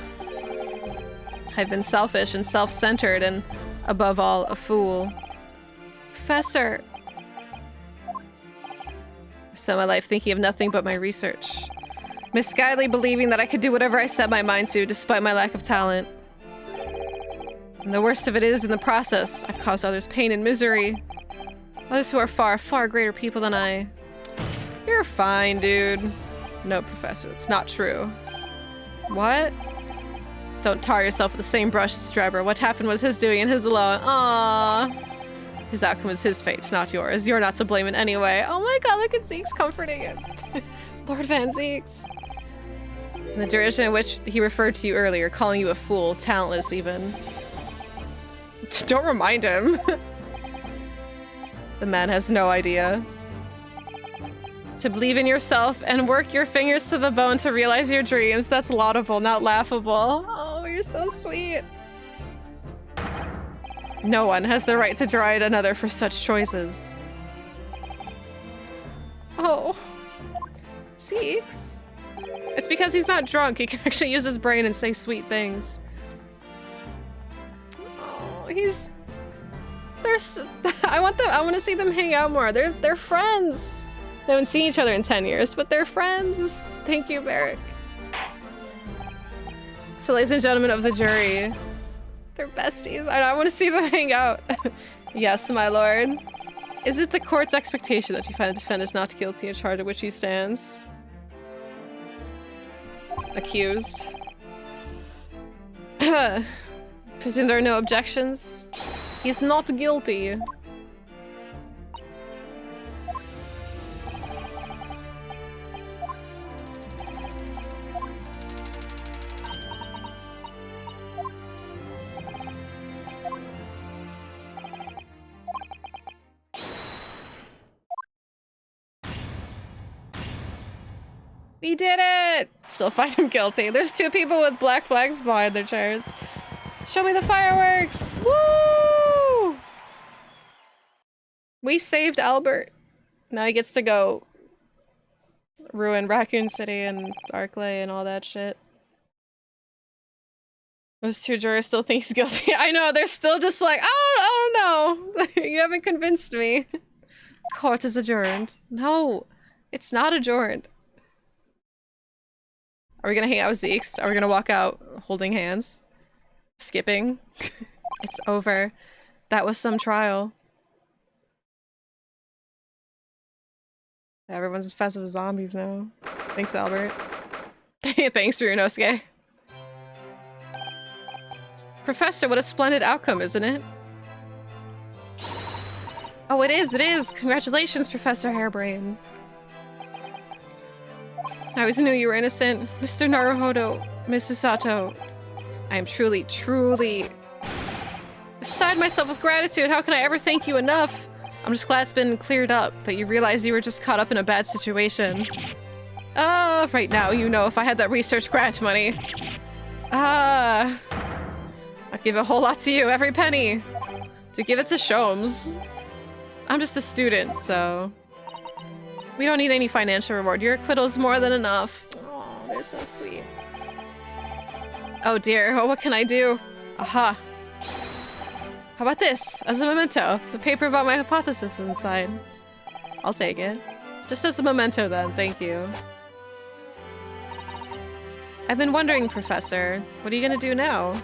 I've been selfish and self-centered and, above all, a fool. Professor. I spent my life thinking of nothing but my research. Misguidedly believing that I could do whatever I set my mind to, despite my lack of talent. And the worst of it is, in the process, I've caused others pain and misery. Others who are far, far greater people than I. You're fine, dude. No, Professor, it's not true. What? Don't tar yourself with the same brush as Drebber. What happened was his doing and his alone. Aww. His outcome was his fate, not yours. You're not to blame in any way. Oh my god, look at Zeke's comforting him. Lord Van Zeeks. In the direction in which he referred to you earlier, calling you a fool, talentless even. Don't remind him. The man has no idea. To believe in yourself and work your fingers to the bone to realize your dreams, that's laudable, not laughable. Oh, you're so sweet. No one has the right to deride another for such choices. Oh. Zeeks. It's because he's not drunk. He can actually use his brain and say sweet things. Oh, I want to see them hang out more. They're friends. They haven't seen each other in 10 years, but they're friends. Thank you, Barrick. So, ladies and gentlemen of the jury, they're besties. I want to see them hang out. Yes, my lord. Is it the court's expectation that you find the defendant not guilty in charge of which he stands? Accused. Presume there are no objections? He's not guilty. We did it! Still find him guilty. There's 2 people with black flags behind their chairs. Show me the fireworks! Woo! We saved Albert. Now he gets to go ruin Raccoon City and Arklay and all that shit. Those 2 jurors still think he's guilty. I know, they're still just like, I don't know. You haven't convinced me. Court is adjourned. No, it's not adjourned. Are we gonna hang out with Zeeks? Are we gonna walk out holding hands? Skipping? It's over. That was some trial. Everyone's infested with zombies now. Thanks, Albert. Thanks, Ryunosuke. Professor, what a splendid outcome, isn't it? Oh, it is, it is! Congratulations, Professor Harebrain. I always knew you were innocent. Mr. Naruhodo, Mrs. Sato. I am truly, truly beside myself with gratitude. How can I ever thank you enough? I'm just glad it's been cleared up, that you realized you were just caught up in a bad situation. Right now, you know, if I had that research grant money. I'd give a whole lot to you, every penny. To give it to Shomes. I'm just a student, so... We don't need any financial reward. Your acquittal's more than enough. Oh, they're so sweet. Oh dear, oh, what can I do? Aha. How about this? As a memento. The paper about my hypothesis is inside. I'll take it. Just as a memento then, thank you. I've been wondering, Professor, what are you gonna do now?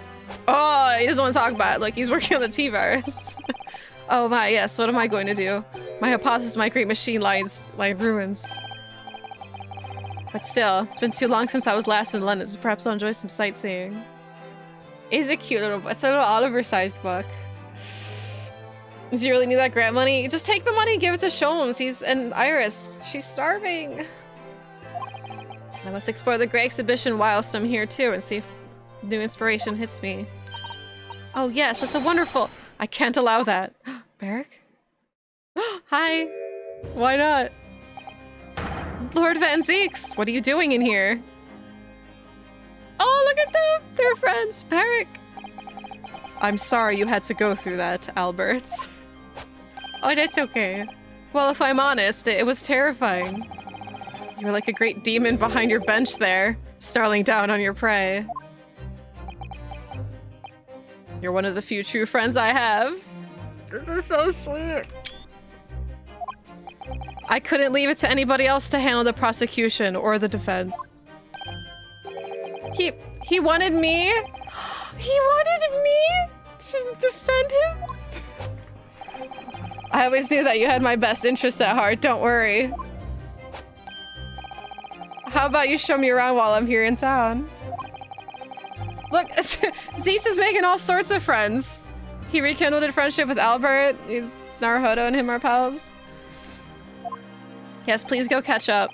Oh, he doesn't want to talk about it. Like, he's working on the T-virus. Oh my, yes, what am I going to do? My hypothesis might create machine lies ruins. But still, it's been too long since I was last in London, so perhaps I'll enjoy some sightseeing. It's a cute little book. It's a little Oliver-sized book. Do you really need that grant money? Just take the money and give it to Sholmes. He's and Iris. She's starving. I must explore the Grey exhibition whilst I'm here too and see if new inspiration hits me. Oh yes, that's a wonderful... I can't allow that. Barrick? Hi. Why not? Lord Van Zeeks, what are you doing in here? Oh, look at them! They're friends. Barrick. I'm sorry you had to go through that, Albert. Oh, that's okay. Well, if I'm honest, it was terrifying. You were like a great demon behind your bench there, snarling down on your prey. You're one of the few true friends I have. This is so sweet. I couldn't leave it to anybody else to handle the prosecution or the defense. He wanted me? He wanted me to defend him? I always knew that you had my best interest at heart, don't worry. How about you show me around while I'm here in town? Look, Zeus is making all sorts of friends. He rekindled a friendship with Albert. Naruhodo and him are pals. Yes, please go catch up.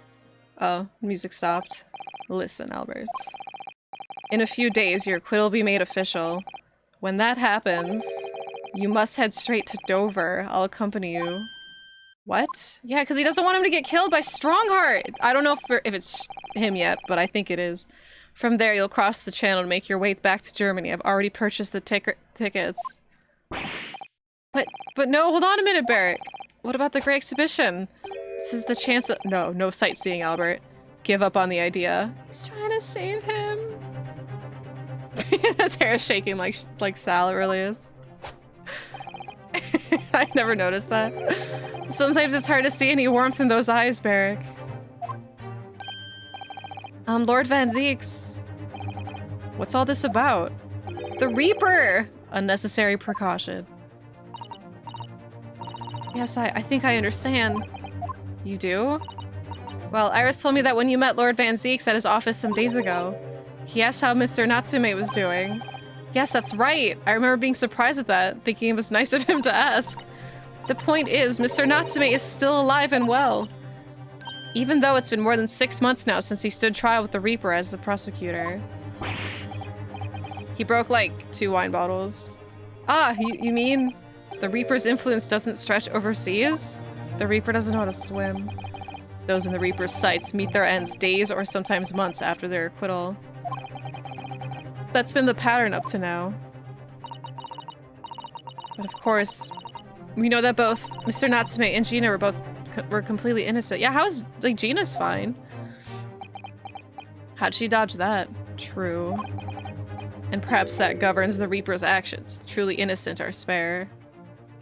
Oh, music stopped. Listen, Albert. In a few days, your acquittal will be made official. When that happens, you must head straight to Dover. I'll accompany you. What? Yeah, because he doesn't want him to get killed by Strongheart. I don't know if it's him yet, but I think it is. From there, you'll cross the channel and make your way back to Germany. I've already purchased the tickets. But no, hold on a minute, Barrick. What about the Grey exhibition? This is the chance of— No sightseeing, Albert. Give up on the idea. He's trying to save him. His hair is shaking like Sal, it really is. I never noticed that. Sometimes it's hard to see any warmth in those eyes, Barrick. Lord Van Zeeks. What's all this about? The Reaper! Unnecessary precaution. Yes, I think I understand. You do? Well, Iris told me that when you met Lord Van Zeeks at his office some days ago, he asked how Mr. Natsume was doing. Yes, that's right. I remember being surprised at that, thinking it was nice of him to ask. The point is, Mr. Natsume is still alive and well. Even though it's been more than 6 months now since he stood trial with the Reaper as the prosecutor. He broke like 2 wine bottles. Ah, you mean the Reaper's influence doesn't stretch overseas? The Reaper doesn't know how to swim. Those in the Reaper's sights meet their ends days or sometimes months after their acquittal. That's been the pattern up to now. But of course, we know that both Mr. Natsume and Gina were completely innocent. Yeah, how's, like, Gina's fine. How'd she dodge that? True. And perhaps that governs the Reaper's actions. The truly innocent are spare.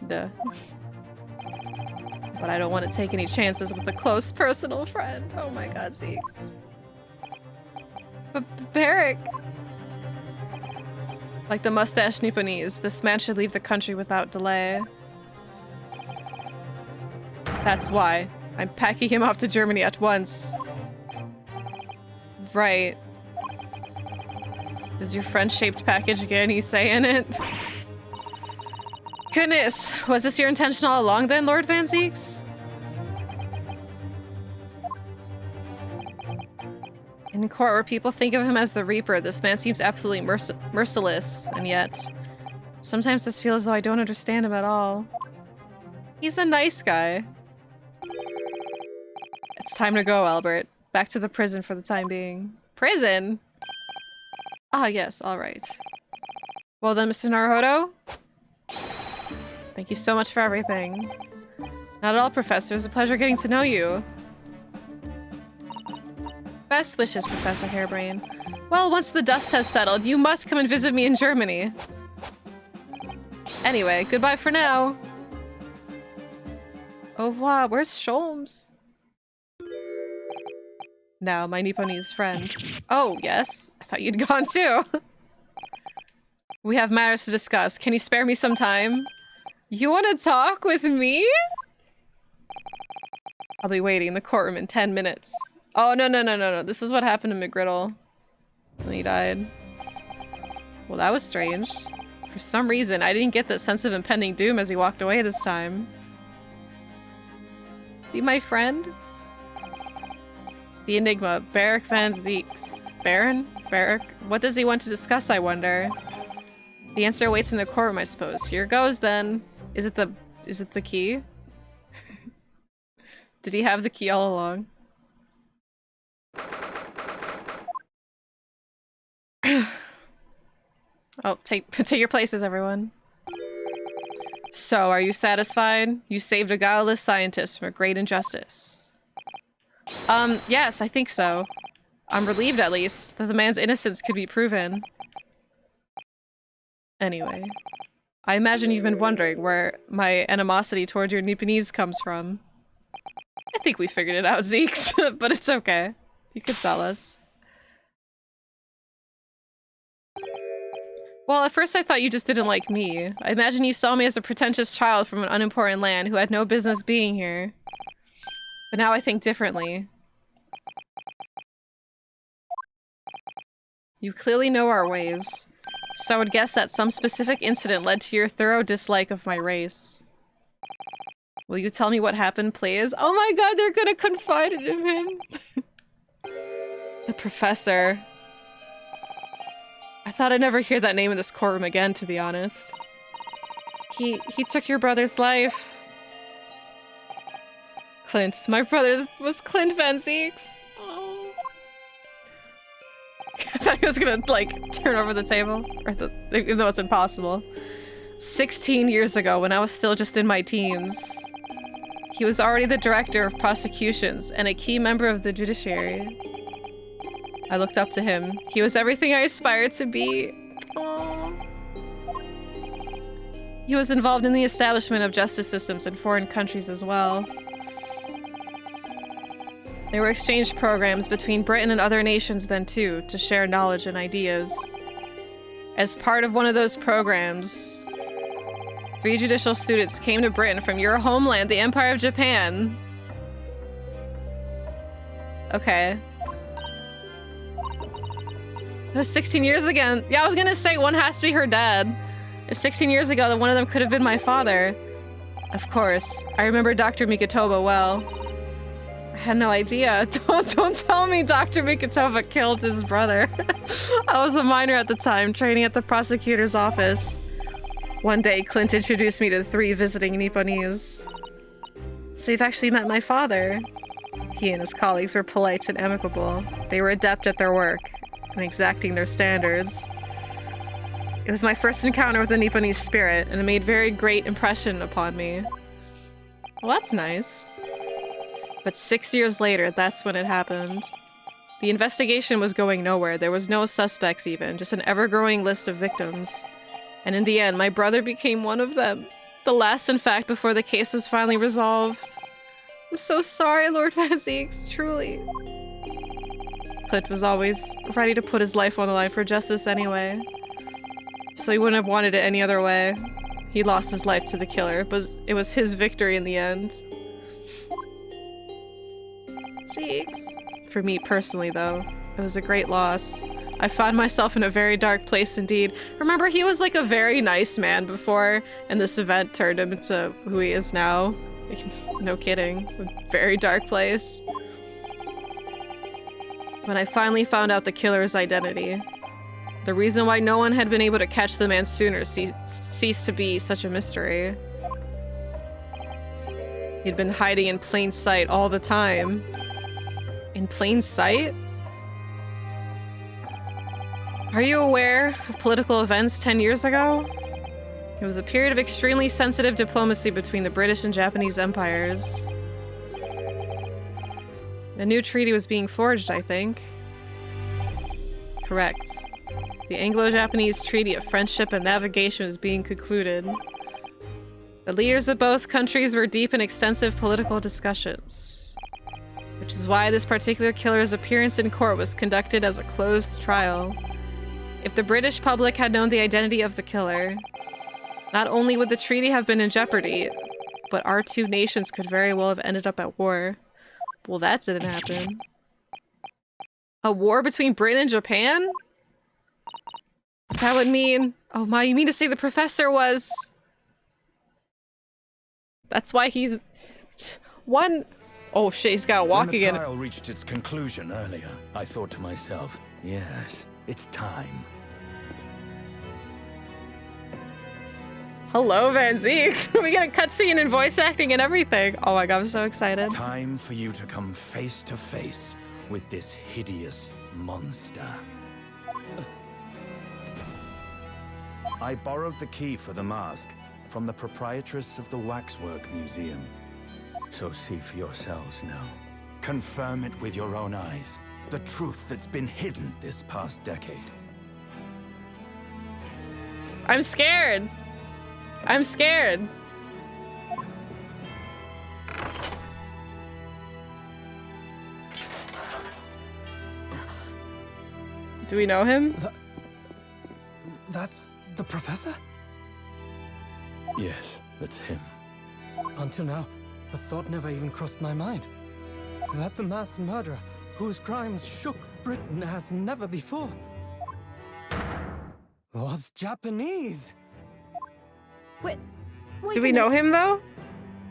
Duh. But I don't want to take any chances with a close personal friend. Oh my god, Zeeks. But Barrick! Like the mustache Nipponese, this man should leave the country without delay. That's why. I'm packing him off to Germany at once. Right. Does your friend-shaped package get any say in it? Goodness, was this your intention all along then, Lord Van Zeeks? In court where people think of him as the Reaper, this man seems absolutely merciless, and yet sometimes this feels as though I don't understand him at all. He's a nice guy. It's time to go, Albert. Back to the prison for the time being. Prison? Ah, yes, alright. Well then, Mr. Naruhodo? Thank you so much for everything. Not at all, Professor. It's a pleasure getting to know you. Best wishes, Professor Harebrain. Well, once the dust has settled, you must come and visit me in Germany. Anyway, goodbye for now. Au revoir. Where's Sholmes? Now, my Nipponese friend. Oh, yes. I thought you'd gone too. We have matters to discuss. Can you spare me some time? You want to talk with me? I'll be waiting in the courtroom in 10 minutes. Oh, no. This is what happened to McGriddle when he died. Well, that was strange. For some reason, I didn't get that sense of impending doom as he walked away this time. See my friend? The Enigma, Barak van Zeeks. Baron? Barak? What does he want to discuss, I wonder? The answer awaits in the courtroom, I suppose. Here goes, then. Is it the key? Did he have the key all along? Oh, take your places, everyone. So, are you satisfied? You saved a guileless scientist from a great injustice. Yes, I think so. I'm relieved, at least, that the man's innocence could be proven. Anyway, I imagine you've been wondering where my animosity toward your Nipponese comes from. I think we figured it out, Zeeks, but it's okay. You could tell us. Well, at first I thought you just didn't like me. I imagine you saw me as a pretentious child from an unimportant land who had no business being here. But now I think differently. You clearly know our ways, so I would guess that some specific incident led to your thorough dislike of my race. Will you tell me what happened, please? Oh my god, they're gonna confide in him! The professor. I thought I'd never hear that name in this courtroom again, to be honest. He took your brother's life. Clint. My brother was Clint Van Zeeks. Oh. I thought he was gonna, like, turn over the table. Even though it's impossible. 16 years ago, when I was still just in my teens. He was already the director of prosecutions and a key member of the judiciary. I looked up to him. He was everything I aspired to be. Aww. He was involved in the establishment of justice systems in foreign countries as well. There were exchange programs between Britain and other nations then too, to share knowledge and ideas. As part of one of those programs, 3 judicial students came to Britain from your homeland, the Empire of Japan. Okay. It was 16 years ago. Yeah, I was gonna say one has to be her dad. It's 16 years ago that one of them could have been my father. Of course. I remember Dr. Mikitoba well. I had no idea. Don't tell me Dr. Mikitoba killed his brother. I was a minor at the time, training at the prosecutor's office. One day, Clint introduced me to 3 visiting Nipponese. So you've actually met my father. He and his colleagues were polite and amicable. They were adept at their work and exacting their standards. It was my first encounter with the Nipponese spirit, and it made very great impression upon me. Well, that's nice. But 6 years later, that's when it happened. The investigation was going nowhere. There was no suspects even, just an ever-growing list of victims. And in the end, my brother became one of them. The last, in fact, before the case was finally resolved. I'm so sorry, Lord Van Zeeks, truly. Clint was always ready to put his life on the line for justice anyway. So he wouldn't have wanted it any other way. He lost his life to the killer, but it was his victory in the end. Zeeks. For me personally, though, it was a great loss. I found myself in a very dark place indeed. Remember, he was like a very nice man before, and this event turned him into who he is now. No kidding. A very dark place. When I finally found out the killer's identity, the reason why no one had been able to catch the man sooner ceased to be such a mystery. He'd been hiding in plain sight all the time. In plain sight? Are you aware of political events 10 years ago? It was a period of extremely sensitive diplomacy between the British and Japanese empires. A new treaty was being forged, I think. Correct. The Anglo-Japanese Treaty of Friendship and Navigation was being concluded. The leaders of both countries were deep in extensive political discussions. Which is why this particular killer's appearance in court was conducted as a closed trial. If the British public had known the identity of the killer, not only would the treaty have been in jeopardy, but our two nations could very well have ended up at war. Well, that didn't happen. A war between Britain and Japan? That would mean... Oh my, you mean to say the professor was... That's why he's... One... Oh shit, he's got walking in. When the trial reached its conclusion earlier, I thought to myself, yes, it's time. Hello, Van Zeeks. We get a cutscene and voice acting and everything. Oh my god, I'm so excited. Time for you to come face to face with this hideous monster. I borrowed the key for the mask from the proprietress of the Waxwork Museum. So see for yourselves now. Confirm it with your own eyes. The truth that's been hidden this past decade. I'm scared. I'm scared. Do we know him? That's the professor? Yes, that's him. Until now, the thought never even crossed my mind. That the mass murderer, whose crimes shook Britain as never before, was Japanese. Wait Do we know him though?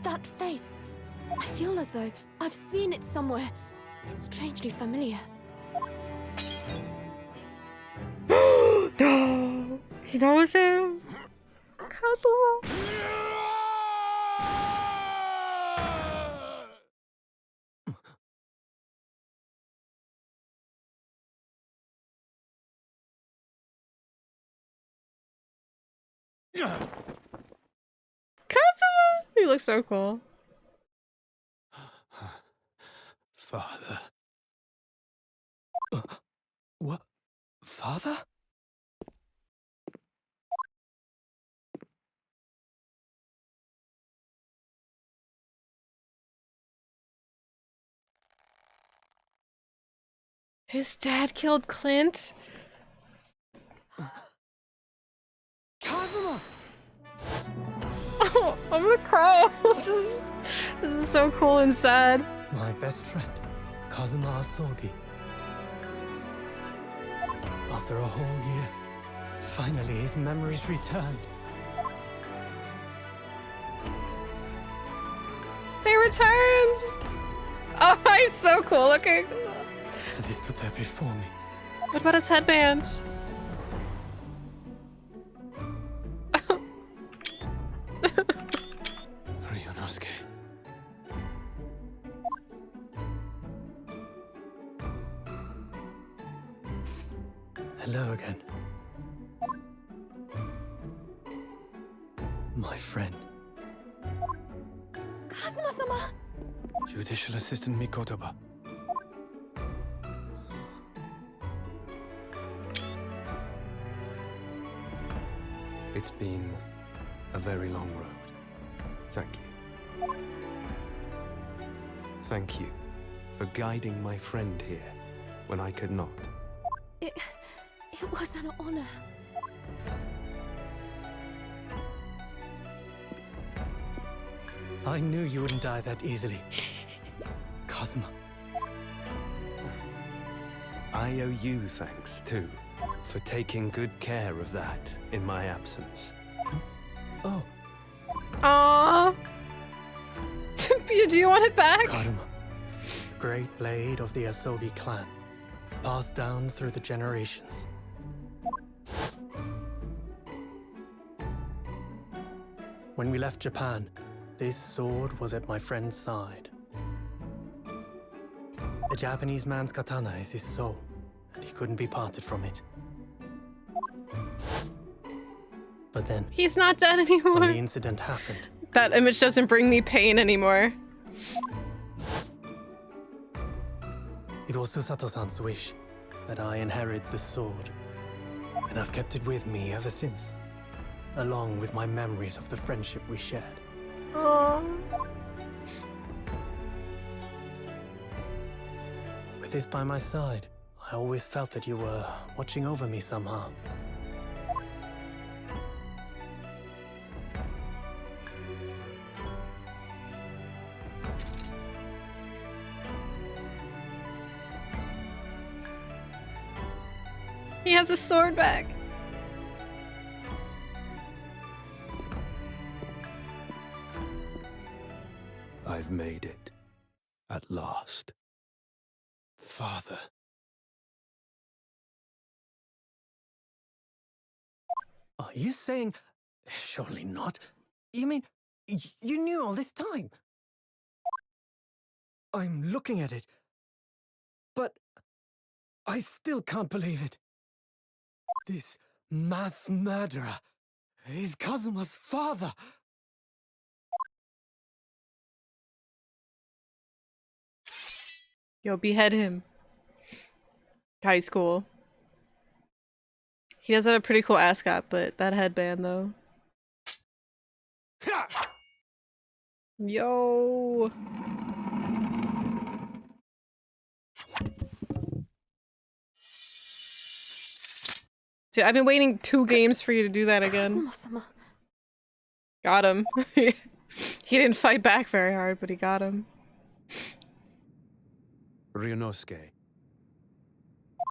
That face. I feel as though I've seen it somewhere. It's strangely familiar. No, he knows him. Kazuo. Kazuo! He looks so cool. Father. What? Father? His dad killed Clint? Kazuma! Oh, I'm gonna cry. This is so cool and sad. My best friend, Kazuma Asogi. After a whole year, finally his memories returned. They returns! Oh, he's so cool looking. As he stood there before me. What about his headband? Ryunosuke. Hello again. My friend. Kazuma-sama! Judicial Assistant Mikotoba. It's been a very long road. Thank you. Thank you for guiding my friend here when I could not. It was an honor. I knew you wouldn't die that easily. Kazuma. I owe you thanks, too, for taking good care of that in my absence. Oh, Aww. Do you want it back? Karuma. Great blade of the Asogi clan. Passed down through the generations. When we left Japan, this sword was at my friend's side. The Japanese man's katana is his soul, and he couldn't be parted from it. But then, He's not dead when anymore. the incident happened, That image doesn't bring me pain anymore. it was Susato-san's wish that I inherit the sword. And I've kept it with me ever since, along with my memories of the friendship we shared. Aww. With this by my side, I always felt that you were watching over me somehow. He has a sword back. I've made it. At last. Father. Are you saying... Surely not. You mean, you knew all this time? I'm looking at it, but I still can't believe it. This mass murderer is Kazuma's father. Yo, behead him. Guy's cool. He does have a pretty cool ascot, but that headband though. Yo. Dude, I've been waiting 2 games for you to do that again. Kazuma-sama. Got him. He didn't fight back very hard, but he got him. Ryunosuke.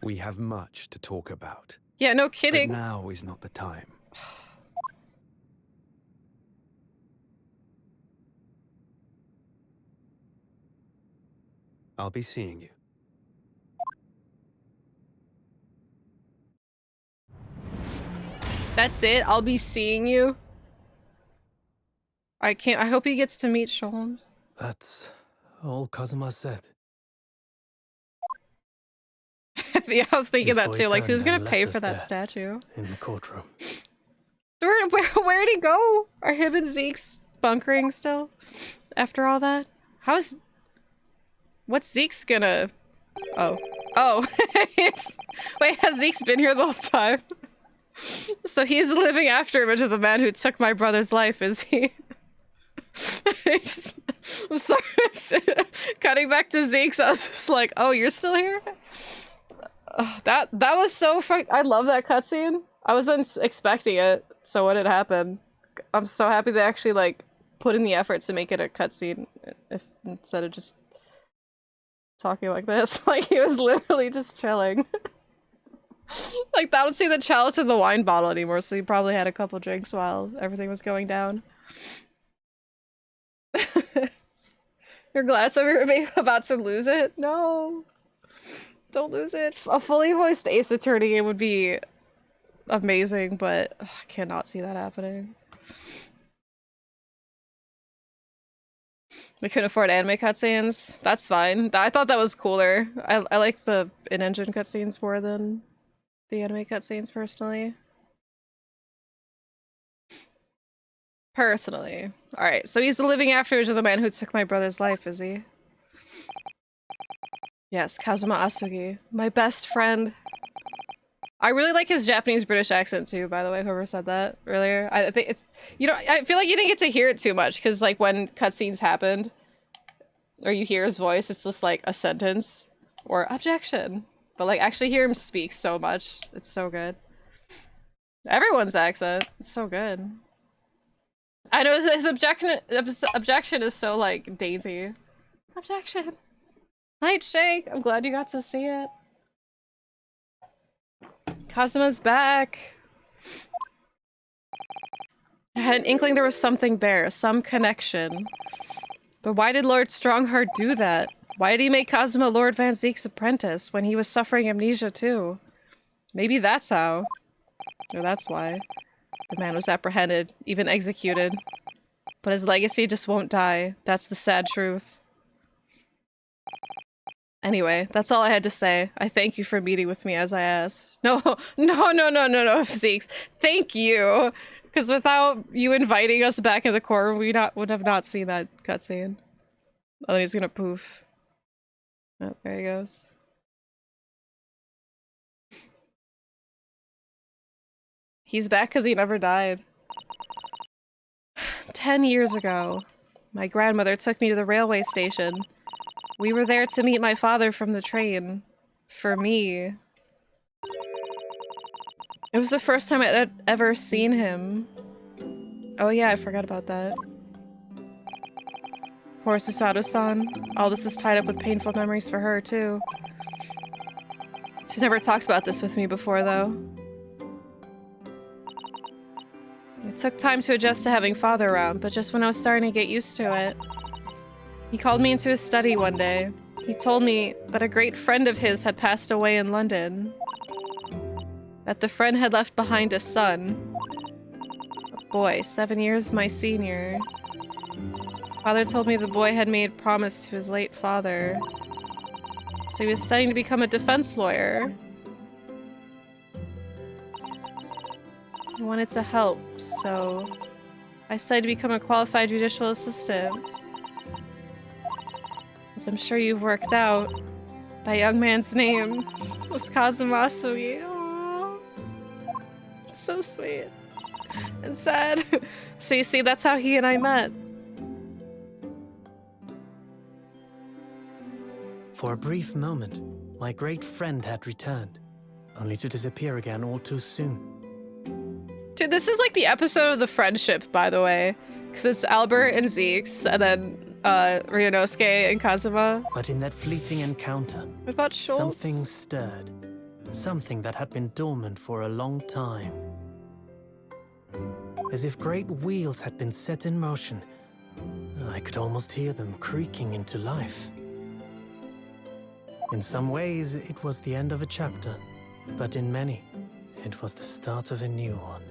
We have much to talk about. Yeah, no But kidding. now is not the time. I'll be seeing you. That's it? I'll be seeing you? I hope he gets to meet Sholmes. That's all Kazuma said. Yeah, I was thinking that Before too. he Like, who's turned gonna and pay left for us that there. statue? In the courtroom. Where'd he go? Are him and Zeke's bunkering still? After all that? What's Zeke's gonna... Oh. Oh. Wait, has Zeke's been here the whole time? So he's the living after image of the man who took my brother's life, is he? I'm sorry. Cutting back to Zeke's, I was just like, oh, you're still here? That was so I love that cutscene. I wasn't expecting it, so what had happened? I'm so happy they actually, like, put in the effort to make it a cutscene instead of just talking like this. Like, he was literally just chilling. Like, I don't see the chalice or the wine bottle anymore, so he probably had a couple drinks while everything was going down. Your glass over maybe about to lose it? No. Don't lose it. A fully voiced Ace Attorney game would be amazing, but I cannot see that happening. We couldn't afford anime cutscenes. That's fine. I thought that was cooler. I like the in-engine cutscenes more than the anime cutscenes, personally. Personally. Alright, so he's the living afterwards of the man who took my brother's life, is he? Yes, Kazuma Asugi. My best friend. I really like his Japanese-British accent too, by the way, whoever said that earlier. I think it's... You know, I feel like you didn't get to hear it too much, because, like, when cutscenes happened, or you hear his voice, it's just, like, a sentence, or objection. But, like, actually hear him speak so much. It's so good. Everyone's accent. It's so good. I know his objection is so, like, dainty. Objection. Nightshake, I'm glad you got to see it. Kazuma's back. I had an inkling there was something there, some connection. But why did Lord Strongheart do that? Why did he make Kazuma Lord Van Zeek's apprentice when he was suffering amnesia too? Maybe that's how. Or that's why. The man was apprehended, even executed. But his legacy just won't die. That's the sad truth. Anyway, that's all I had to say. I thank you for meeting with me as I asked. No, Zeeks. Thank you. Because without you inviting us back in the core, would have not seen that cutscene. Oh, he's gonna poof. Oh, there he goes. He's back because he never died. 10 years ago, my grandmother took me to the railway station. We were there to meet my father from the train. For me. It was the first time I'd ever seen him. Oh yeah, I forgot about that. Poor Susato-san. All this is tied up with painful memories for her, too. She's never talked about this with me before, though. It took time to adjust to having father around, but just when I was starting to get used to it, he called me into his study one day. He told me that a great friend of his had passed away in London. That the friend had left behind a son. A boy, 7 years my senior. Father told me the boy had made a promise to his late father. So he was studying to become a defense lawyer. I wanted to help, so I studied to become a qualified judicial assistant. As I'm sure you've worked out, that young man's name was Kazumasui. Aww. It's so sweet. And sad. So you see, that's how he and I met. For a brief moment, my great friend had returned, only to disappear again all too soon. Dude, this is like the episode of the friendship, by the way. Because it's Albert and Zeke's, and then Ryunosuke and Kazuma. But in that fleeting encounter, What about Schultz? something stirred. Something that had been dormant for a long time. As if great wheels had been set in motion, I could almost hear them creaking into life. In some ways, it was the end of a chapter, but in many, it was the start of a new one.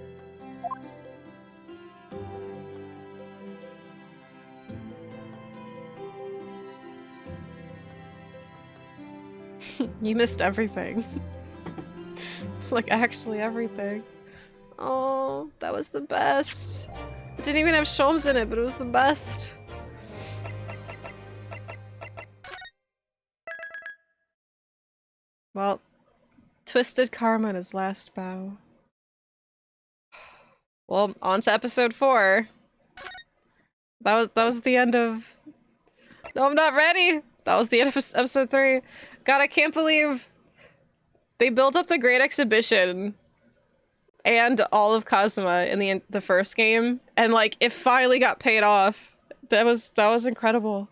You missed everything. Like, actually everything. Oh, that was the best. It didn't even have Sholmes in it, but it was the best. Well, Twisted Karma in his last bow. Well, on to episode 4. That was the end of... No, I'm not ready! That was the end of episode 3. God, I can't believe they built up the Great Exhibition and all of Kazuma in the first game, and like it finally got paid off. That was incredible.